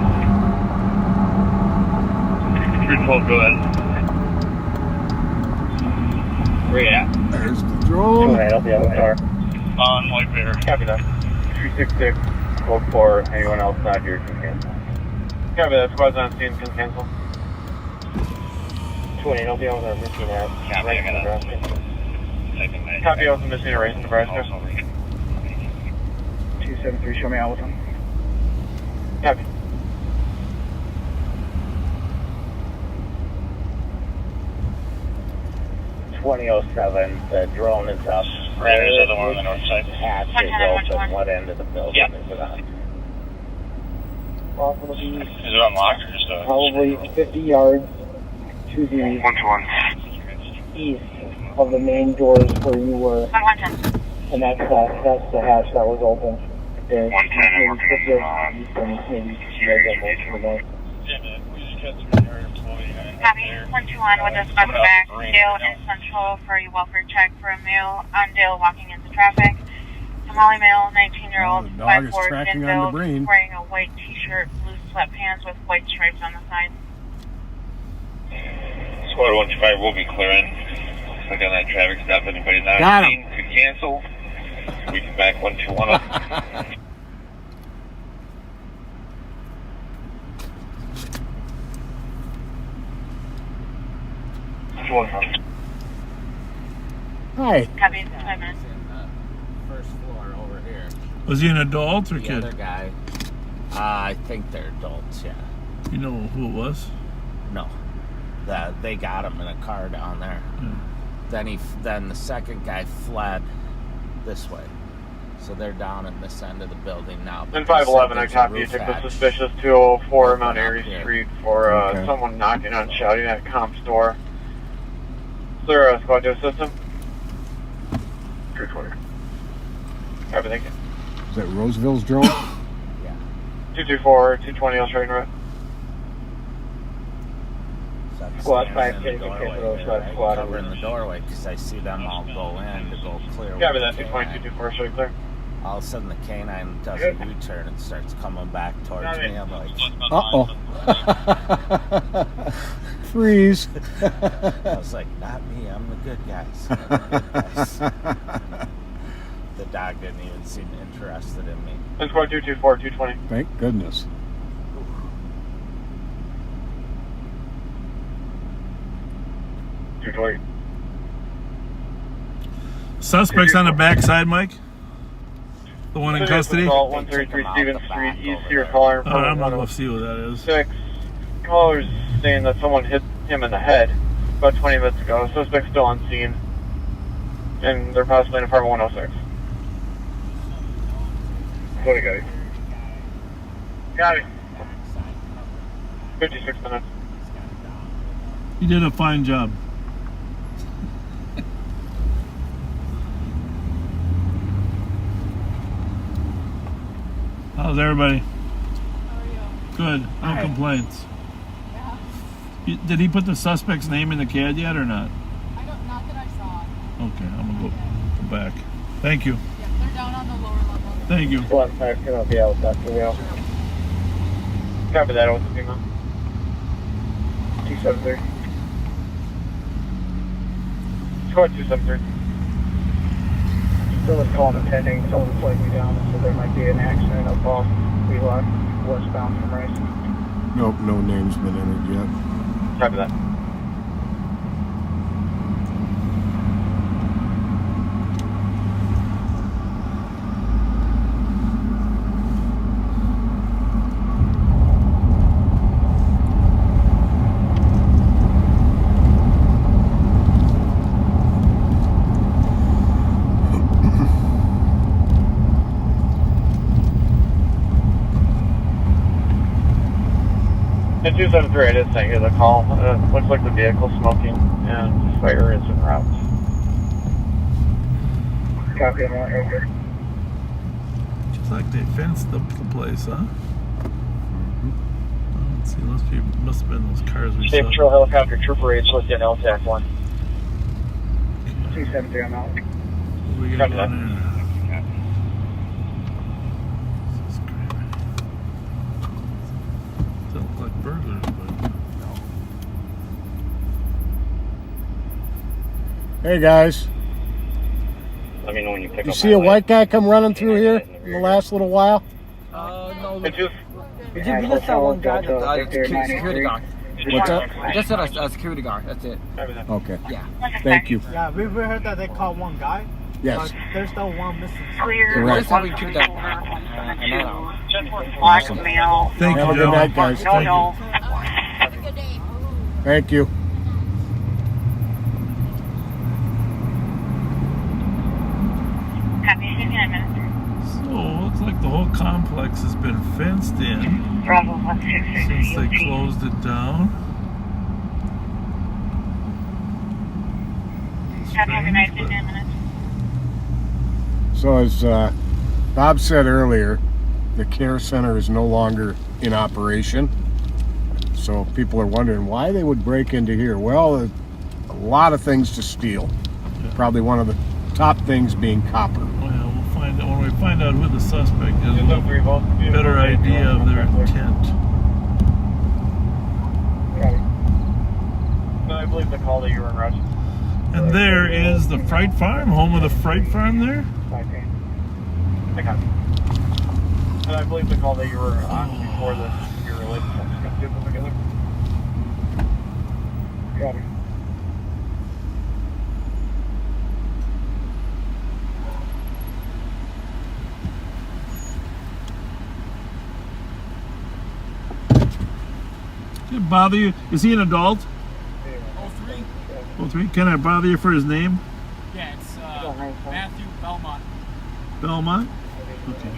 312, go ahead. Where you at? There's the drone. Alright, I'll be out of the car. On White Bear. Copy that. 366, code 4. Anyone else not here can cancel. Copy that. Squad's on scene, can cancel. 20, I'll be out with our missing at Copy, I got Nebraska. it. Copy, also missing a race in Nebraska. 273, show me out with him. Copy. The drone is up. There's the other one on the north side. Hatch is open. What end of the building is it on? Is it unlocked or just a... Probably 50 yards to the 121. east of the main doors where you were. 110. And that's the hatch that was open. There's 110 and maybe 50 yards east and maybe most of the north. Copy. 121 with a squad back. Dale in Central for a welfare check for a male on Dale walking into traffic. Somali male, 19-year-old, Oh, the dog is 5'4", tracking thin on the build, brain. wearing a white t-shirt, blue sweatpants with white stripes on the side. Squad 125 will be clearing. Looks like on that traffic stop, anybody not Got seen could cancel. We can back 121 up. Hi. Copy. 5 minutes. First floor over here. Was he an adult or The kid? other guy, I think they're adults, yeah. You know who it was? No. They got him in a car down there. Yeah. Then the second guy fled this way. So they're down in this end of the building now. In 511, I copy. You took the suspicious 204 Mount Airy Street for someone knocking on, shouting at a comp store. Is there a squad to assist him? 220. Copy, thank you. Is that Roseville's drone? Yeah. 224, 220, I'll straighten right. Squad 5K, squad covering the doorway because I see them all go in to go clear. Copy that, 220, 224, straight clear. All of a sudden the canine does a U-turn and starts coming back towards me. I'm like, uh-oh. Freeze. I was like, not me, I'm the good guys. The dog didn't even seem interested in me. And squad 224, 220. Thank goodness. Suspects on the backside, Mike? The one in custody? 133 Stevens Street, East here, caller. I'm not going to see who that is. 6. Caller's saying that someone hit him in the head about 20 minutes ago. Suspect's still on scene. And they're possibly in apartment 106. What do you got? Got it. 56 minutes. You did a fine job. How's everybody? How are you? Good. No complaints. Yeah. Did he put the suspect's name in the CAD yet or not? Not that I saw. Okay, I'm going to go back. Thank you. Yeah, they're down on the lower level. Thank you. One side, I'll be out that female. Copy that, with the female. 273. Squad 273. Still is calling and pending. Someone's flagging me down, so there might be an accident up off Wheelock, westbound from Rice. Nope, no name's been entered yet. Copy that. And 273, I did send you the call. Looks like the vehicle smoking and fire is en route. Copy on that, over. Just like they fenced the place, huh? Let's see, must have been those cars we State saw. Patrol helicopter trooper rates listed in LTAC 1. 273, I'm out. What do we got down there? Don't look like burglars, but Hey guys, Let me know when you pick you up see a white guy come running through here in the last little while? No. It just... Did you just that one guy that Security guard. What's up? I just said a security guard. That's it. Okay. Yeah. Thank you. Yeah, we heard that they called one guy. Yes. But there's still one missing. Clear. Right. Just having keep that. Blackmail. thank Have a you, good Joe. night, guys. No, no. Have a good day. Thank you. Copy, 59 minutes. So, looks like the whole complex has been fenced in Bravo 166. since they closed it down. Copy, have a nice Strange, 59 minutes. So as Bob said earlier, the care center is no longer in operation. So people are wondering why they would break into here. Well, a lot of things to steal. Probably one of the top things being copper. Well, we'll find out when we find out who the suspect is. We'll have a better idea of their intent. No, I believe the call that you were in route. And there is the Fright Farm, home of the Fright Farm there. I got it. And I believe the call that you were on before this, you were late. I'm just going to get them together. Got it. Did it bother you? Is he an adult? 03? 03? Can I bother you for his name? Yeah, it's Matthew Belmont. Belmont? Okay.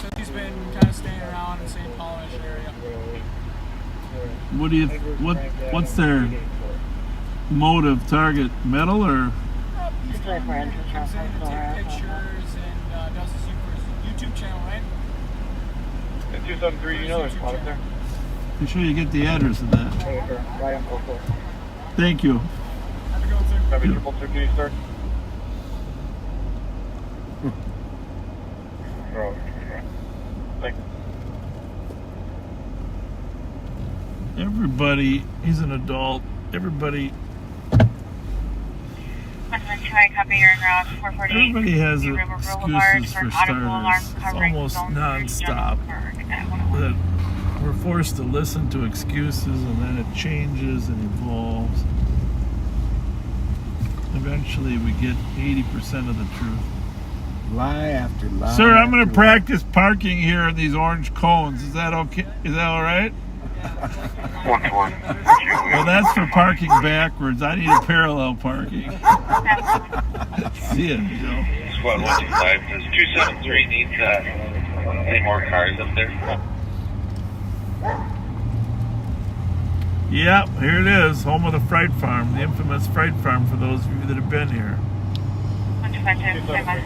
So he's been kind of staying around in St. Paulish area. What's their motive target? Metal or? He's comes in to take pictures and does his YouTube channel, right? 273, you know there's a lot up there. Be sure you get the address of that. Right on 44. Thank you. Have a good one, sir. Copy, 222, can you start? Thank you. Everybody, he's an adult. Everybody, everybody has excuses for starters. It's almost non-stop. That we're forced to listen to excuses and then it changes and evolves. Eventually we get 80% of the truth. Lie after lie. Sir, I'm going to after lie. practice parking here in these orange cones. Is that okay? Is that all right? 1-1. Well, that's for parking backwards. I need a parallel parking. See ya, Joe. Squad 125. Does 273 need any more cars up there? Yep, here it is, home of the Fright Farm, the infamous Fright Farm for those of you that have been here. 125.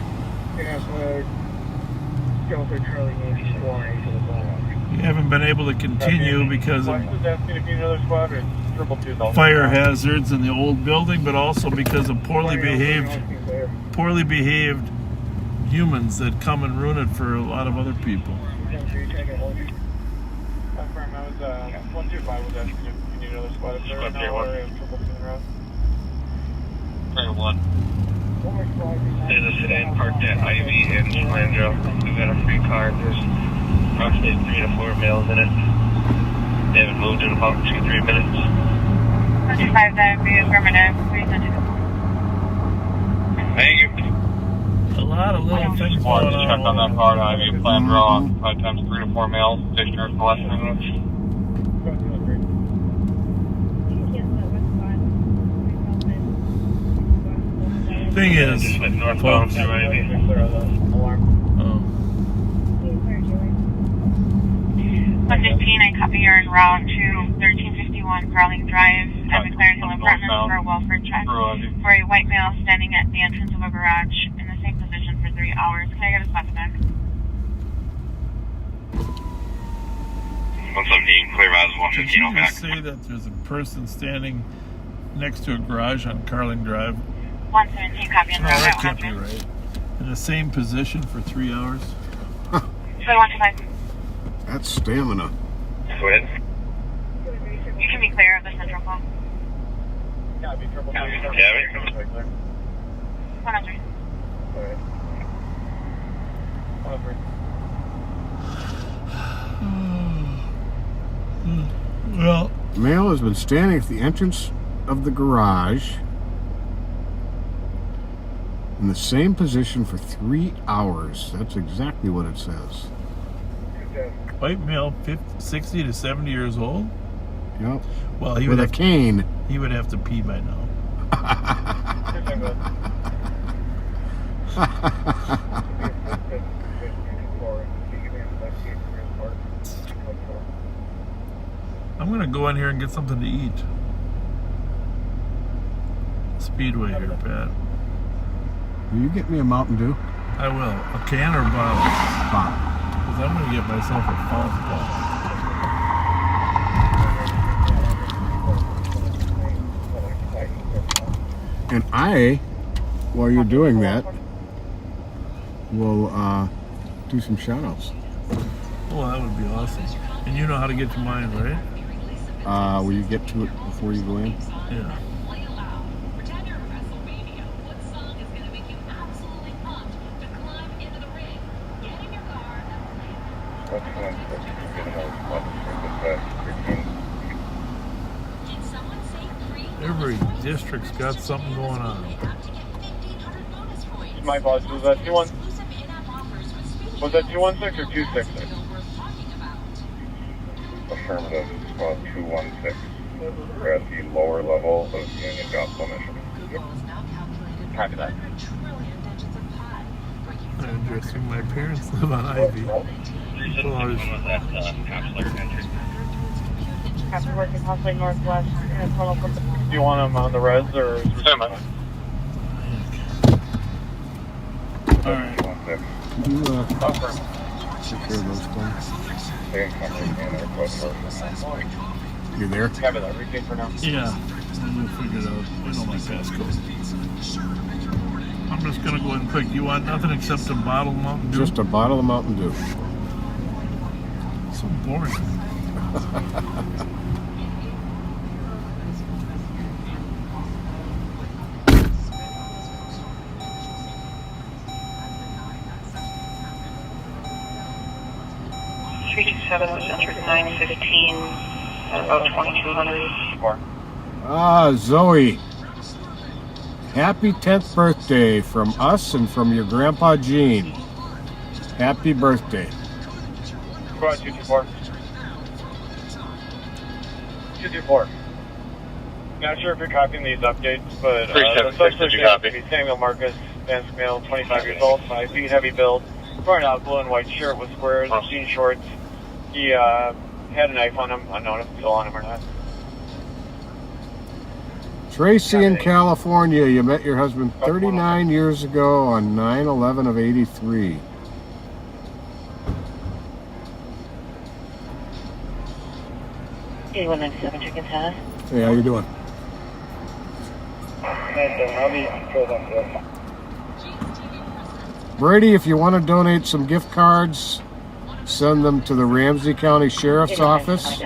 You haven't been able to continue because of fire hazards in the old building, but also because of poorly behaved humans that come and ruin it for a lot of other people. 125 was asking if you need another squad up there right now, or if triple two in a row. Prayer 1. There's a sedan parked at Ivy and Flandreau. We've got a free car. There's approximately 3 to 4 males in it. They haven't moved in about 2-3 minutes. 125, that would be affirmative. Please enter. Thank you. A lot of little things Squad, going just check on that on. car at Ivy and Flandreau. Occupied times 3 to 4 males. Stationary for less than Thing is, Just went northbound folks, through Ivy. 115, I copy you're en route to 1351 Crawling Drive at McLaren Hill Apartments for a welfare check for a white male standing at the entrance of a garage in the same position for 3 hours. Can I get a spot back? 117, clear as did 115 you back. just say that there's a person standing next to a garage on Carling Drive? 117, copy en Oh, route that at can't be 100. right. In the same position for 3 hours? So 125. That's stamina. Go ahead. You can be clear of the central call. Cabin. 100. Well, Male has been standing at the entrance of the garage in the same position for 3 hours. That's exactly what it says. white male, 60 to 70 years old? Yep. Well, he with would a cane. He would have to pee by now. I'm gonna go in here and get something to eat. Speedway here, Pat. Will you get me a Mountain Dew? I will. A can or a bottle? Bottle. Because I'm gonna get myself a fountain bottle. And I, while you're doing that, will do some shout-outs. Oh, that would be awesome. And you know how to get to mine, right? Will you get to it before you go in? Yeah. Every district's got something going on. My boss, was that 2-1? Was that 216 or 266? Affirmative, squad 216. We're at the lower level of Union Gospel Mission. Copy that. Interesting. My parents live on Ivy. People always... After working Hospital Northwest and a tunnel from Do you want them on the res or stand by? Alright. Can you take care of those things? You there? Copy that. Repeat for now. Yeah. We'll figure it out. I know my passcode. I'm just gonna go in quick. You want nothing except a bottle of Mountain Dew? Just a bottle of Mountain Dew. So boring. was entered 9:15 at about 2200. Ah, Zoe. Happy 10th birthday from us and from your Grandpa Gene. Happy birthday. Go on, 224. 224. Not sure if you're copying these updates, but the suspect is Samuel Marcus, advanced male, 25 years old, 5 feet, heavy build, wearing a blue and white shirt with squares, jean shorts. He had a knife on him. Unknown if it's still on him or not. Tracy in California, you met your husband 39 years ago on 9/11 of 83. A197 Chicken Tennis. Hey, how you doing? Brady, if you want to donate some gift cards, send them to the Ramsey County Sheriff's Office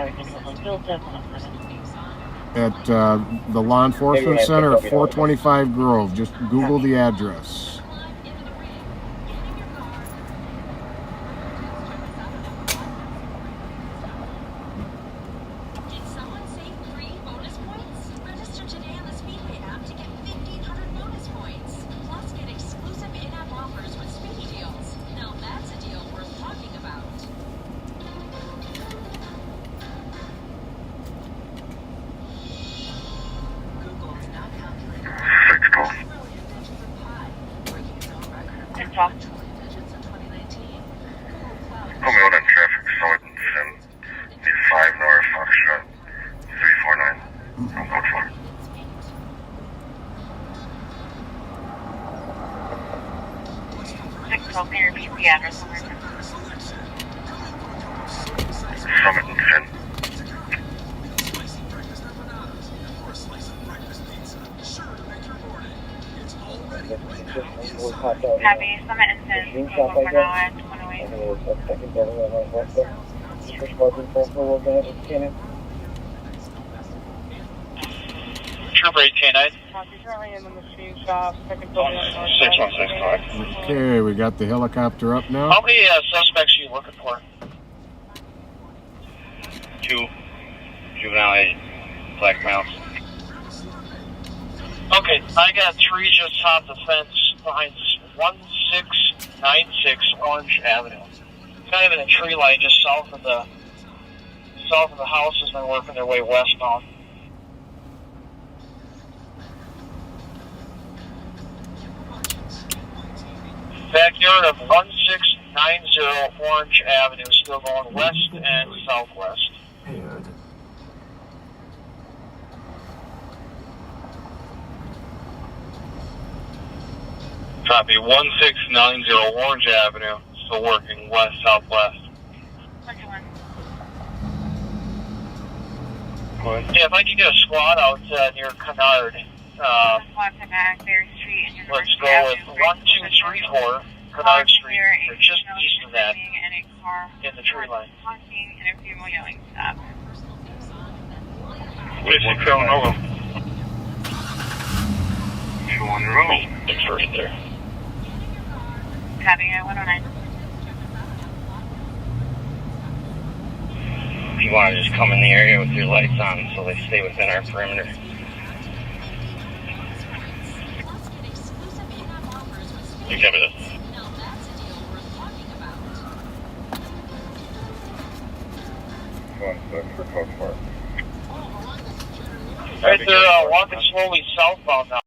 at the Law Enforcement Center at 425 Grove. Just Google the address. Home on traffic, Solid and Sim. 5 North, Foxtrot, 349. I'm code 4. 612, can you repeat the address one more time? Summit and Sim. Happy Summit and Sin, for now at 108. Trooper 8K9. Currently in the machine shop, second 6165. Okay, we got the helicopter up now. How many suspects are you looking for? 2. Juvenile age. Black males. Okay, I got 3 just off the fence behind 1696 Orange Avenue. Kind of in a tree line just south of the house as they're working their way westbound. Backyard of 1690 Orange Avenue, still going west and southwest. Copy 1690 Orange Avenue, still working west southwest. Yeah, if I could get a squad out near Kennard. Let's go with 1234 Kennard Street, or just east of that, in the tree line. Where's the Crown Nova? 2 on the road. It's right there. Copy, 109. If you want to just come in the area with your lights on so they stay within our perimeter. You cover this. Right, they're walking slowly southbound now.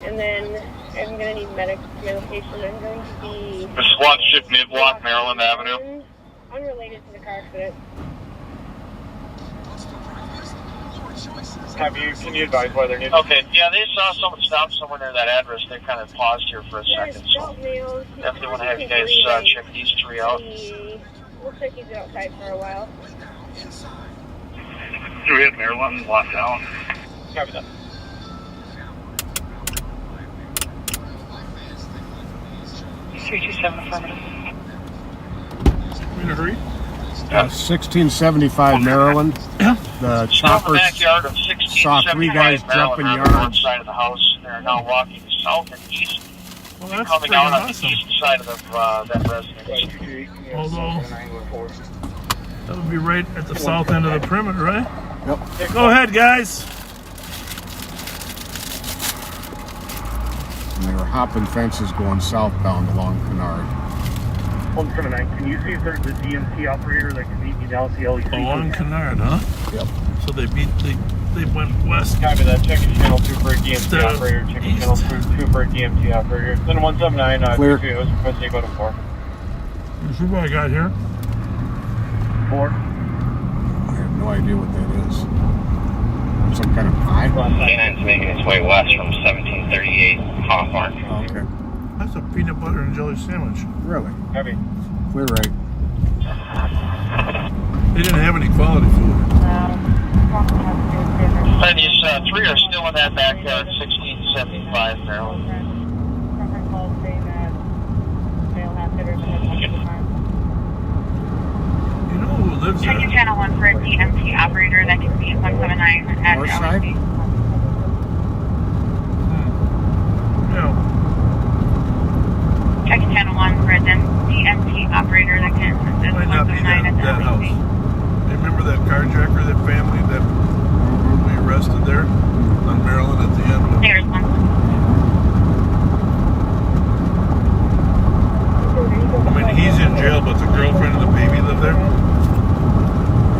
And then I'm going to need medics to my location. I'm going to be... The SWAT ship mid-block, Maryland Avenue. Unrelated to the car accident. Can you advise why they're needed? Okay, yeah, they saw someone stop somewhere near that address. They kind of paused here for a second, so definitely want to have you guys check these 3 out. Looks like he's been outside for a while. 3 at Maryland, locked down. Copy that. affirmative. In a hurry? 1675 Maryland. The choppers saw 3 guys jumping on the north yards. side of the house. They're now walking south and east Well, that's coming pretty out on awesome. the east side of that residence. Although, that would be right at the south end of the perimeter, right? Yep. Go ahead, guys. And they were hopping fences going southbound along Kennard. 179, can you see if there's a DMT operator that can meet me down at the LEC? Along Kennard, huh? Yep. So they went west. Copy that. Check channel 2 for a DMT operator. Check channel 2 for a DMT operator. Then 179, Clear. I was requesting you go to 4. You see what I got here? 4. I have no idea what that is. Some kind of pie? Canine's making its way west from 1738 Hawthorne. Okay. That's a peanut butter and jelly sandwich. Really? Copy. Clear right. They didn't have any quality food. These 3 are still in that backyard, 1675 Maryland. You know who lives there? Checking channel 1 for a DMT operator that can be at 179 at North side? LEC. Yeah. Checking channel 1 for a DMT operator that can assist Might not be 179 at that the house. LEC. You remember that carjacker, that family that we arrested there on Maryland at the end? There's one. I mean, he's in jail, but the girlfriend and the baby live there.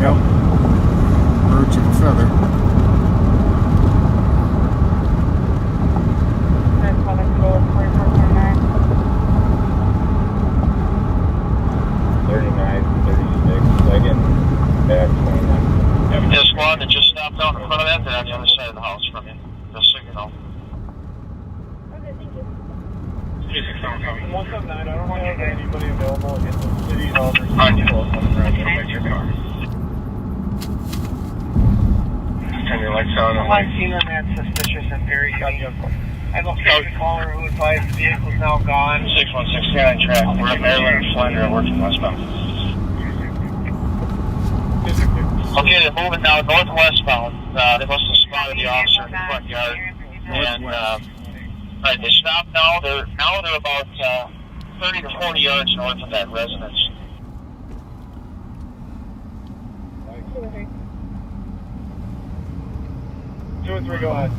Yep. Birds of a feather. This squad that just stopped out in front of that, they're on the other side of the house from you. Just so you know. 179, I don't have anybody available in the city. Turn your lights on. I've seen a man suspicious and very unique. I located the caller who advised the vehicle's now gone. 6169 track. We're at Maryland and Fletcher working westbound. Okay, they're moving now northwestbound. They must have spotted the officer in the front yard. And right, they stopped now. They're about 30 to 40 yards north of that residence. 2 and 3, go ahead.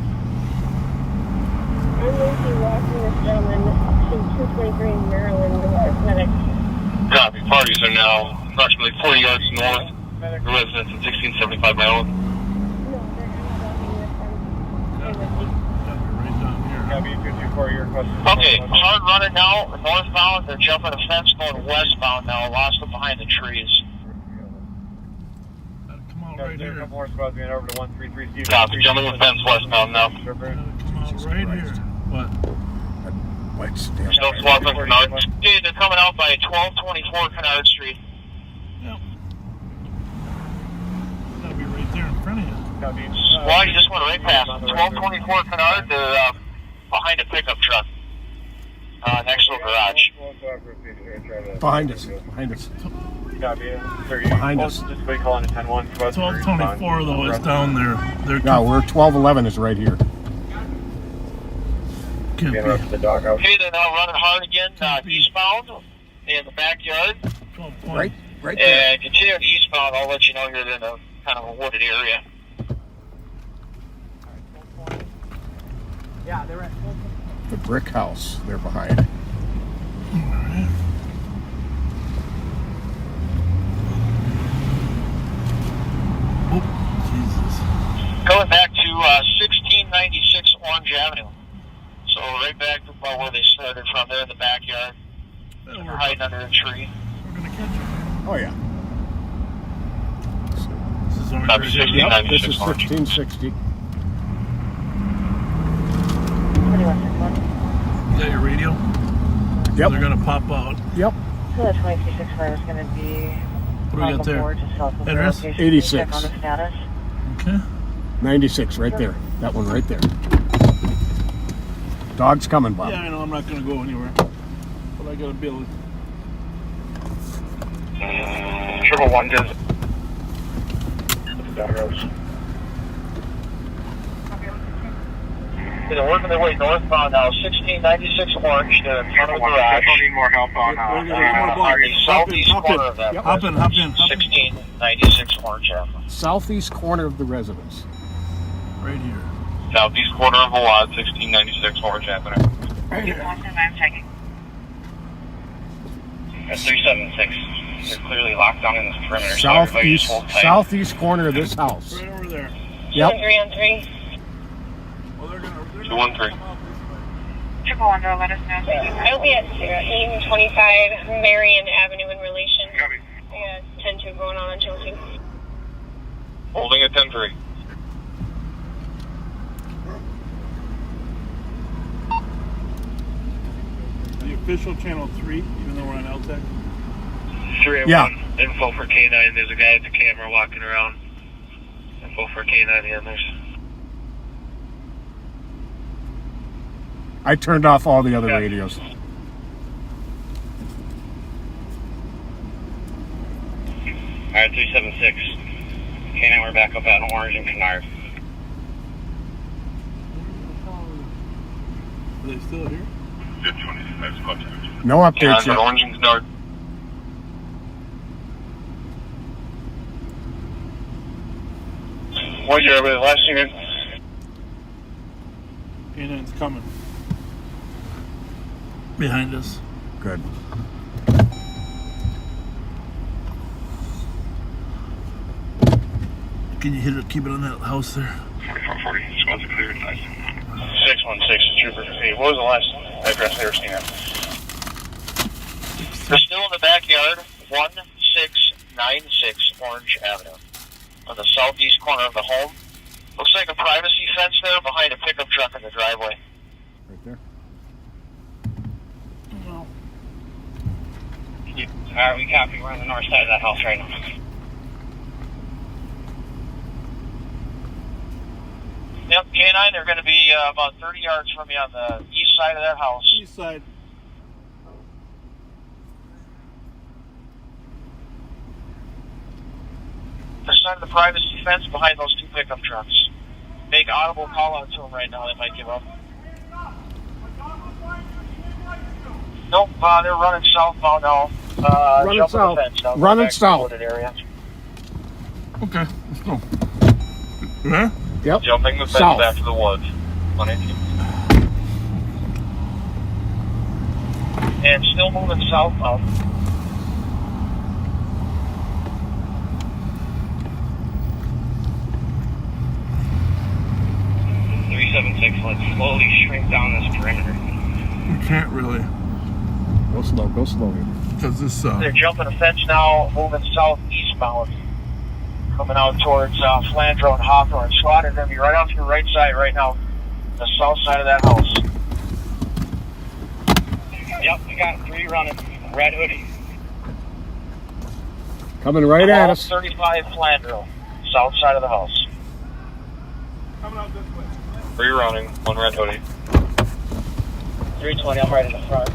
I'm Lucy walking this gentleman to 223 Maryland Medic. Copy. Parties are now approximately 40 yards north. The residence in 1675 Maryland. Copy, 224, your question. Okay, hard running now, northbound. They're jumping a fence going westbound now, lost them behind the trees. Come on, Right right there, a here. couple more spots being over to 133. Copy, jumping the fence westbound now. Come on, right here. What? White Still swapping Kennard. Okay, they're coming out by 1224 Kennard Street. Yep. That'll be right there in front of you. Copy. Well, you just went right past 1224 Kennard. They're behind a pickup truck next to a garage. Behind us. Behind us. Copy. Behind us. Just wait, calling a 10-1. 1224 though is down there. They're No, we're 1211 is right here. Can't be. The dog house. Okay, they're now running hard again, eastbound in the backyard. Right there. And continuing eastbound, I'll let you know you're in a kind of a wooded area. Yeah, they're at The brick house. They're behind. Oh, Jesus. Going back to 1696 Orange Avenue. So right back to about where they started from there in the backyard. They're hiding under a tree. We're going to catch it. Oh, yeah. This is Orange. Copy, Right here. Yep, this 1696 is Orange. 1660. Is that your radio? Yep. They're going to pop out. Yep. So the 2265 is going to be What do we got there? Address? 86. Check on the status. Okay. 96 right there. That one right there. Dog's coming, Bob. Yeah, I know. I'm not going to go anywhere. But I got to be able to. 111 does. Dog house. They're working their way northbound now, 1696 Orange, they're in front of the garage. I need more help on on the southeast corner of that. Hop in. 1696 Orange Avenue. Southeast corner of the residence. Right here. Southeast corner of the lot, 1696 Orange Avenue. Right here. I'm checking. That's 376. They're clearly locked down in this perimeter. So everybody just hold tight. Southeast corner of this house. Right over there. Yep. 3 on 3. 213. Triple Wonder, let us know. I'll be at 1825 Marion Avenue in relation. Copy. I got 10-2 going on Chelsea. Holding at 10-3. The official channel 3, even though we're on LTEC. 381. Info for K9. There's a guy at the camera walking around. Info for K9 and there's. I turned off all the other radios. Alright, 376. K9, we're back up at Orange and Canard. Are they still here? 226 contact. No updates K9 yet. at Orange and Canard. What year, everybody? Last unit. K9's coming. Behind us. Good. Can you hit it? Keep it on that house there. 4440. Squad's clear and nice. 616 Trooper. Hey, what was the last address they were seeing at? They're still in the backyard, 1696 Orange Avenue, on the southeast corner of the home. Looks like a privacy fence there behind a pickup truck in the driveway. Right there. Alright, we copy. We're on the north side of that house right now. Yep, K9, they're going to be about 30 yards from you on the east side of that house. East side. The side of the privacy fence behind those two pickup trucks. Make audible call out to them right now. They might give up. Nope, they're running southbound now. Running south. Running south. Area. Okay, let's go. Yeah? Yep. Jumping the fence South. back to the woods. 118. And still moving southbound. Let's slowly shrink down this perimeter. We can't really. Go slow. Go slowly. Because this, They're jumping a fence now, moving southeastbound. Coming out towards Flandreau and Hawthorne. Squad are going to be right off your right side right now. The south side of that house. Yep, we got 3 running. Red hoodie. Coming right at us. 35 Flandreau. South side of the house. coming out this way. 3 running, 1 red hoodie. 320, I'm right in the front.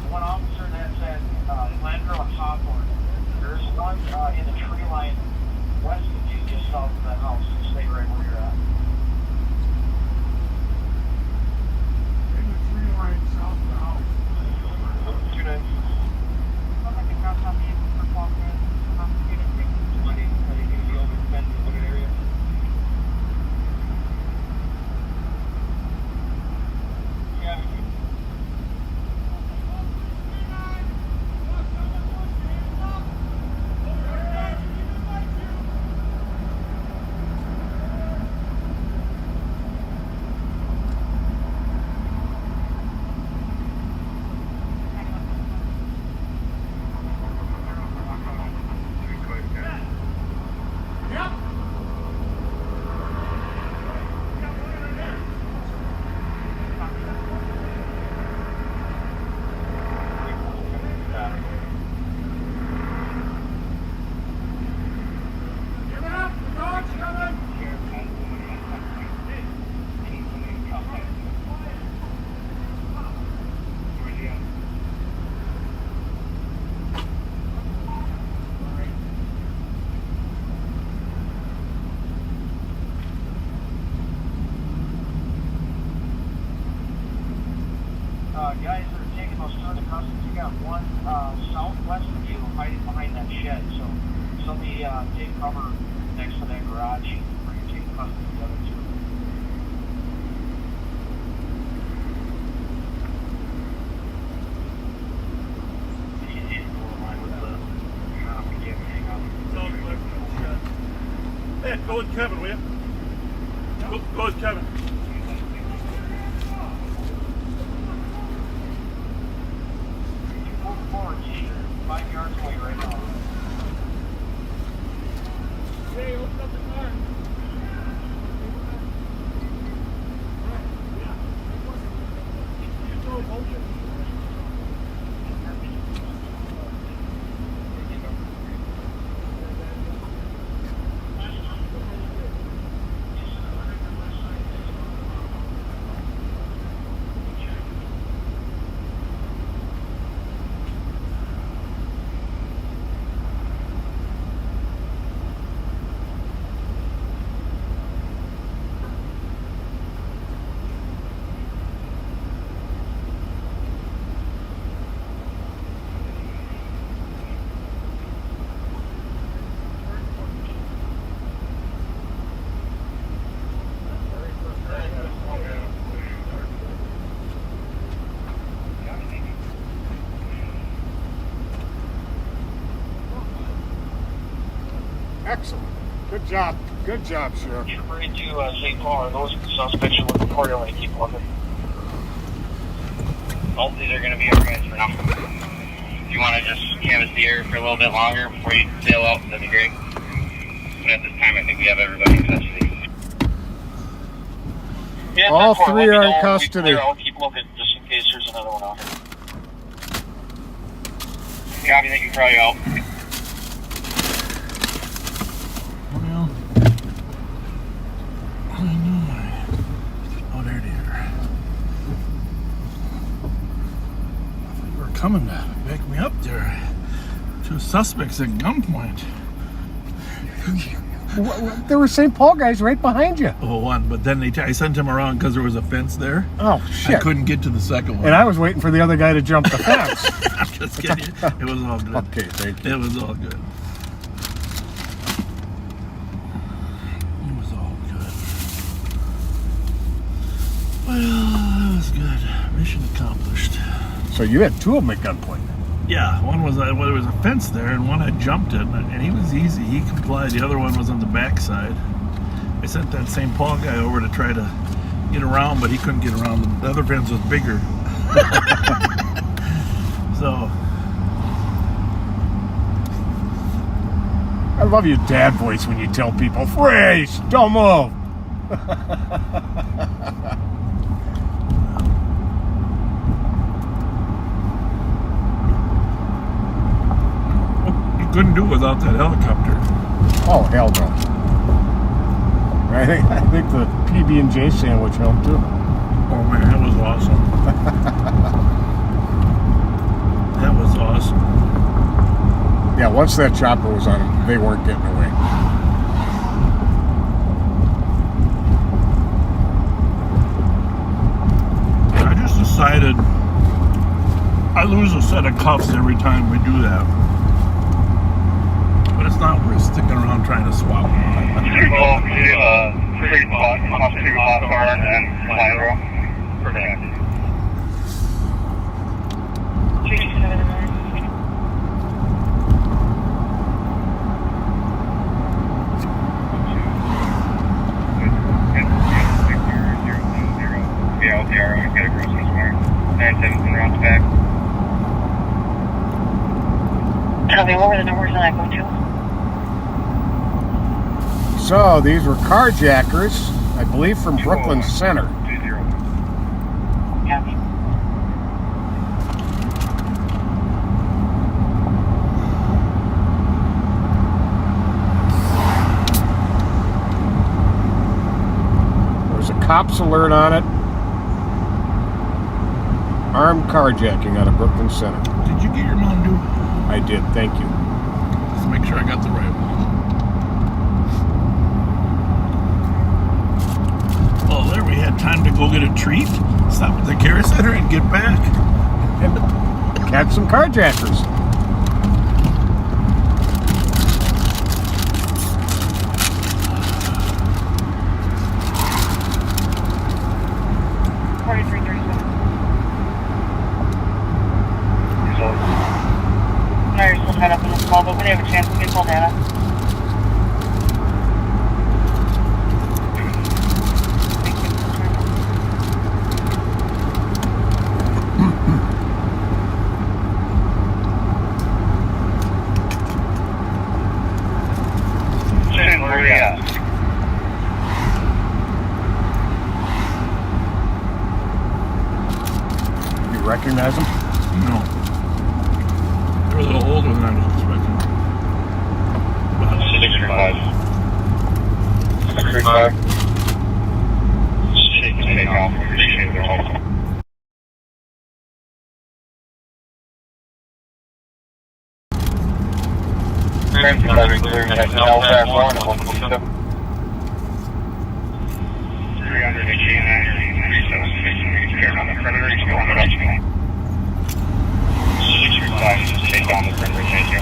One officer that's at Flandreau and Hawthorne. There's one in the tree line guys that are taking those two into custody, you got one southwest of you hiding behind that shed. So somebody take cover next to that garage where you're taking custody of the other two. Hey, go with Kevin, will you? Go with Kevin. Move forward, you're 5 yards away right now. Hey, open up the car. Excellent. Good job. Good job, Sheriff. You're ready to St. Paul. Are those suspects you're looking for? You're going to keep looking. Both these are going to be our guys for now. If you want to just canvass the area for a little bit longer before you sail out, that'd be great. But at this time, I think we have everybody in custody. Yeah, All therefore, three let me are know in when we custody. clear out, keep looking just in case there's another one out here. Copy, thank you for all your help. Well, I know. Oh, there they are. They were coming to back me up there. Two suspects at gunpoint. There were St. Paul guys right behind you. Oh, one, but then I sent him around because there was a fence there. Oh, shit. I couldn't get to the second one. And I was waiting for the other guy to jump the fence. I'm just kidding. It was all good. Okay, thank you. It was all good. It was all good. Well, it was good. Mission accomplished. So you had two of them at gunpoint. Yeah, one was there was a fence there, and one I jumped it, and he was easy. He complied. The other one was on the backside. I sent that St. Paul guy over to try to get around, but he couldn't get around. The other fence was bigger. So I love your dad voice when you tell people, "Freeze, don't move." couldn't do without that helicopter. Oh, hell no. I think the PB&J sandwich helped too. Oh man, that was awesome. That was awesome. Yeah, once that chopper was on them, they weren't getting away. I just decided I lose a set of cuffs every time we do that. But it's not worth sticking around trying to swap them. Perfect. Yeah, OPR, we got a cruise this morning. 917 rounds back. Tell me, what were the numbers on that go to? So these were carjackers, I believe from Brooklyn Center. Copy. There's a cops alert on it. Armed carjacking out of Brooklyn Center. Did you get your Mountain Dew? I did, thank you. Let's make sure I got the right one. Well, there we had time to go get a treat, stop at the care center, and get back. and catch some carjackers. No, you're still tied up in this call, but when you have a chance, we can call Dana. Shane, where are you at? You recognize them? No. They're a little older than I was expecting. 635. 635. Shake and take off. Appreciate it. Ramsey, clearing at Belfast 1 and 147. 389, 376, clearing on the perimeter, he's going up. 635, just take down the perimeter, thank you.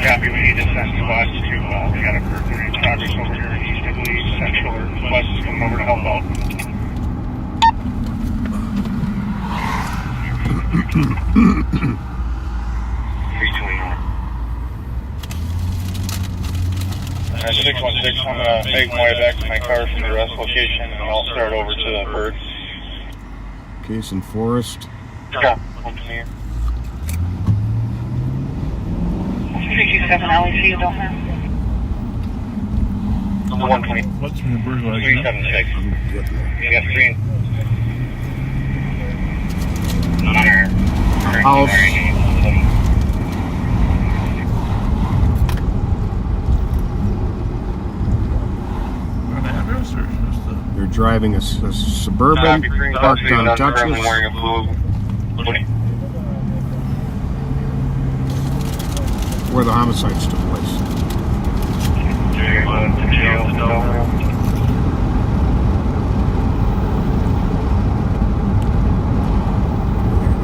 Copy, we need to send squads to, we got a further in progress over here in East, I believe, Central, or West is coming over to help out. 616, I'm going to make my way back to my car from the rest location, and I'll start over to the birds. Case and Forest. Yeah, home to me. 327 Alley, see you, don't have. 120. What's in the bird like? 376. You got 3. House. An address or just a... They're driving a Suburban parked on Dutchess. Wearing a blue. Where the homicides took place.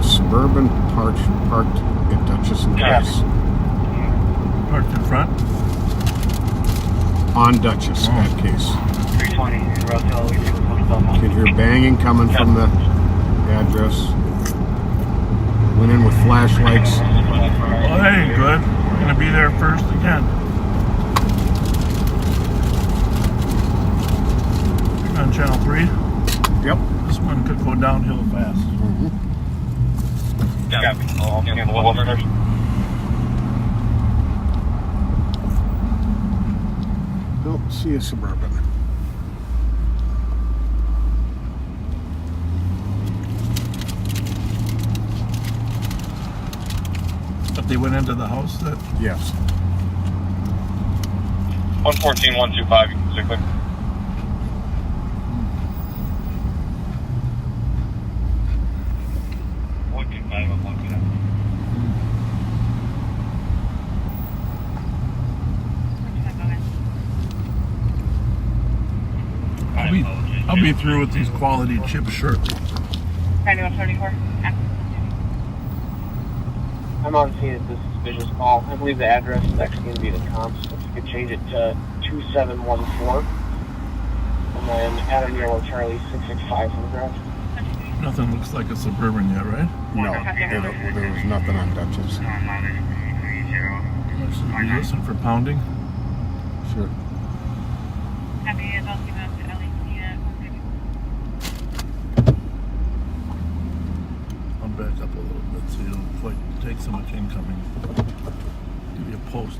Suburban parked at Dutchess and Case. Parked in front? On Dutchess, that case. 320, Can hear banging coming from the address. Went in with flashlights. Well, that ain't good. We're going to be there first again. You're on channel 3? Yep. This one could go downhill fast. Got me. I'll handle the water first. Don't see a Suburban. But they went into the house that... Yes. 114, 125, you can stay clear. I'll be through with these quality chips shortly. 9134. I'm on scene at this suspicious call. I believe the address is actually going to be the comps. If you could change it to 2714. And then Adam Yellow Charlie 665 for the garage. Nothing looks like a Suburban yet, right? No, there was nothing on Dutchess. You listen for pounding? Sure. I'll back up a little bit so you don't quite take so much incoming. Give you a post.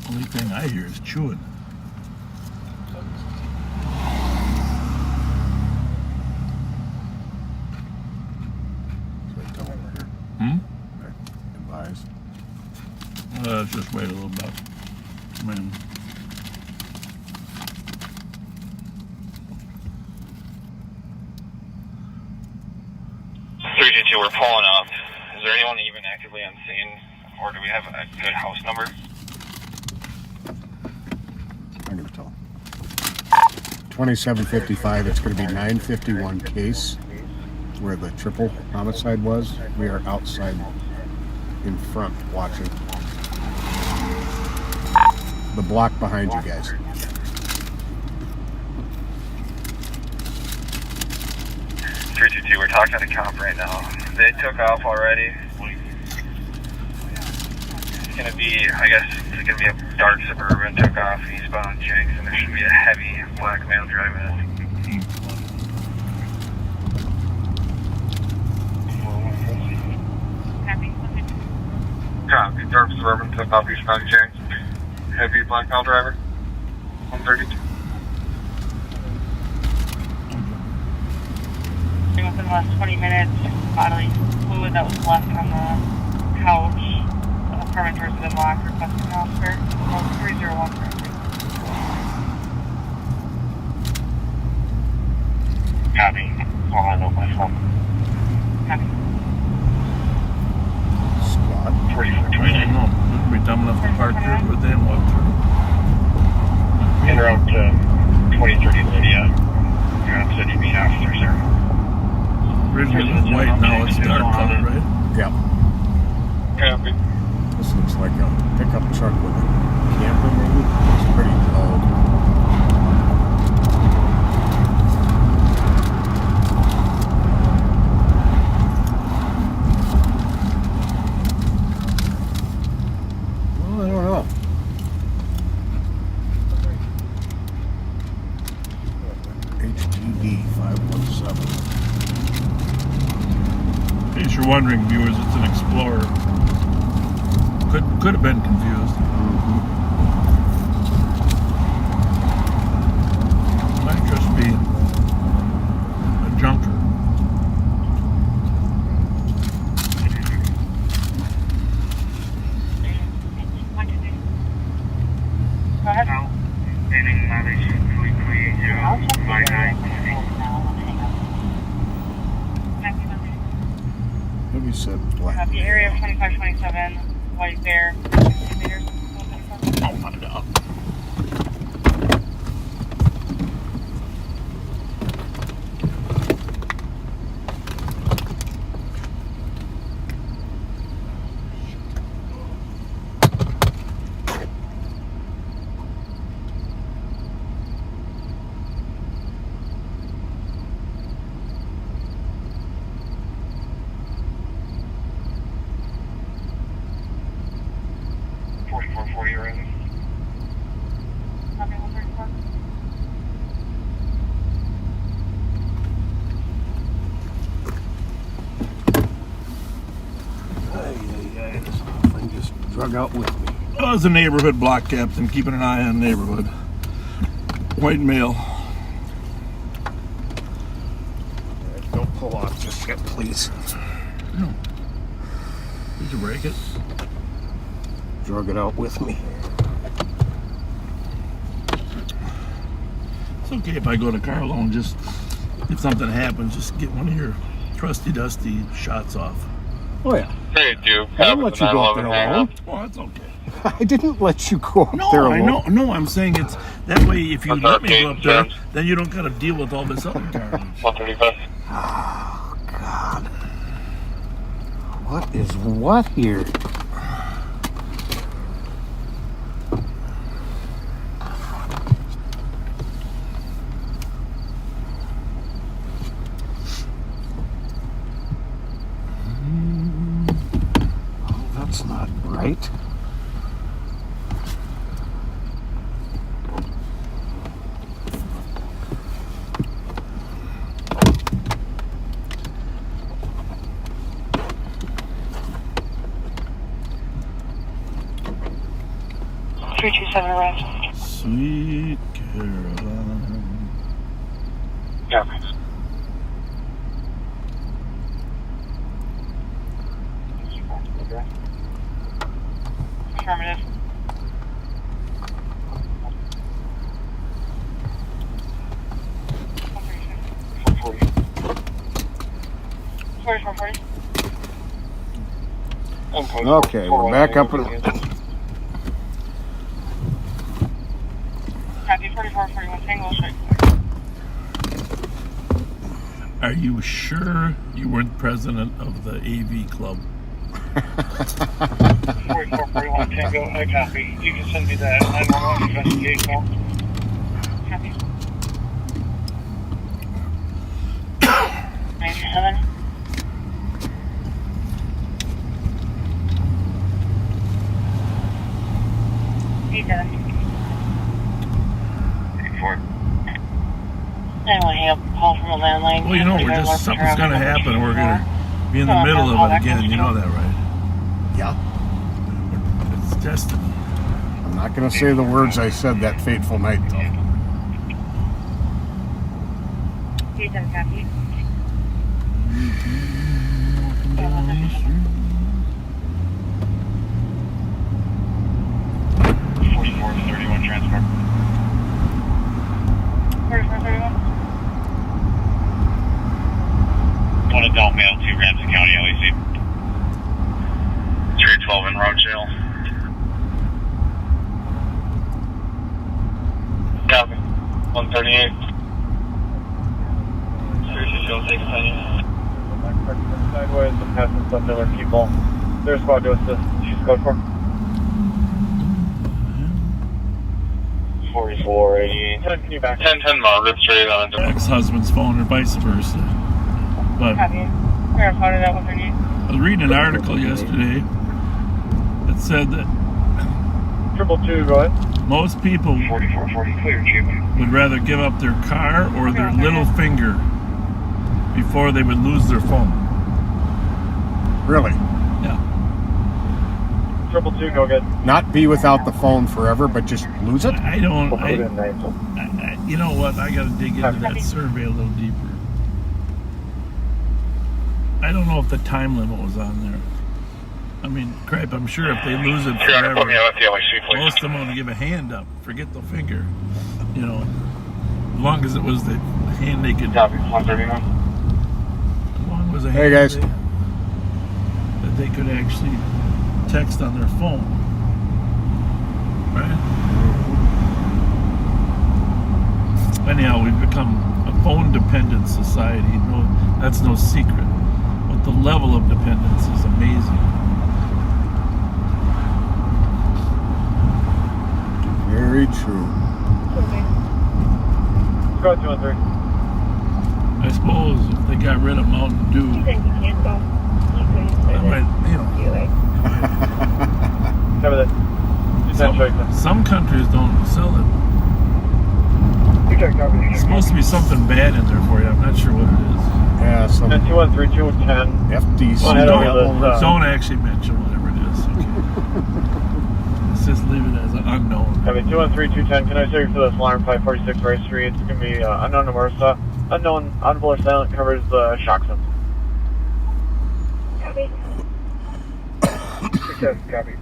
Only thing I hear is chewing. Advise. Let's just wait a little bit. Man. We're pulling up. Is there anyone even actively on scene, or do we have a good house number? 2755. It's going to be 951 case where the triple homicide was. We are outside in front watching. The block behind you guys. We're talking to the cop right now. They took off already. It's gonna be, I guess, it's gonna be a dark Suburban, took off eastbound Jenks, and there should be a heavy black male driving it. Copy, dark Suburban, took off eastbound Jenks. Heavy black male driver, 132. Within the last 20 minutes, bodily fluid that was left on the couch. Apartment doors have been locked, requesting an officer. 301 currently. Copy. Hold on, my phone. Copy. Squad. 4429. No, it'll be dumb enough to park there, but then walk through. En route to 2030 Lydia. Cop said you'd be officers there. Originally it was white, now it's dark color, right? Yep. Copy. This looks like a pickup truck with a camper maybe. It's pretty old. Well, I don't know. HTD 517. In case you're wondering, viewers, it's an Explorer. Could have been confused. Might just be a junker. Go ahead. What you said? Black. The area of 2527, white bear, 60 meters. Oh my God. Drug out with me. I was a neighborhood block captain, keeping an eye on the neighborhood. White male. Don't pull off just yet, please. No. Did you break it? Drug it out with me. It's okay if I go to car alone. Just if something happens, just get one of your trusty dusty shots off. Oh yeah. Hey, Duke. I didn't let you go up there alone. Oh, that's okay. I didn't let you go up No, there I alone. know. No, I'm saying it's that way. If you let me go up there, then you don't gotta deal with all this other garbage. 135. Oh God. What is what here? That's not right. arrived. Sweet Caroline. Yeah. Affirmative. Okay, we're back up and Copy 4441 Tango, straight. Are you sure you weren't president of the AV club? 4441 Tango, I copy. You can send me that 911 investigate call. Copy. 97. I want to hang up a call from a landline. Well, you know, something's going to happen. We're going to be in the middle of it again. You know that, right? Yeah. It's destiny. I'm not going to say the words I said that fateful night, though. Houston, copy. 4431 transport. 4431. One adult male to Ramsey County LEC. 312 in road jail. Copy. 138. Sideways and passing some other people. There's squad to assist. She's code for. 4488. 1010 Margaret Street on the Ex-husband's phone or vice versa. But Copy. Verify that 138. I was reading an article yesterday that said that 222, go ahead. most people 4440 clear, Chief. would rather give up their car or their little finger before they would lose their phone. Really? Yeah. 222, go good. Not be without the phone forever, but just lose it? I don't. You know what? I got to dig into that survey a little deeper. I don't know if the time limit was on there. I mean, crap, I'm sure if they lose it forever, most of them want to give a hand up. Forget the finger. You know, as long as it was the hand they could... Copy, 131. As long as it was a hand Hey, guys. that they could actually text on their phone. Right? Anyhow, we've become a phone-dependent society. No, that's no secret. But the level of dependence is amazing. Very true. Squad 213. I suppose if they got rid of Mountain Dew, that might, you know. Cover that. Some countries don't sell it. It's supposed to be something bad in there for you. I'm not sure what it is. Yeah, some 213-210. FDC. Don't actually mention whatever it is. Okay. Let's just leave it as an unknown. I mean, 213-210. Can I show you for this alarm 546 Rice Street? It's going to be unknown to MRSA. Unknown, audible or silent covers the shock sensor. Copy. Copy.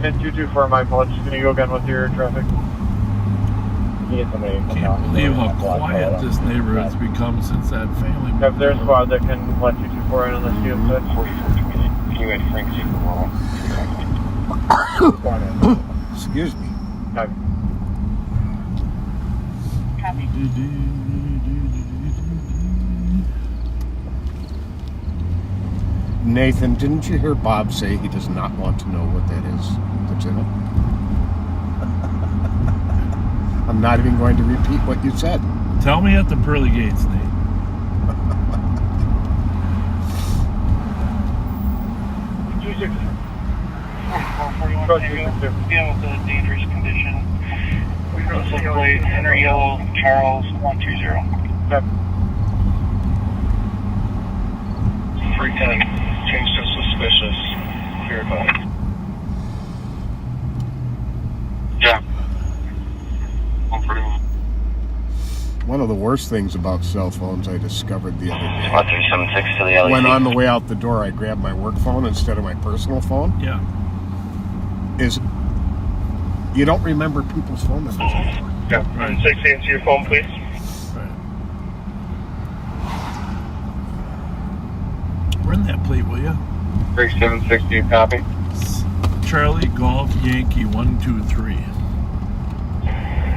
And 224, my apologies. Can you go again with your traffic? Can't believe how quiet this neighborhood's become since that family. Have their squad that can let 224 in on the field side. 4420. You had Frank Excuse me. Copy. Copy. Nathan, didn't you hear Bob say he does not want to know what that is that's in it? I'm not even going to repeat what you said. Tell me at the pearly gates, Nate. Dealing with a dangerous condition. License plate, Henry Yellow, Charles 120. 310. Change to suspicious. Verified. Yeah. 141. One of the worst things about cell phones I discovered the other day. 1376 to the LEC. When on the way out the door I grabbed my work phone instead of my personal phone. Yeah. Is you don't remember people's phone numbers anymore. Yeah. Right. 6 answer your phone, please. Right. Run that plate, will you? 3760, copy. Charlie Golf Yankee 123.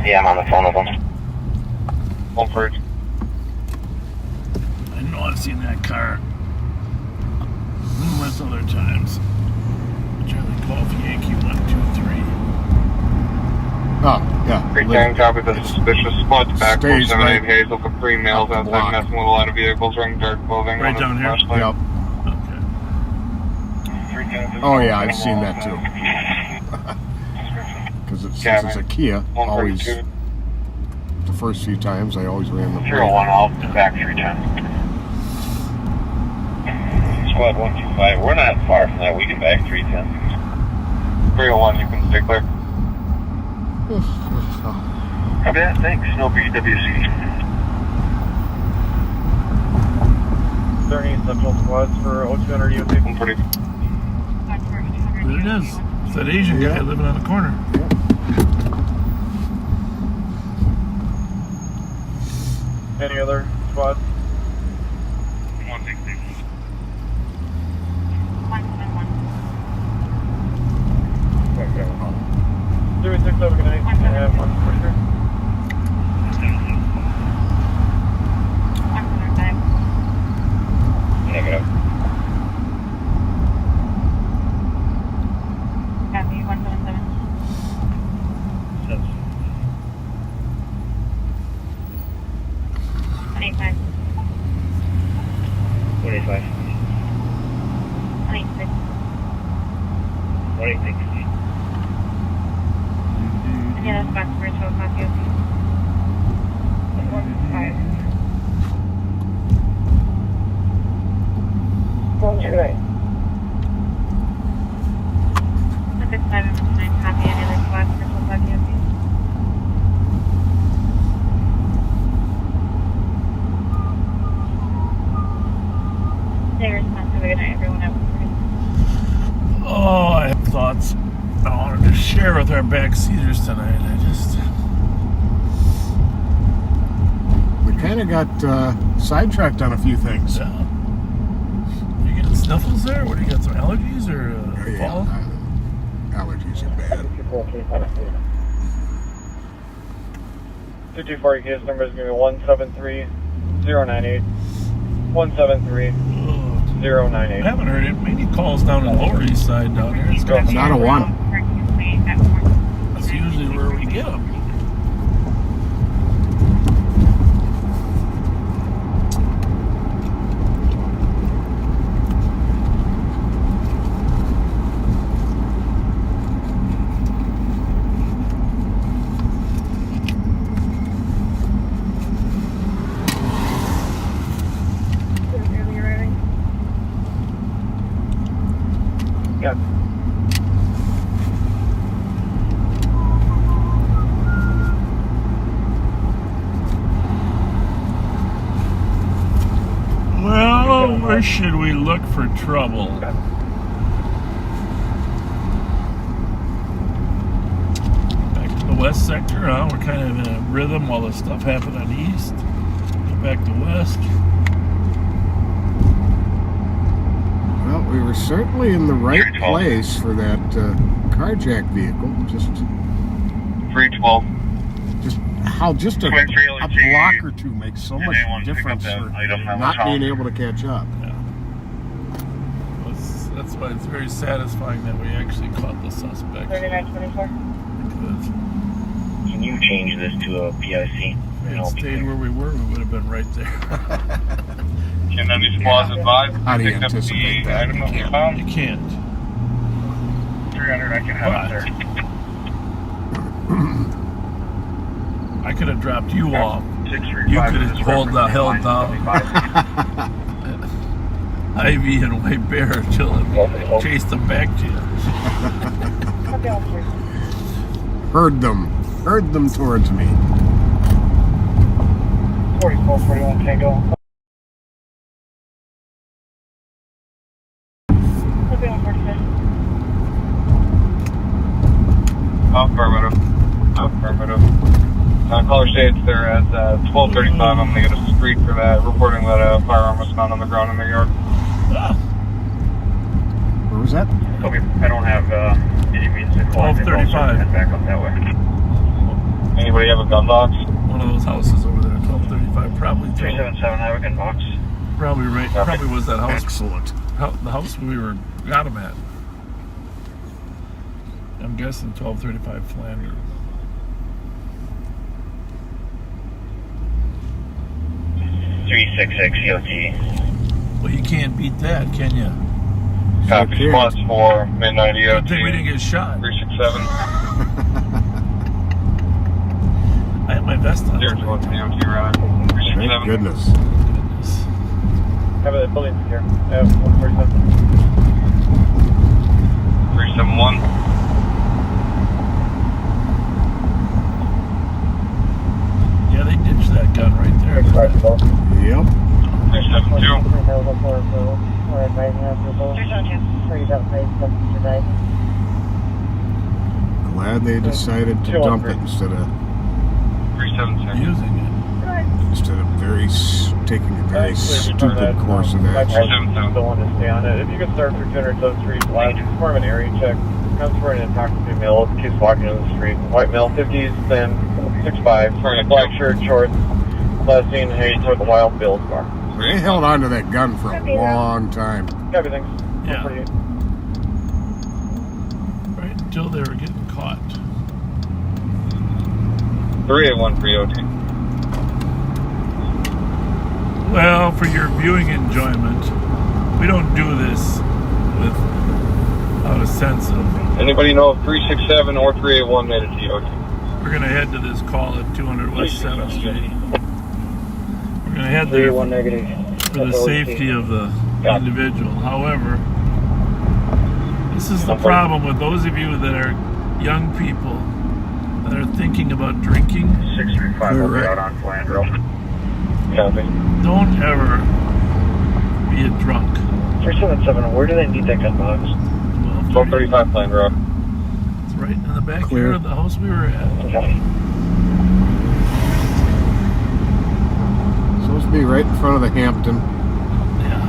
Yeah, I'm on the phone with them. 140. I've seen that car numerous other times. Charlie Golf Yankee 123. Oh, yeah. Great time, copy the suspicious spot back Stays 478 right Hazel for 3 males up the outside block. messing with a lot of vehicles wearing dark clothing. Right on down a here? flashlight. Yep. Oh, yeah, I've seen that too. Because since it's a Kia, always, the first few times, I always ran the 01 out, back 310. Squad 125, we're not far from that, we can back 310. 301, you can stay clear. Copy that, thanks, no BWC. 30 Central Squads for 0200 EOC. There it is. It's that Asian guy living on the corner. Any other squads? 160. 367, good night. And 143. Negative. Copy, 177. 185. 185. 186. 186. Any other spots for 12 copy of 165. 129. 165 and 129 copy. Any other spots for 12 copy of Stay responsive. Good night, everyone. Have a good night. Oh, I have thoughts I wanted to share with our backseaters tonight. We kind of got sidetracked on a few things. Yeah. You getting sniffles there? What, do you got some allergies or fall? Allergies are bad. 224 case number is going to be 173098. 173098. I haven't heard many calls down in Lower East Side down here. It's got Not a one. That's usually where we get them. Well, where should we look for trouble? Back to the west sector, huh? We're kind of in a rhythm while the stuff happened on the east. Go back to west. Well, we were certainly in the right place for that carjack vehicle. Just 312. Just a block or two makes so much difference for not being able to catch up. Yeah. That's why it's very satisfying that we actually caught the suspect. 3924. Can you change this to a PIC? If we had stayed where we were, we would have been right there. Can any squads advise? How do you anticipate that? You can't. 300, I can have it there. I could have dropped you off. You could have held down Ivy and White Bear until it chased them back to you. Heard them towards me. 4441 Tango. Affirmative. Caller states they're at 1235. I'm going to get a street for that, reporting that a firearm was found on the ground in their yard. Where was that? Okay, I don't have any means to call. 1235. Head back up that way. Anybody have a gun box? One of those houses over there, 1235, probably. 377, I have a gun box. Probably right. Probably was that house. Excellent. The house we got him at. I'm guessing 1235 Flanders. Well, you can't beat that, can you? Copy, response for midnight EOT. Good thing we didn't get shot. 367. I had my vest on. There's one EOT ride. Thank 367. goodness. Have a building here. 147. 371. Yeah, they ditched that gun right there. Yep. 372. Glad they decided to dump it instead of 376. Using it. Instead of taking a very stupid course of action. Don't want to stay on it. If you could start through 200th Street, last form an area check. Comes for an intoxicated male, keeps walking down the street. White male, 50s, thin, 6'5", black shirt, shorts. Last seen heading toward the Wild Bill's bar. They held on to that gun for a long time. Everything. Yeah. Right until they were getting caught. 381 for EOT. Well, for your viewing enjoyment, we don't do this without a sense of. Anybody know if 367 or 381 made it to EOT? We're going to head to this call at 200 West 7th Street. We're going to head there for the safety of the individual. However, this is the problem with those of you that are young people that are thinking about drinking. 635 will be out on Flandreau. Copy. Don't ever be a drunk. 377, where do they need that gun box? 1235 Flandreau. It's right in the backyard of the house we were at. Supposed to be right in front of the Hampton. Yeah.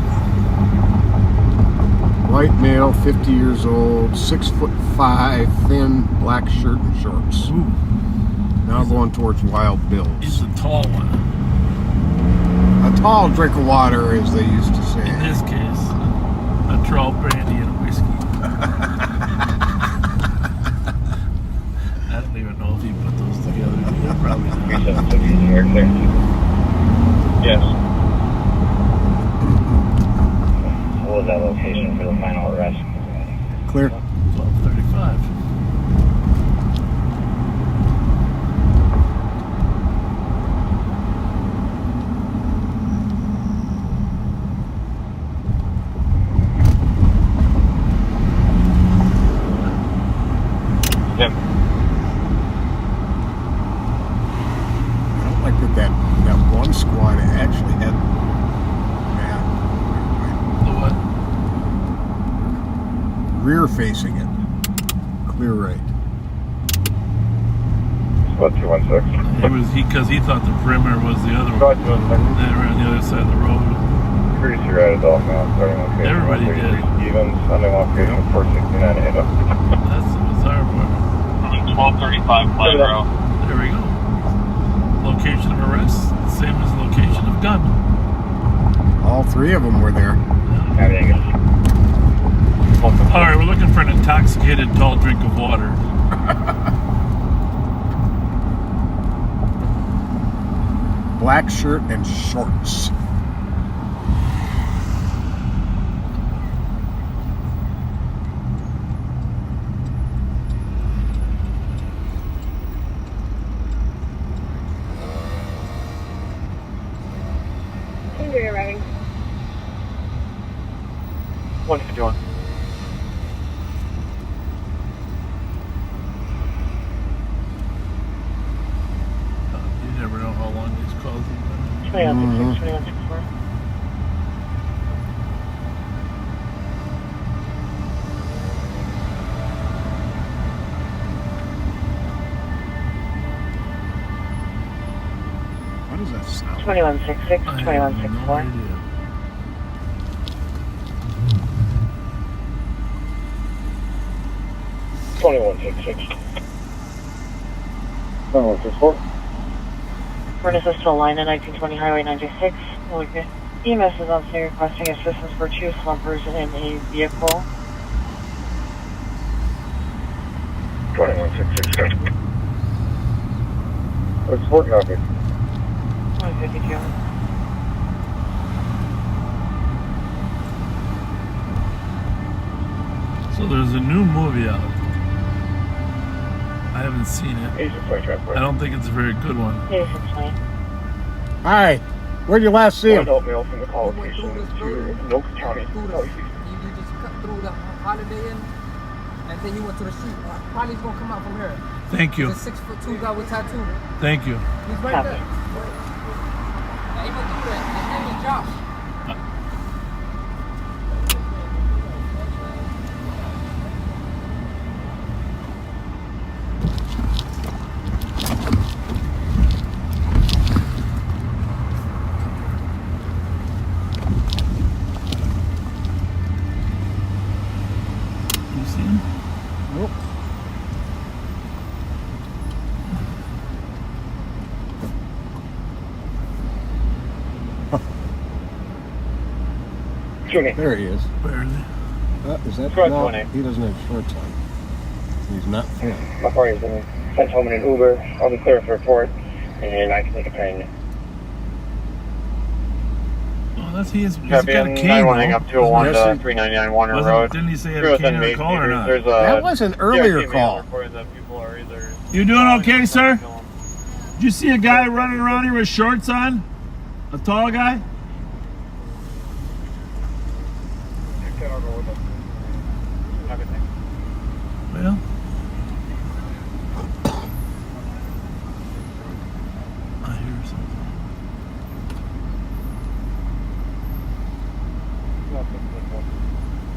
White male, 50 years old, 6'5", thin, black shirt and shorts. Ooh. Now going towards Wild Bill's. He's a tall one. A tall drink of water, as they used to say. In this case, a trout brandy and a whiskey. I don't even know if he put those together. He probably not. Yes. What was that location for the final arrest? Clear. 1235. Yep. I don't like that one squad actually had The what? rear facing it. Clear right. What, 216? Because he thought the perimeter was the other Go one. ahead, 216. They were on the other side of the road. Greasy right at all now, starting location. Everybody did. Stevens, Sunday location 469 Ada. That's the bizarre part. 1235 Flandreau. There we go. Location of arrest, same as location of gun. All three of them were there. All right, we're looking for an intoxicated tall drink of water. Black shirt and shorts. You're arriving. 151. You never know how long these calls have been. 2164. What does that sound? 2166, 2164. 2166. 2164. Furnace is still line at 1920 Highway 96. EMS is on scene requesting assistance for 2 slumpers in a vehicle. 21667. What's 4 copy? 152. So there's a new movie out. I haven't seen it. I don't think it's a very good one. Hi. Where'd you last see him? Adult male from the call location to Noakes County. You just cut through the Holiday Inn, and then you went to the street. Probably he's gonna come out from here. Thank you. He's a 6'2" guy with tattoo. Thank you. He's right there. Now he went through that. His name is Josh. You see him? Nope. There he is. Where is he? Is that Short no, 20. he doesn't have shorts on. He's not full. My party's been sent home in an Uber. I'll be clear for report, and I can take a train. Oh, that's he's got a Champion cane 918 though. up 201 to 3991 Warner Road. Didn't he say he had a cane on the call or not? That was an earlier call. You doing okay, sir? Did you see a guy running around here with shorts on? A tall guy? Well, I hear something.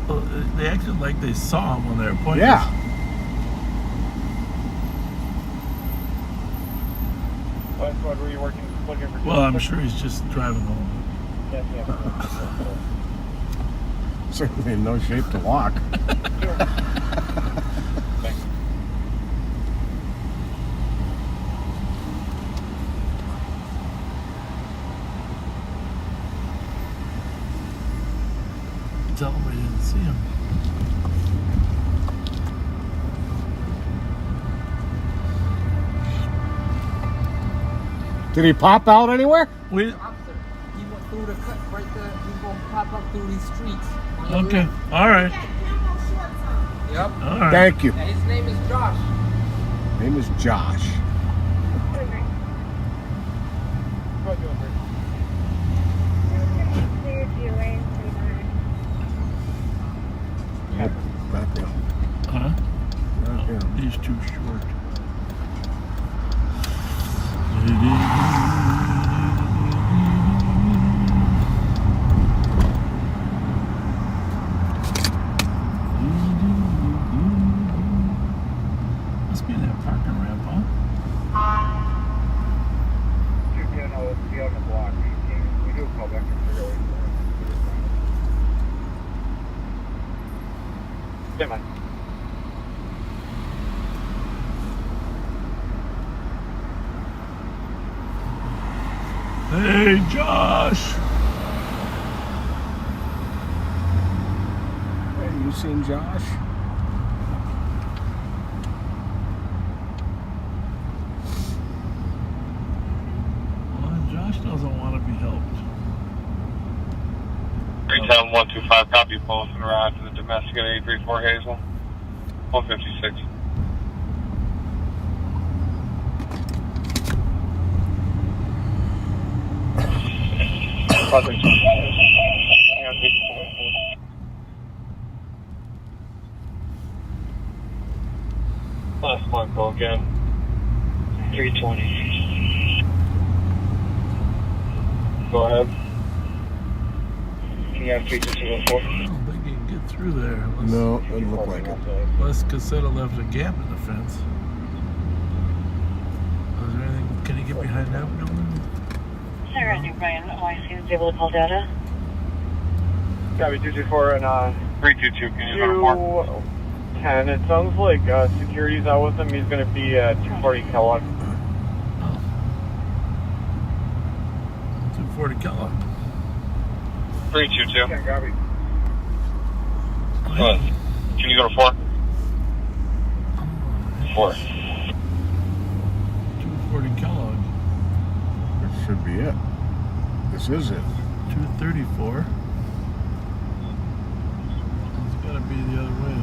Well, they acted like they saw him when they were pointing. Yeah. What squad were you looking for? Well, I'm sure he's just driving home. Certainly in no shape to walk. Tell him we didn't see him. Did he pop out anywhere? We. He went through the cut right there. He's gonna pop up through these streets. Okay. All right. Yep. All right. Thank you. And his name is Josh. Name is Josh. Nope, not him. Huh? Not him. He's too short. Must be that parking ramp, huh? Be on the block. We do call back and figure out Stand by. Hey, Josh. Hey, you seen Josh? Well, Josh doesn't want to be helped. 37125, copy, both and arrived to the domestic at 834 Hazel. 156. Last month, go again. 320. Go ahead. Can you have 32204? I don't think he can get through there. No, doesn't look like it. Unless Casetta left a gap in the fence. Is there anything? Can he get behind that building? Sarah and Brian, OIC was able to call data. Copy 224 and 322, can you go to more? 210. It sounds like security's out with him. He's going to be at 240 Kellogg. 240 Kellogg. 322. What? Can you go to 4? 4. 240 Kellogg. That should be it. This is it. 234. It's got to be the other way.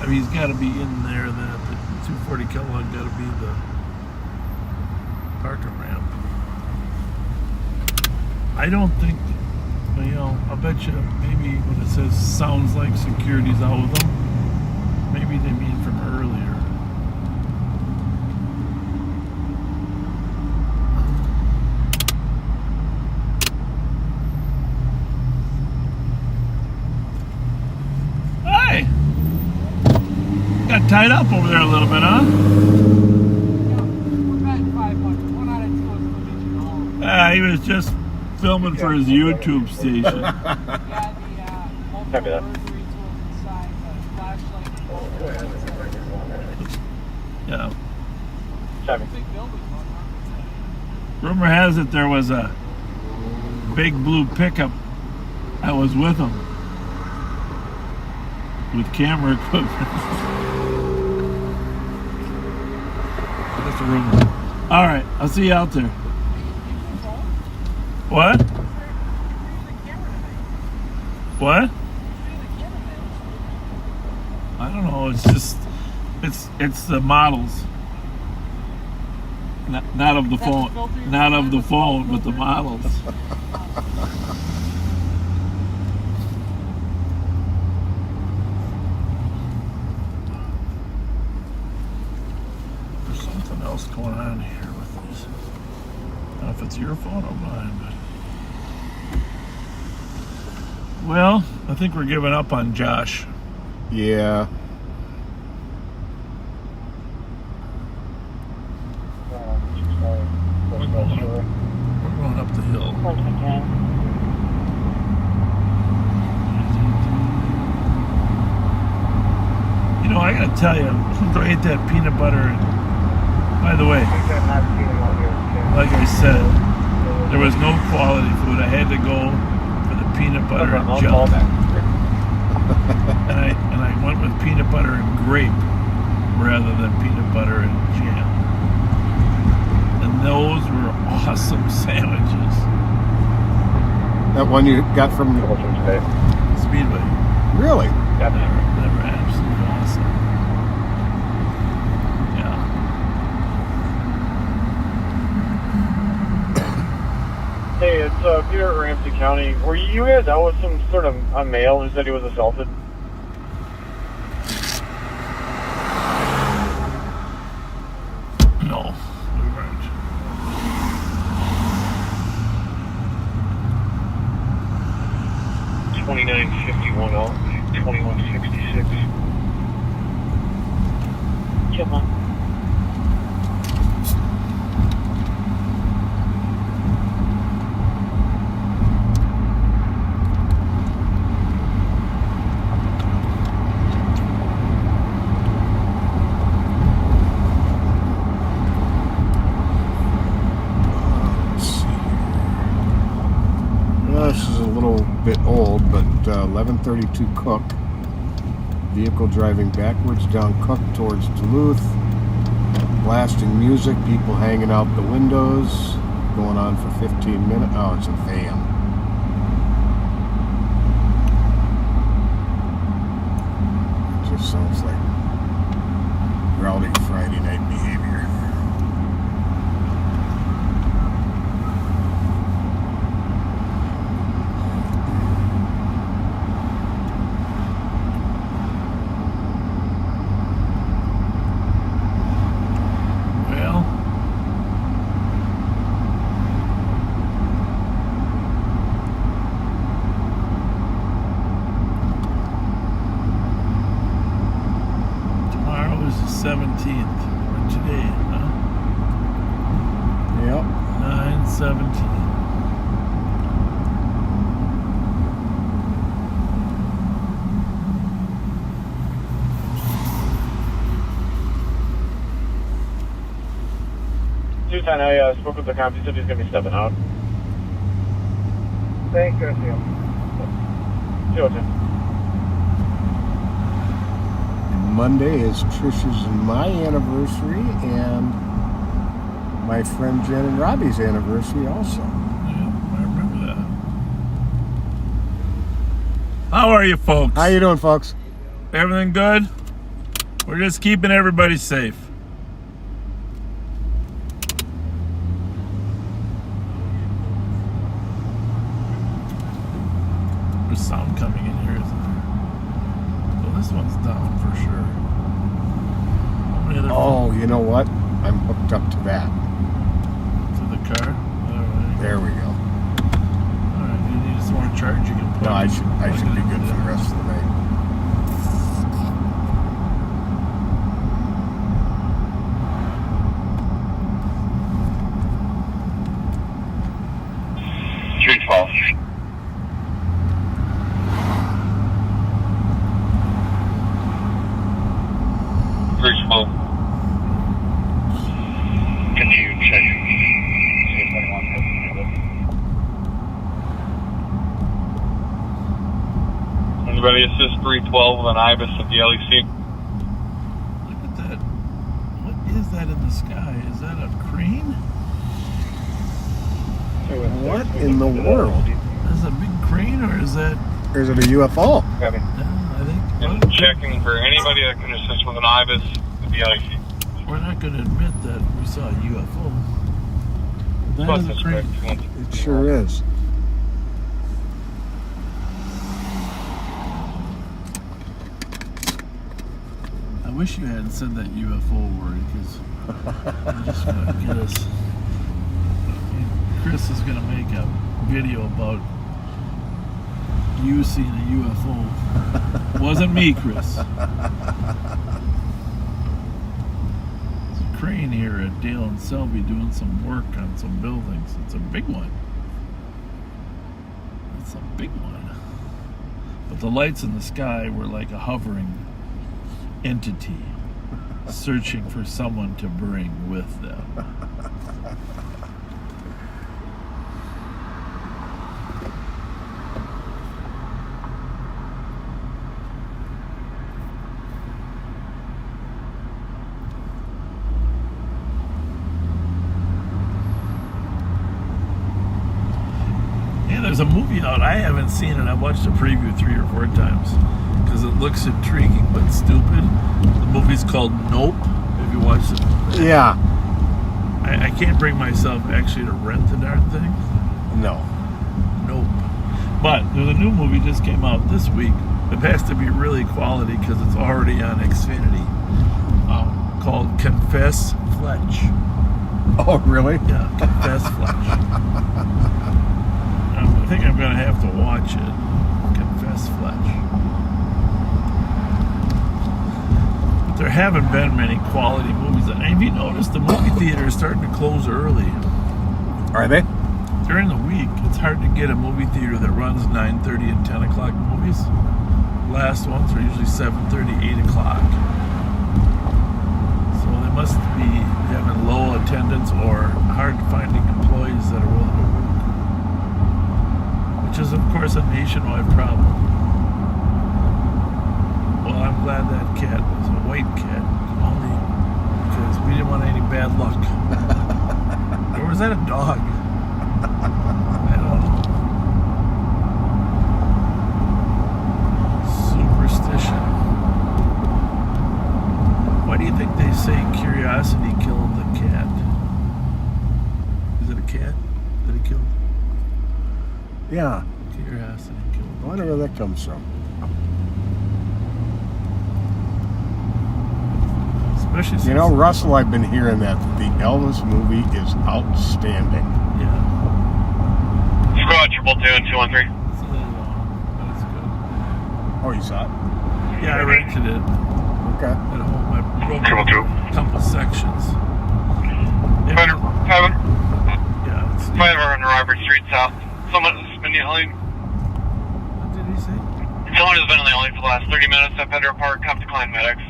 I mean, he's got to be in there. Then at the 240 Kellogg, got to be the parking ramp. I don't think, I'll bet you maybe when it says sounds like security's out with them, maybe they mean from earlier. Hey! Got tied up over there a little bit, huh? He was just filming for his YouTube station. Copy that. Yeah. Copy. Rumor has it there was a big blue pickup that was with him with camera equipment. That's a rumor. All right, I'll see you out there. What? What? I don't know. It's just it's the models, not of the phone, not of the phone, but the models. There's something else going on here with this. I don't know if it's your phone or mine, but. Well, I think we're giving up on Josh. Yeah. We're going up the hill. I gotta tell you, since I ate that peanut butter, and by the way, like I said, there was no quality food. I had to go for the peanut butter and jelly. and I went with peanut butter and grape rather than peanut butter and jam. And those were awesome sandwiches. That one you got from Speedway. Really? They were absolutely awesome. Yeah. Hey, it's Peter at Ramsey County. Were you guys out with some sort of a male who said he was assaulted? No, we weren't. $29.51 out, $21.66. Come on. This is a little bit old, but 1132 Cook. Vehicle driving backwards down Cook towards Duluth. Blasting music, people hanging out the windows. Going on for 15 minutes. Oh, it's a van. It just sounds like rowdy Friday night behavior. Tomorrow is the 17th. Or today, huh? Yep. 9/17. I spoke with the cop. He said he's going to be stepping out. Thank you. Georgia. Monday is Trish's and my anniversary, and my friend Jen and Robbie's anniversary also. Yeah, I remember that. How are you, folks? How you doing, folks? Everything good? We're just keeping everybody safe. There's sound coming in here, isn't there? Well, this one's down for sure. How many other Oh, you know what? I'm hooked up to that. to the car? All right. There we go. All right. You need some more charge? You can plug No, I it- should plug it be in. good for the rest of the night. Street 12. Bridge 12. Continue check. See if anyone has Anybody assist 312 with an IBIS at the LEC? Look at that. What is that in the sky? Is that a crane? What in the world? Is it a big crane or is that? Or is it a UFO? I think. And checking for anybody that can assist with an IBIS at the LEC. We're not going to admit that we saw a UFO. That Plus is a suspect. crane. It sure is. I wish you hadn't said that UFO word because you're just going to get us. Chris is going to make a video about you seeing a UFO. Wasn't me, Chris. There's a crane here at Dale and Selby doing some work on some buildings. It's a big one. It's a big one. But the lights in the sky were like a hovering entity searching for someone to bring with them. There's a movie out. I haven't seen it. I watched a preview 3 or 4 times because it looks intriguing but stupid. The movie's called Nope. Have you watched it? Yeah. I can't bring myself actually to rent the darn thing. No. Nope. But there's a new movie just came out this week. It has to be really quality because it's already on Xfinity. Called Confess Fletch. Oh, really? Yeah, Confess Fletch. I think I'm going to have to watch it. Confess Fletch. But there haven't been many quality movies. And have you noticed the movie theater is starting to close early? Are they? During the week, it's hard to get a movie theater that runs 9:30 and 10 o'clock movies. Last ones are usually 7:30, 8 o'clock. So they must be having low attendance or hard finding employees that are willing to work. Which is, of course, a nationwide problem. Well, I'm glad that cat was a white cat, only because we didn't want any bad luck. Or was that a dog? I don't know. Superstition. Why do you think they say curiosity killed the cat? Is it a cat that he killed? Yeah. Curiosity killed. I wonder where that comes from. Especially since, You know, Russell, I've been hearing that the Elvis movie is outstanding. Yeah. Squad 222 213. It's a little long, but it's good. Oh, you saw it? Yeah, I rented it Okay. at home. I broke Triple two. a couple sections. Finder, Yeah, it's, Finder on Robert Street South. Someone has been yelling. what did he say? Someone has been yelling for the last 30 minutes at Federal Park. Have declined medics.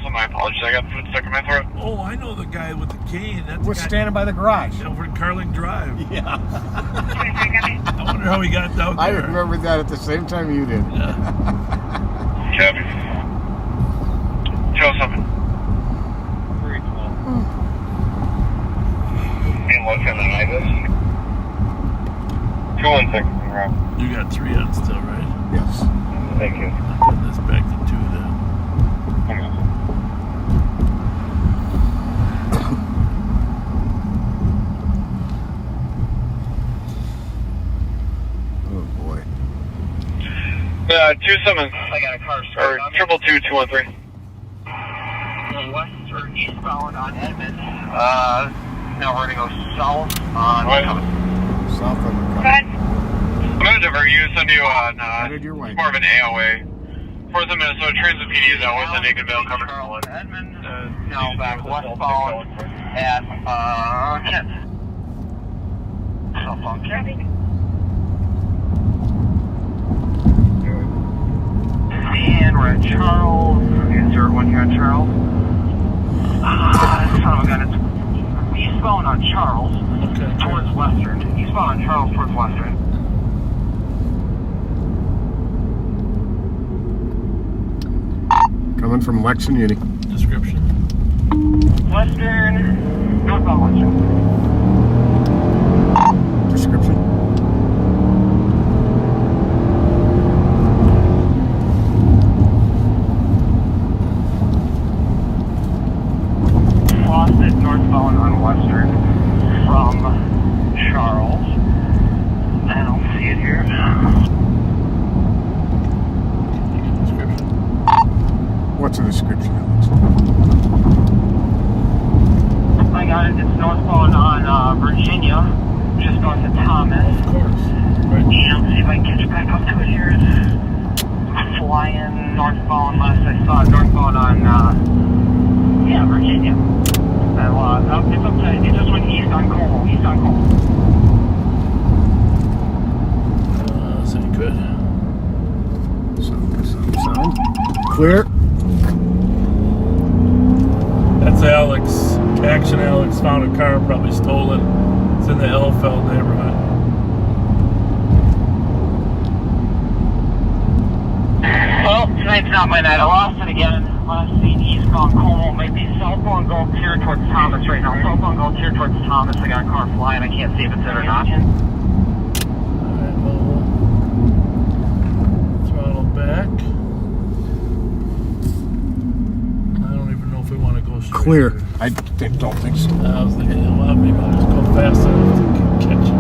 So my apologies. I got food stuck in my throat. Oh, I know the guy with the cane. That's We're the guy standing by the garage. over in Carling Drive. Yeah. I wonder how he got down there. I remember that at the same time you did. Copy. Show something. 312. And what's in the ibis? 216, Rob. You got 3 on still, right? Yes. Thank you. Put this back to 2 then. Oh boy. 27. I got a car Or started on me. 222-213. West or eastbound on Edmond. Now we're gonna go south on Cummins. South of the Good. I'm gonna divert you, send you on Headed your way. more of an AOA. 4th of Minnesota Transit PD is out with a naked veil covered. Edmond. Now back westbound at Kent. Southbound Kent. And we're at Charles. 01 here at Charles. Son of a gun, it's eastbound on Charles towards Western. Eastbound on Charles towards Western. Coming from Lex and Uni. Description. Western, northbound Western. Description. Faucet northbound on Western from Charles. I don't see it here. What's the description, Alex? I got it. It's northbound on Virginia, just north of Thomas. Of course. Right. And see if I can catch back up to it here. It's flying northbound. Last I saw it northbound on Virginia. It's up to, it just went east on Como. East on Como. That's any good. Sound. Clear. That's Alex. Action Alex found a car probably stolen. It's in the Elfeld neighborhood. Well, tonight's not my night. I lost it again. Last seen eastbound Como. Might be southbound Gulf here towards Thomas right now. Southbound Gulf here towards Thomas. I got a car flying. I can't see if it's it or not. Alright, well, we'll throttle back. I don't even know if we want to go straight. Clear. I don't think so. I was thinking, well, maybe I'll just go fast enough to catch it.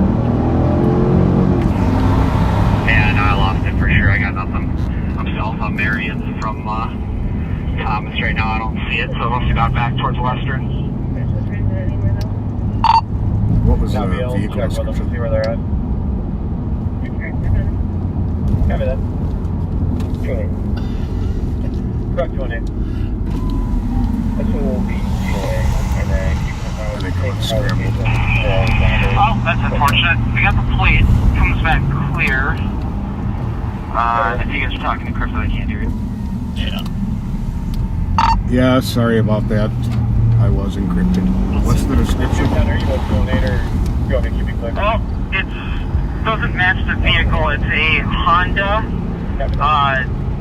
Yeah, no, I lost it for sure. I got nothing. I'm south on Marion from Thomas right now. I don't see it, so I must have got back towards Western. What was the Copy, vehicle check with them, description? see where they're at. Copy that. 2-8. Correct 2-8. This one will be GOA, and then you can scrambled. Oh, that's unfortunate. We got the plate. Comes back clear. If you guys are talking to Chris, I can't hear you. Yeah, sorry about that. I was encrypted. What's the description? Are you want 2-8 or you want me to keep it clear? Oh, it doesn't match the vehicle. It's a Honda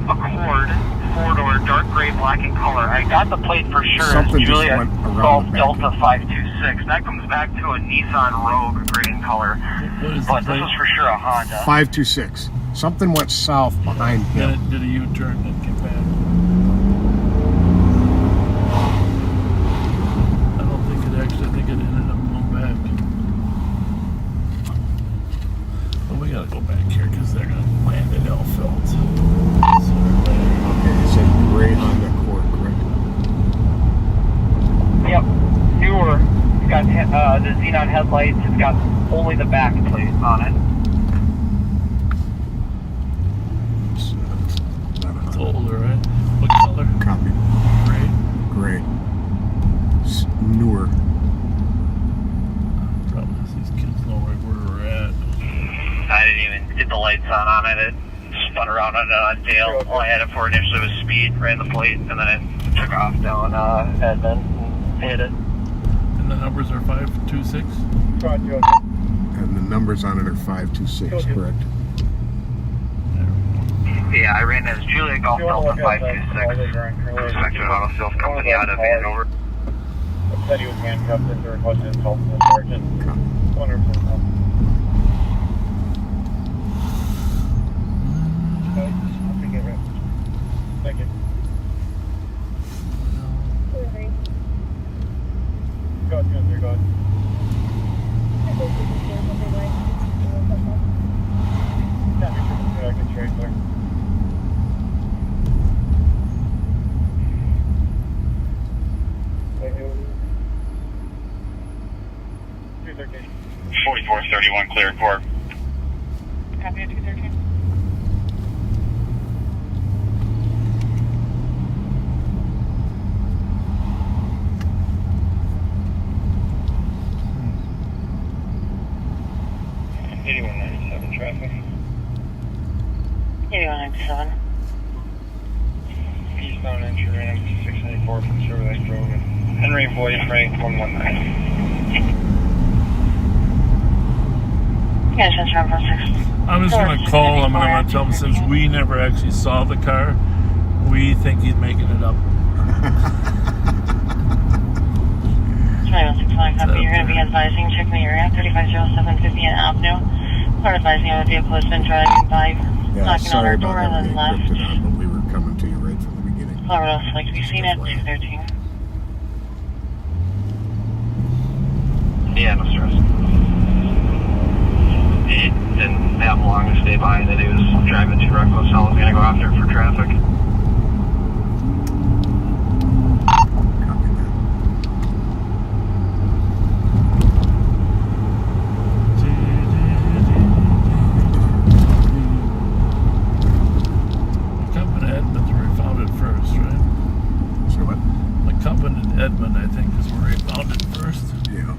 Accord, 4-door, dark gray, black in color. I got the plate for sure. Something It's just Juliet went around Golf the back. Delta 526. That comes back to a Nissan Rogue, gray in color. What is But the this plate? is for sure a Honda. 526. Something went south behind Then him. it did a U-turn and came back. I don't think it actually, I think it ended up going back. But we gotta go back here because they're gonna land at Elfeld. So Okay, you said gray Honda Accord, correct? Yep, newer. It's got the xenon headlights. It's got only the back plate on it. it's older, right? What color? Copy. Gray. Gray. Newer. Probably these kids know right where we're at. I didn't even get the lights on it. It spun around on Dale. All I had it for initially was speed, ran the plate, and then I took off down Edmond and hit it. And the numbers are 526? And the numbers on it are 526, correct? Yeah, I ran as Juliet Golf Delta 526. Fletcher Auto Sales Company out of Hanover. Said he was handcuffed and requested help from the sergeant. 100%. Thank you. Go ahead, go ahead. Yeah, I can trade there. Thank you. 213. 4431 clear court. Copy of 213. Traffic. 8197. Eastbound entry ran 694 from Silver Lake Road. Henry Voice rank 119. Yes, that's Route 46. I'm just going to call him and I'm going to tell him since we never actually saw the car, we think he's making it up. 2161 copy. You're going to be advising, checking the area, 3507 Vivian Avenue. We're advising you the vehicle has been driving by, knocking on our door and then left. But we were coming to you right from the beginning. What else like to be seen at 213? Yeah, no stress. He didn't have long to stay behind it. He was driving too reckless. I was going to go out there for traffic. Edmond, I think, is where he found it first. Yeah.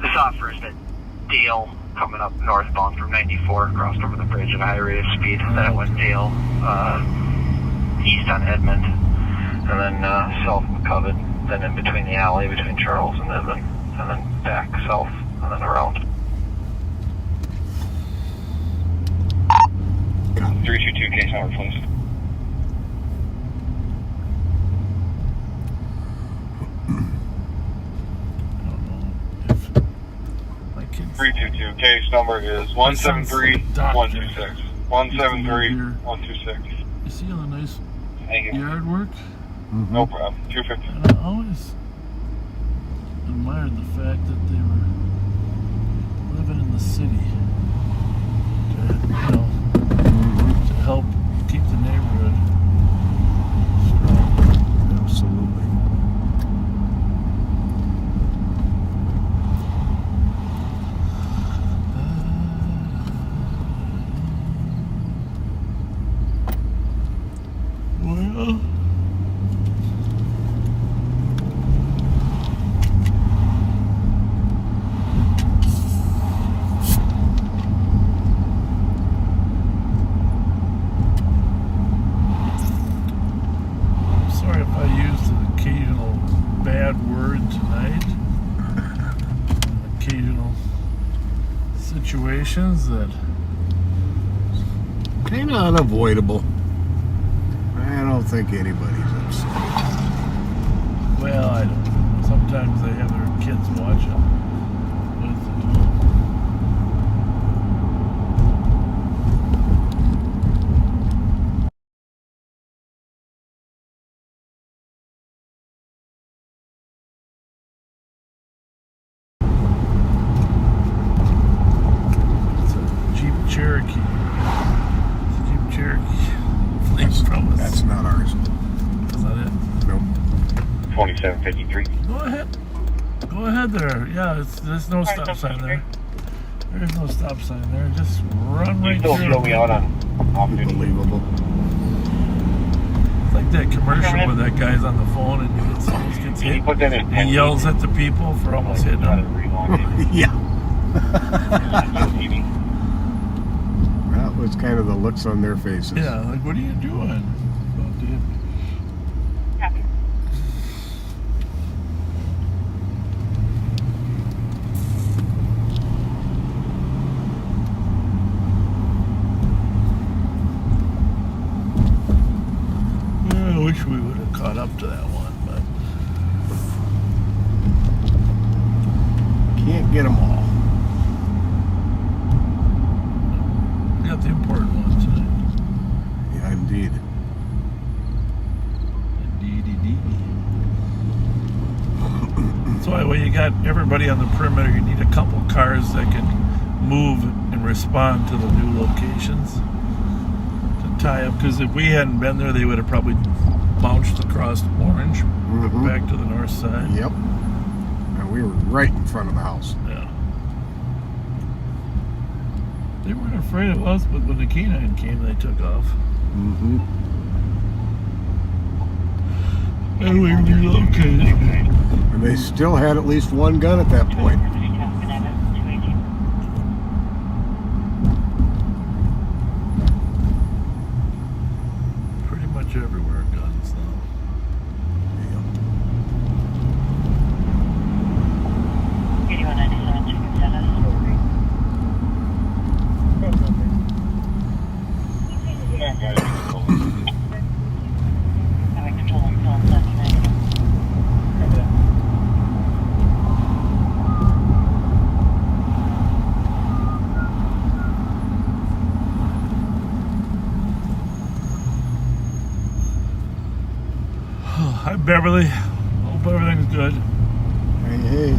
This offers that Dale coming up northbound from 94, crossed over the bridge at a high rate of speed. Then it went Dale, east on Edmond, and then south McCoven, then in between the alley between Charles and Edmond, and then back south, and then around. 322 case number, please. I don't know if my kids... 322 case number is 173126. 173126. You see all the nice Thank you. yard work? Mm-hmm. No problem. 250. And I always admired the fact that they were living in the city to help keep the neighborhood strong. Absolutely. Well, I'm sorry if I used an occasional bad word tonight. Occasional situations that Kind of unavoidable. I don't think anybody's upset. well, I don't know. Sometimes they have their kids watching. It's a Jeep Cherokee. It's a Jeep Cherokee. Fleet from us. That's not ours. Is that it? Nope. 2753. Go ahead. Go Go ahead there. Yeah, there's no stop sign there. There's no stop sign there. Just run right through. You still feel me out on Unbelievable. It's like that commercial where that guy's on the phone and almost gets hit. He yells at the people for almost hitting him. Yeah. That was kind of the looks on their faces. Yeah, like, what are you doing? Oh, dude. I wish we would have caught up to that one, but can't get them all. We got the important ones tonight. Yeah, indeed. That's why when you got everybody on the perimeter, you need a couple cars that can move and respond to the new locations to tie up. Because if we hadn't been there, they would have probably bounced across Orange back to the north side. Yep. And we were right in front of the house. Yeah. They weren't afraid of us, but when the canine came, they took off. Mm-hmm. And we relocated. And they still had at least one gun at that point. Pretty much everywhere guns now. Hi, Beverly. Hope everything's good. Hey, hey.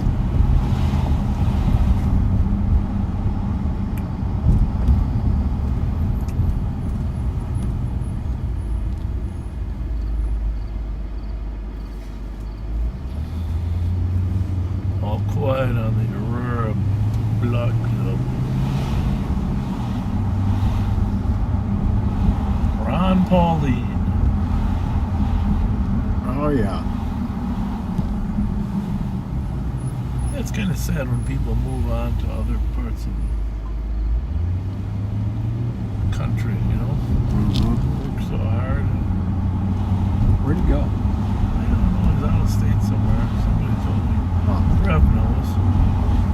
All quiet on the Aurora Block Club. Ron Pauline. Oh, yeah. It's kind of sad when people move on to other parts of the country, you know? Work so hard. Where'd he go? I don't know. He's out of state somewhere. Somebody told me. Rev knows.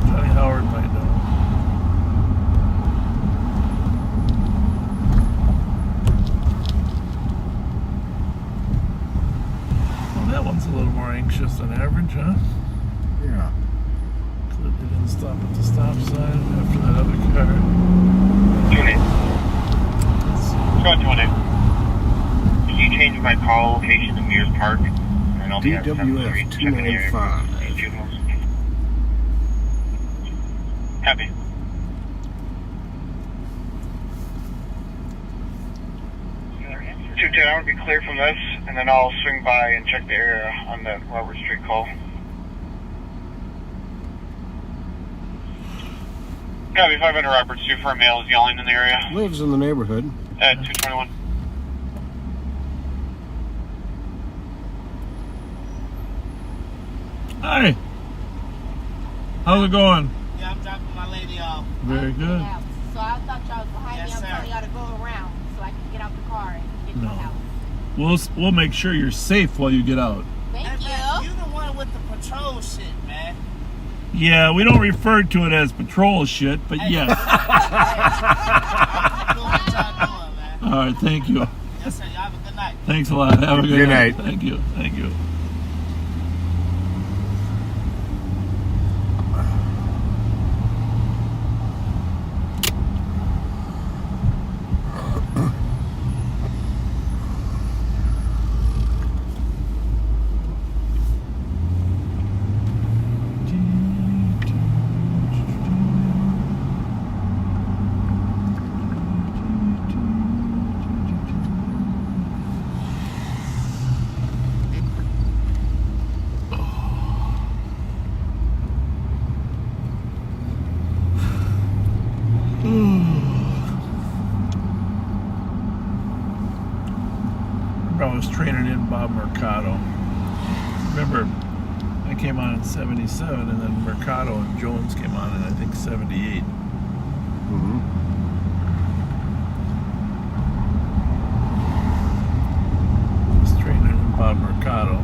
Johnny Howard might know. Well, that one's a little more anxious than average, huh? Yeah. They didn't stop at the stop sign after that other car. 2-8. Going 2-8. Can you change my call location to Mears Park? And I'll be at DWF 295. Happy. I want to be clear from this, and then I'll swing by and check the area on that Robert Street call. Copy, 500 Roberts, 2 for a male is yelling in the area. Lives in the neighborhood. At 221. Hi. How's it going? Yeah, I'm dropping my lady off. Very good. So I thought y'all was behind Yes, me. I'm sir. telling y'all to go around so I can get out the car and get to the house. We'll make sure you're safe while you get out. Thank you. Man, you the one with the patrol shit, man. Yeah, we don't refer to it as patrol shit, but yes. All right, thank you. Yes, sir. Y'all have a good night. Thanks a lot. Have a good Good night. night. Thank you. Thank you. was training in Bob Mercado. Remember, I came on in 77, and then Mercado and Jones came on in, I think, 78. Mm-hmm. I was training in Bob Mercado.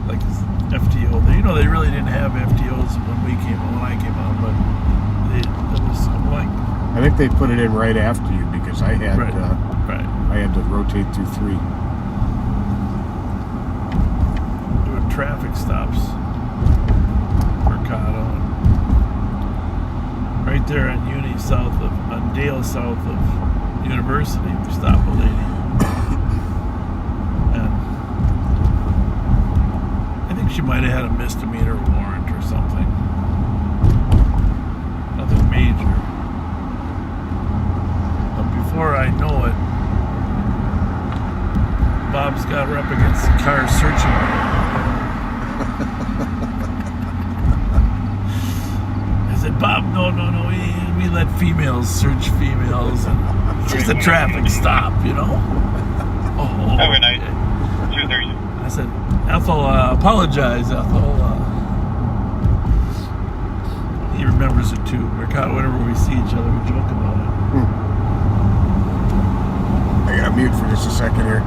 Like his FTO. They really didn't have FTOs when I came on, but it was like... I think they put it in right after you because I had Right. I had to rotate through 3. There were traffic stops. Mercado. Right there on Dale south of University, we stopped a lady. And I think she might have had a misdemeanor warrant or something. Nothing major. But before I know it, Bob's got her up against the car searching her. I said, Bob, no, we let females search females, and it's just a traffic stop, Oh, Have a night. 2:30. I said, Ethel, apologize, Ethel. He remembers it too. Whenever we see each other, we joke about it. I gotta mute for just a second here.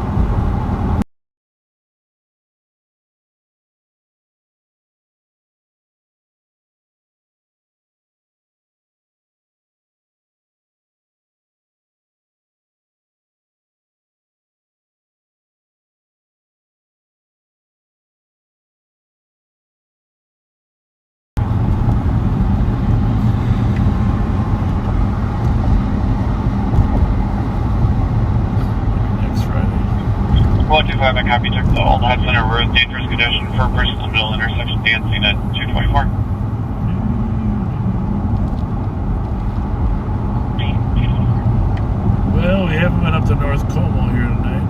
Next Friday. 125, I copy. Check the Old Hudson Center Road, dangerous condition for a person in the middle intersection, dancing at 224. Well, we haven't been up to North Como here tonight.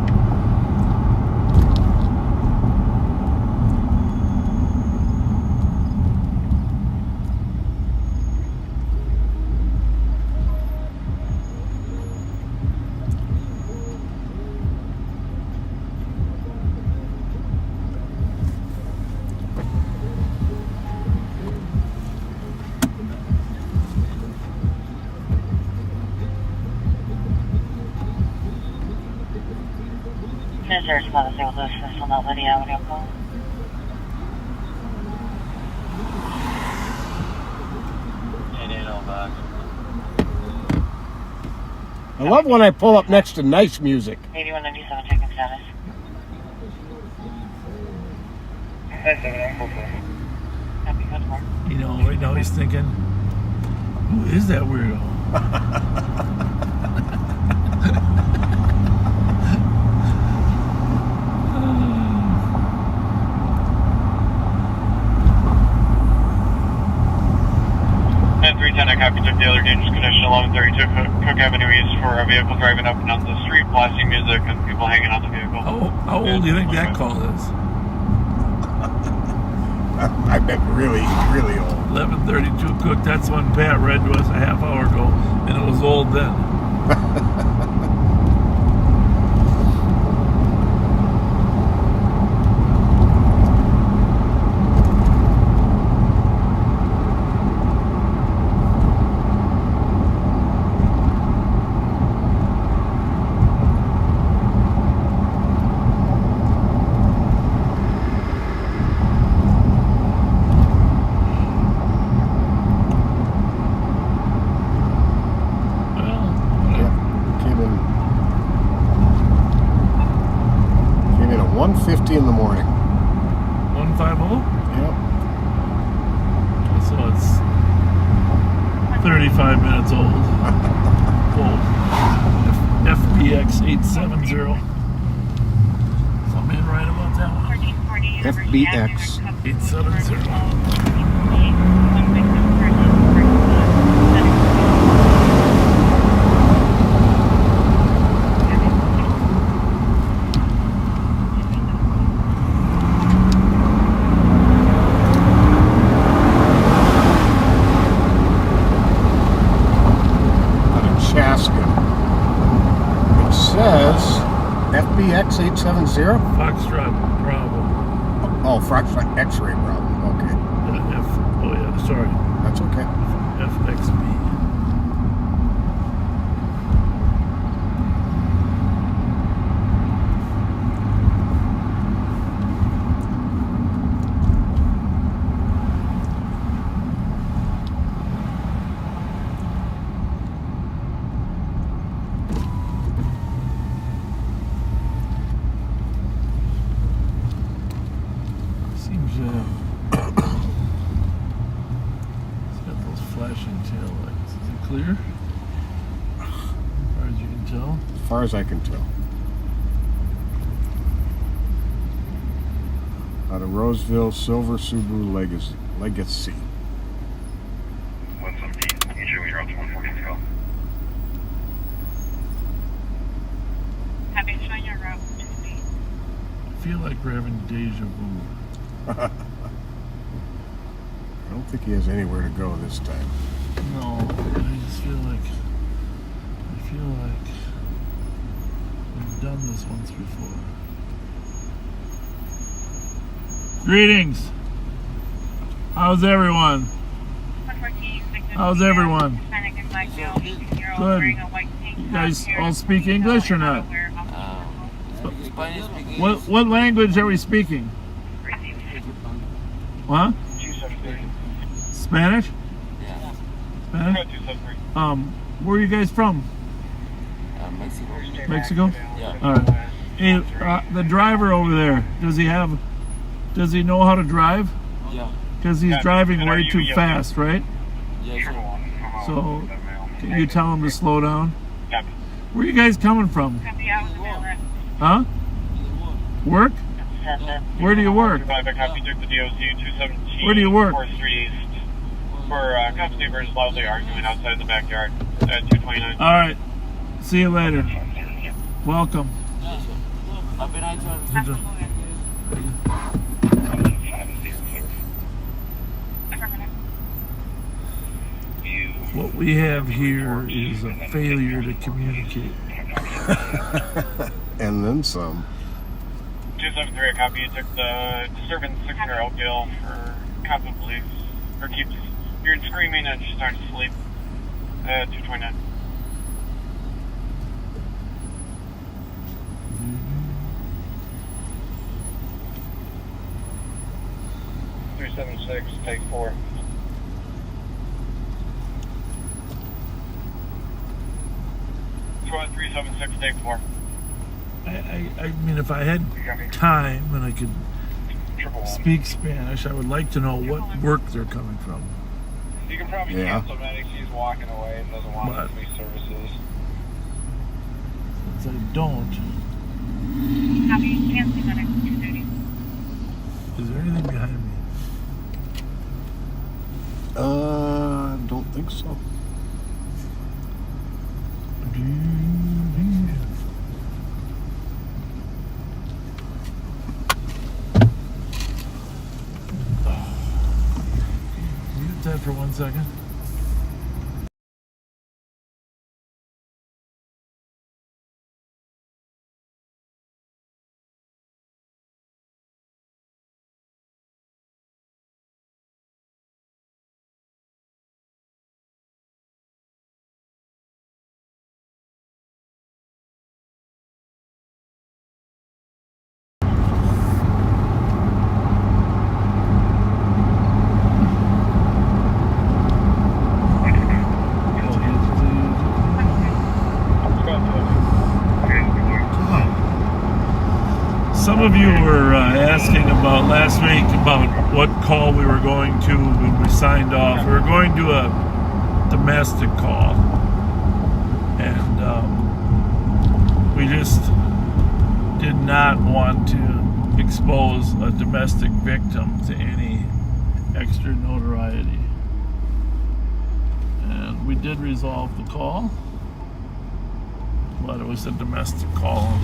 Visitors about to say with us on that Lydia Avenue call. I love when I pull up next to nice music. 8197 checking status. Happy customer. Right now he's thinking, who is that weirdo? 310, I copy. Took the other dangerous condition, 1132 Cook Avenue East for a vehicle driving up and down the street, blasting music and people hanging on the vehicle. How old do you think that call is? I bet really, really old. 1132 Cook, that's when Pat read to us a half hour ago, and it was old then. Came in at 1:50 in the morning. 150? Yep. So it's 35 minutes old. FBX 870. So I'm in right about that one. FBX 870. X870? Foxtrot Bravo. Oh, Foxtrot X-ray Bravo. Okay. Oh yeah, sorry. That's okay. FXB. Seems it's got those flashing tail lights. Is it clear? As far as you can tell. As far as I can tell. Out of Roseville, silver Subaru Legacy. 117, usually you're out to 114 call. Happy to show your route. I feel like we're having deja vu. I don't think he has anywhere to go this time. No, I just feel like we've done this once before. Greetings. How's everyone? 114, How's everyone? Hispanic and black male, 18-year-old Good. wearing a white tank You top, guys hair all speak English or not? What language are we speaking? What? Spanish? Yeah. Spanish? Where are you guys from? Mexico. Mexico? Yeah. All right. Hey, the driver over there, does he know how to drive? Yeah. Because he's driving way too fast, right? Yeah, sure. So, can you tell him to slow down? Where are you guys coming from? Huh? Work? Where do you work? Where do you work? Where cops neighbors loudly arguing outside the backyard at 229. All right. See you later. Welcome. What we have here is a failure to communicate. And then some. 273, a copy. You took the disturbance 6-year-old Gale for conflict beliefs, or keeps hearing screaming and she's starting to sleep at 229. Take 4. Squad 376, take 4. I mean, if I had time and I could speak Spanish, I would like to know what work they're coming from. You can probably cancel medics. He's walking away and doesn't want to be services. Since I don't. Happy canceling medics 230. Is there anything behind me? Don't think so. Mute that for 1 second. Some of you were asking about last week about what call we were going to when we signed off. We were going to a domestic call, and we just did not want to expose a domestic victim to any extra notoriety. And we did resolve the call, but it was a domestic call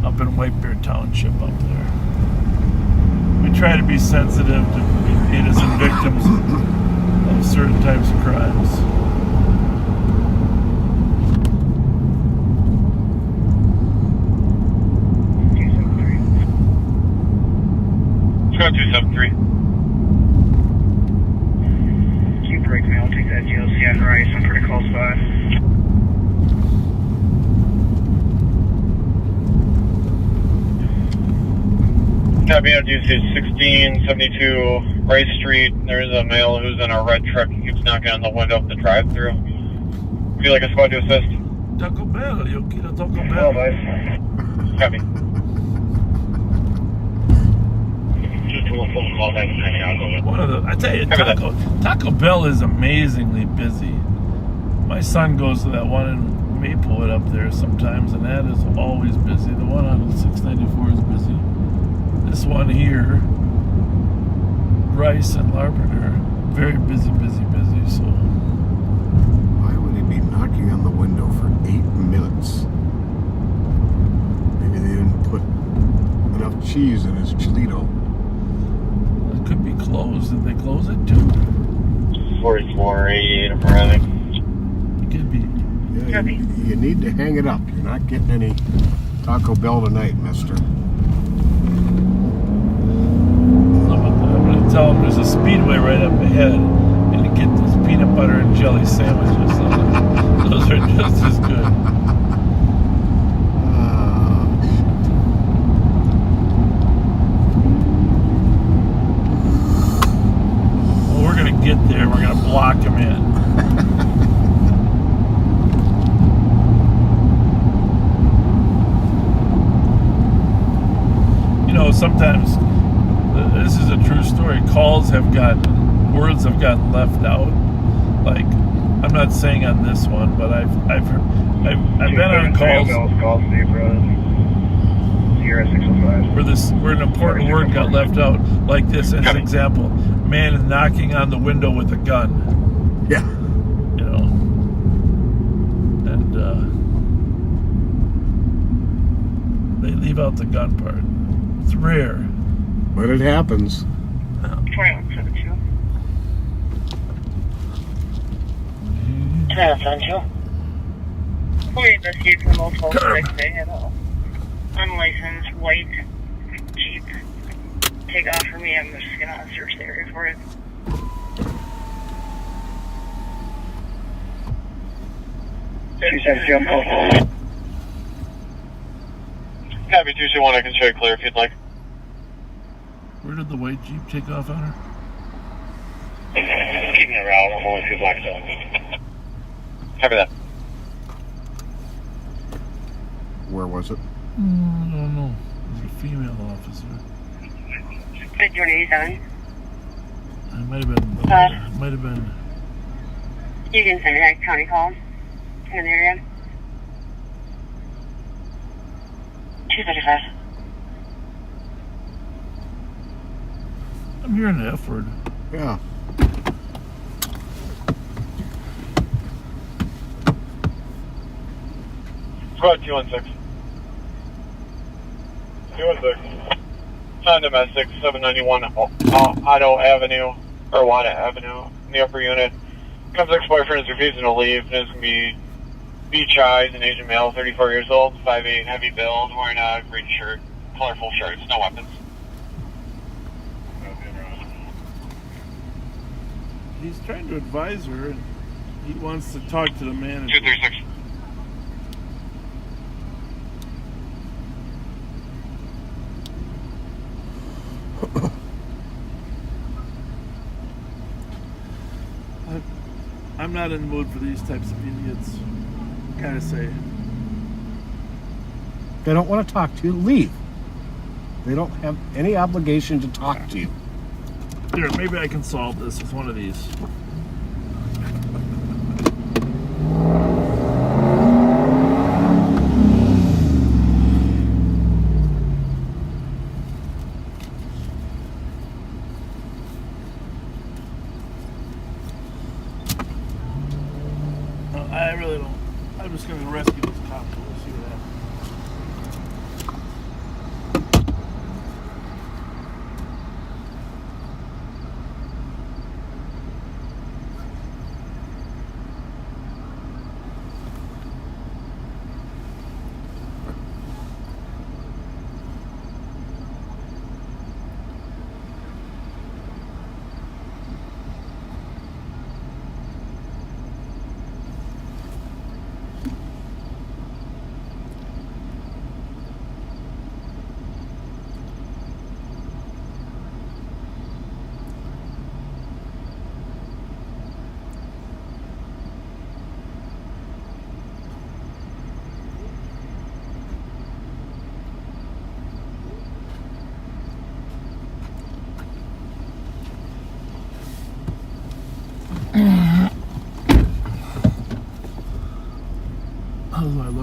up in White Bear Township up there. We try to be sensitive to innocent victims of certain types of crimes. GOC at Rice. I'm pretty close by. Copy out DC 1672 Rice Street. There's a male who's in a red truck. He keeps knocking on the window of the drive-through. Feel like a squad to assist? Taco Bell, yo quiero Taco Bell. Hello, guys. Copy. One of the, I tell you, Taco Bell is amazingly busy. My son goes to that one in Maplewood up there sometimes, and that is always busy. The one on 694 is busy. This one here, Rice and Larpenteur, very busy. So why would he be knocking on the window for 8 minutes? Maybe they didn't put enough cheese in his Chilito. It could be closed. Did they close it too? 4488 arriving. It could be. Yeah, you need to hang it up. You're not getting any Taco Bell tonight, mister. Tell them there's a Speedway right up ahead, and to get those peanut butter and jelly sandwiches. Those are just as good. Well, we're gonna get there. We're gonna block him in. You know, sometimes. This is a true story. Words have gotten left out. Like, I'm not saying on this one, but I've been on calls where an important word got left out. Like this as an example: man is knocking on the window with a gun. Yeah. You know, and they leave out the gun part. It's rare. But it happens. 2172. 2172. Fully investigate for multiple strikes today at all. Unlicensed white Jeep. Take off for me. I'm just gonna search the area for it. Copy 221. I can show you clear if you'd like. Where did the white Jeep take off on her? Keeping it around. I'm only 2 blocks out. Copy that. Where was it? I don't know. It was a female officer. 287. It might have been. You can send me that county call in the area. 235. I'm hearing the F word. Yeah. Squad 216. 216. Non-domestic, 791 Otto Avenue, or Wada Avenue, in the upper unit. Comes ex-boyfriend is refusing to leave, and is going to be beach eyes, an Asian male, 34 years old, 5'8", heavy build, wearing a green shirt, colorful shirts, no weapons. He's trying to advise her, and he wants to talk to the manager. 236. I'm not in the mood for these types of idiots. Gotta say. They don't want to talk to you, leave. They don't have any obligation to talk to you. Here, maybe I can solve this with one of these. I really don't. I'm just going to rescue this cop. We'll see what happens.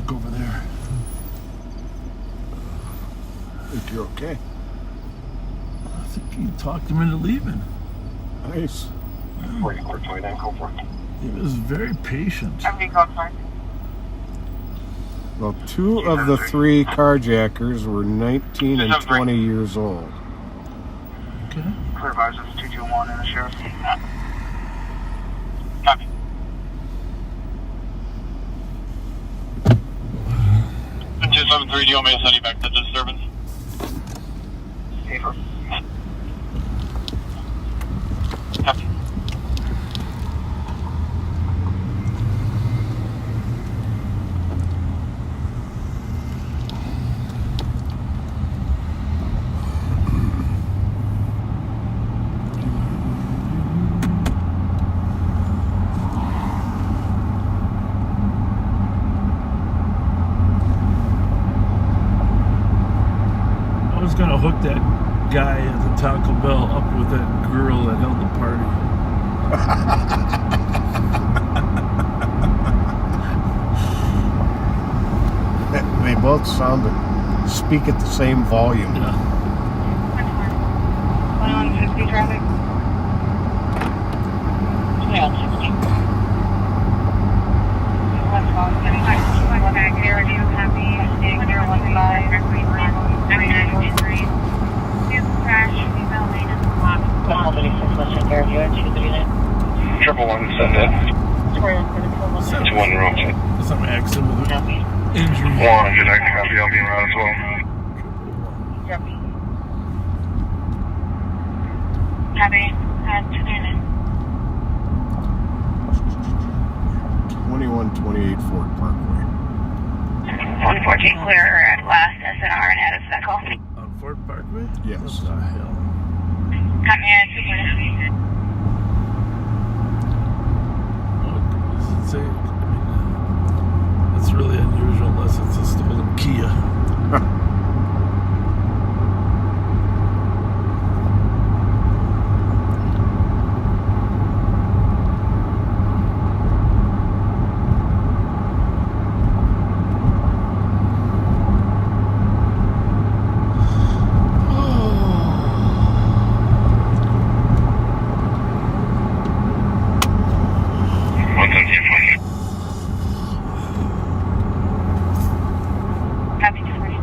look over there. I think you're okay. I think you talked him into leaving. Nice. 4429, go for it. He was very patient. Well, 2 of the 3 carjackers were 19 and 20 years old. Okay. Clear advisors 221 in the sheriff's. Copy. And 273, do you want me to send you back to disturbance? Paper. Copy. I was gonna hook that guy at the Taco Bell up with that girl that held the party. They both speak at the same volume. Yeah. 2150 traffic. 2160. Westbound 75. Back here, do you copy? 015. Crash, female lane in the block. 136 Western Fairview, 239. 111, send it. 2-1 wrong side. Some accident with an injury. 100, I can copy, I'll be around as well. Copy. Copy. 239. 2128 Fort Parkway. 114 clear at last SNR and added vehicle. On Fort Parkway? Yes. What the hell? Copy at 240. What does it say? I mean, that's really unusual unless it's a stolen Kia. Copy 240.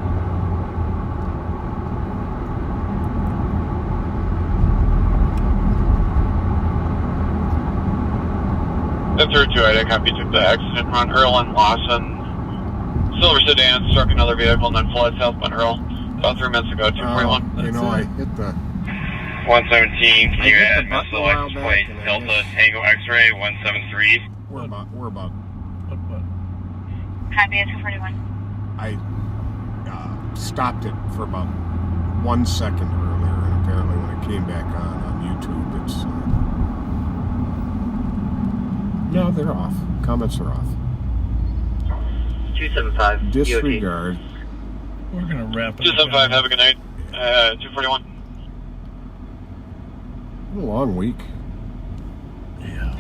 That's her 2-8, I copy, took the accident on Earl and Lawson. Silver sedan struck another vehicle and then fled southbound Earl. About 3 minutes ago, 241. You know, I hit the... 117, can you I hit add the Muscle button a while X back plate and I Delta missed. Tango X-ray 173? We're about. Copy at 241. I stopped it for about 1 second earlier, and apparently when it came back on YouTube, it's... no, they're off. Comments are off. 275. Disregard. We're gonna wrap it up. 275, have a good night. 241. A long week. Yeah.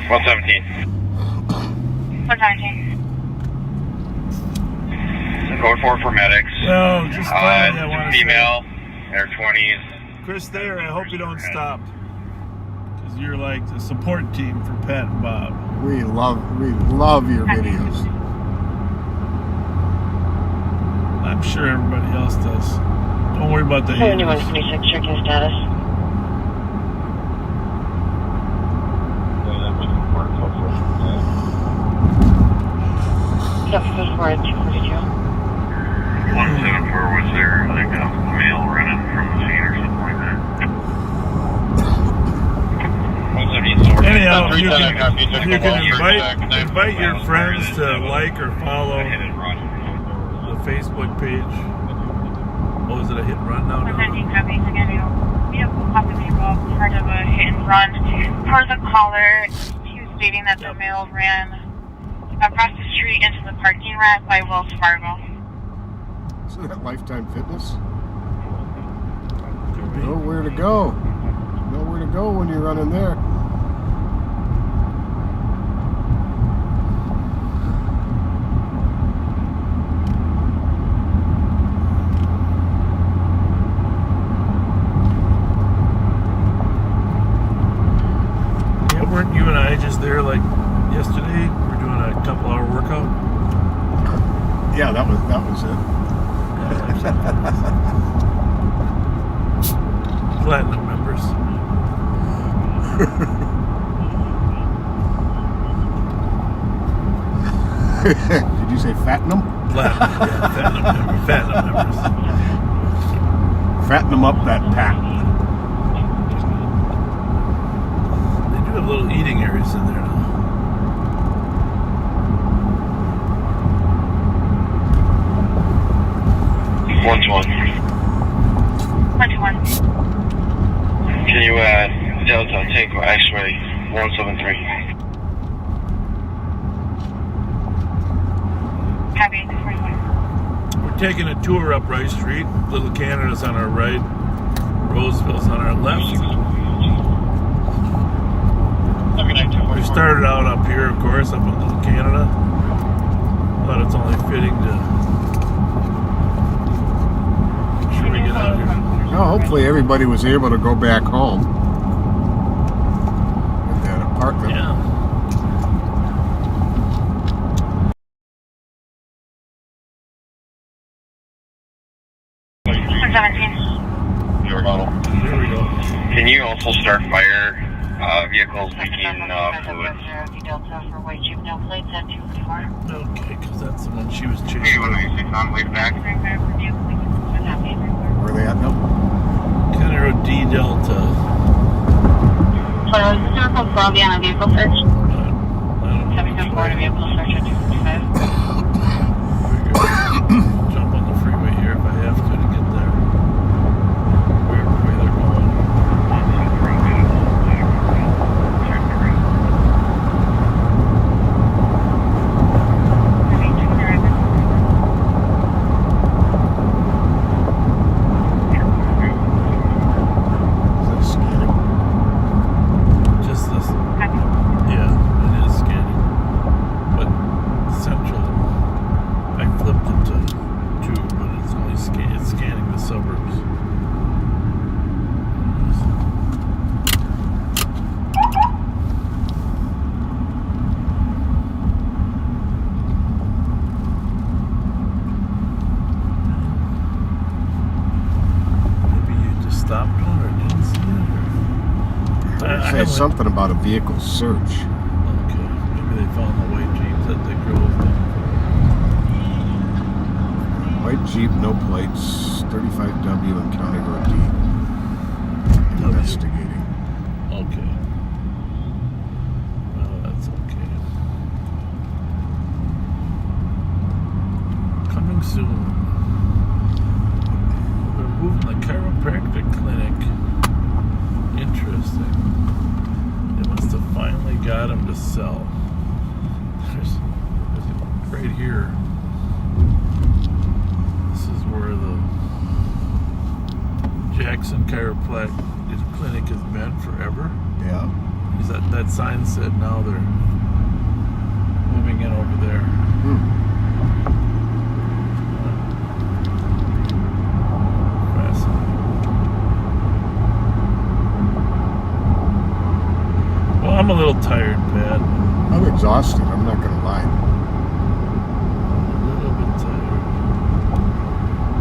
117. 119. Code 4 for medics. Well, just finally I want to female, air 20s. Chris Thayer, I hope you don't stop. Because you're like the support team for Pat and Bob. We love your videos. I'm sure everybody else does. Don't worry about the haters. 7126, checking status. Yep, code 4 at 242. 174, was there like a male running from the scene or something like that? 174. Anyhow, you can invite your friends to like or follow the Facebook page. Oh, is it a hit and run now? 119 copies again. Vehicle possibly involved part of a hit and run. Per the caller, he was stating that the male ran across the street into the parking lot by Wells Fargo. Isn't that Lifetime Fitness? Nowhere to go. Nowhere to go when you're running there. like yesterday, we're doing a couple-hour workout. Yeah, that was it. Platinum members. Did you say fattenum? Platinum, yeah, fattenum members. Fatten them up that pack. They do have little eating areas in there now. One to one. Can you Delta Tango X-ray 173? Happy 41. We're taking a tour up Rice Street. Little Canada's on our right. Roseville's on our left. We started out up here, of course, up in Little Canada. Thought it's only fitting to... Should we get out here? Well, hopefully everybody was able to go back home. At that apartment. Yeah. Your model. Here we go. Can you also start fire vehicles leaking fluid? Okay, because that's the one she was chasing. Hey, 196 on way back. Where are they at now? Canada D Delta. So, is this going to come on a vehicle search? Having come forward a vehicle search at 255. Jump on the freeway here if I have to get there. Wherever way they're going. Is that scanning? Just this. Yeah, it is scanning. But central, I flipped it to 2, but it's only it's scanning the suburbs. Maybe you just stopped on or didn't see it. Or... It says something about a vehicle search. Okay, maybe they found the white Jeeps that they drove. White Jeep, no plates, 35W and County Road D. Investigating. Okay. Well, that's okay. Coming soon. They're moving the chiropractic clinic. Interesting. They must have finally got him to sell. There's right here. This is where the Jackson Chiropractic Clinic has been forever. Yeah. Is that sign said now they're moving in over there. Fascinating. Well, I'm a little tired, Pat. I'm exhausted, I'm not going to lie. A little bit tired.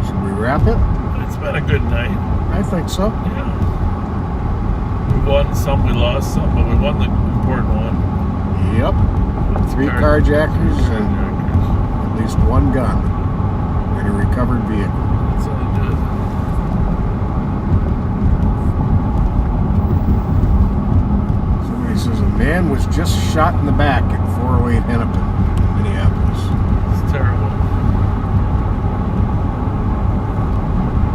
Should we wrap it? It's been a good night. I think so. Yeah. We won some, we lost some, but we won the important one. Yep. 3 carjackers and at least 1 gun in a recovered vehicle. That's all I did. Somebody says a man was just shot in the back at 408 Hennepin, Minneapolis. It's terrible.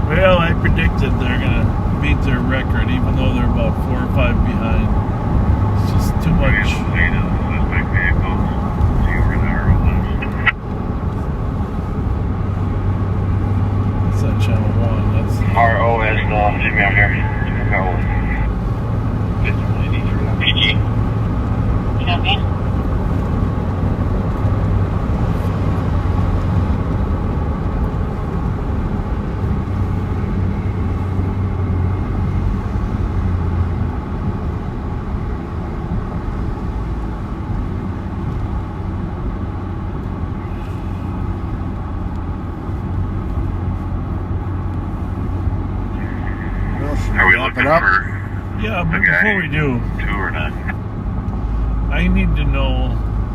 Well, I predicted they're going to beat their record, even though they're about 4 or 5 behind. It's just too much. What's that channel 1? That's ROS, no, take me out here. PG. Copy. wrap it up? Yeah, but before we do, or not? I need to know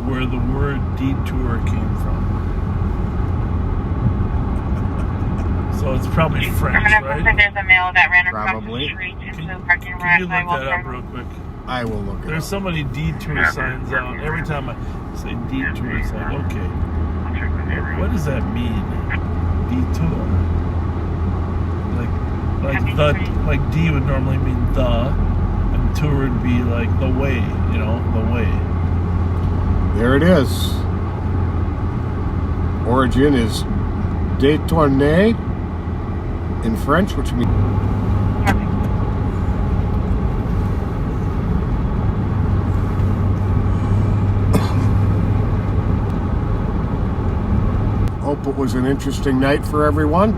where the word detour came from. So it's probably French, right? There's a male that ran across Probably. the street into the parking lot. Can you look that up real quick? I will look it There's up. so many detour signs out. Every time I say detour, it's like, okay, what does that mean? Detour. Like D would normally mean the, and tour would be like the way, you know, the way. There it is. Origin is détourner in French, which means hope it was an interesting night for everyone.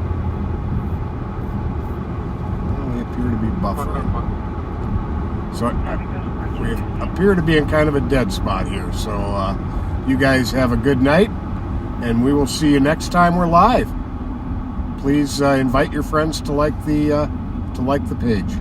Well, we appear to be buffering. So we appear to be in kind of a dead spot here. So you guys have a good night, and we will see you next time we're live. Please invite your friends to like the page.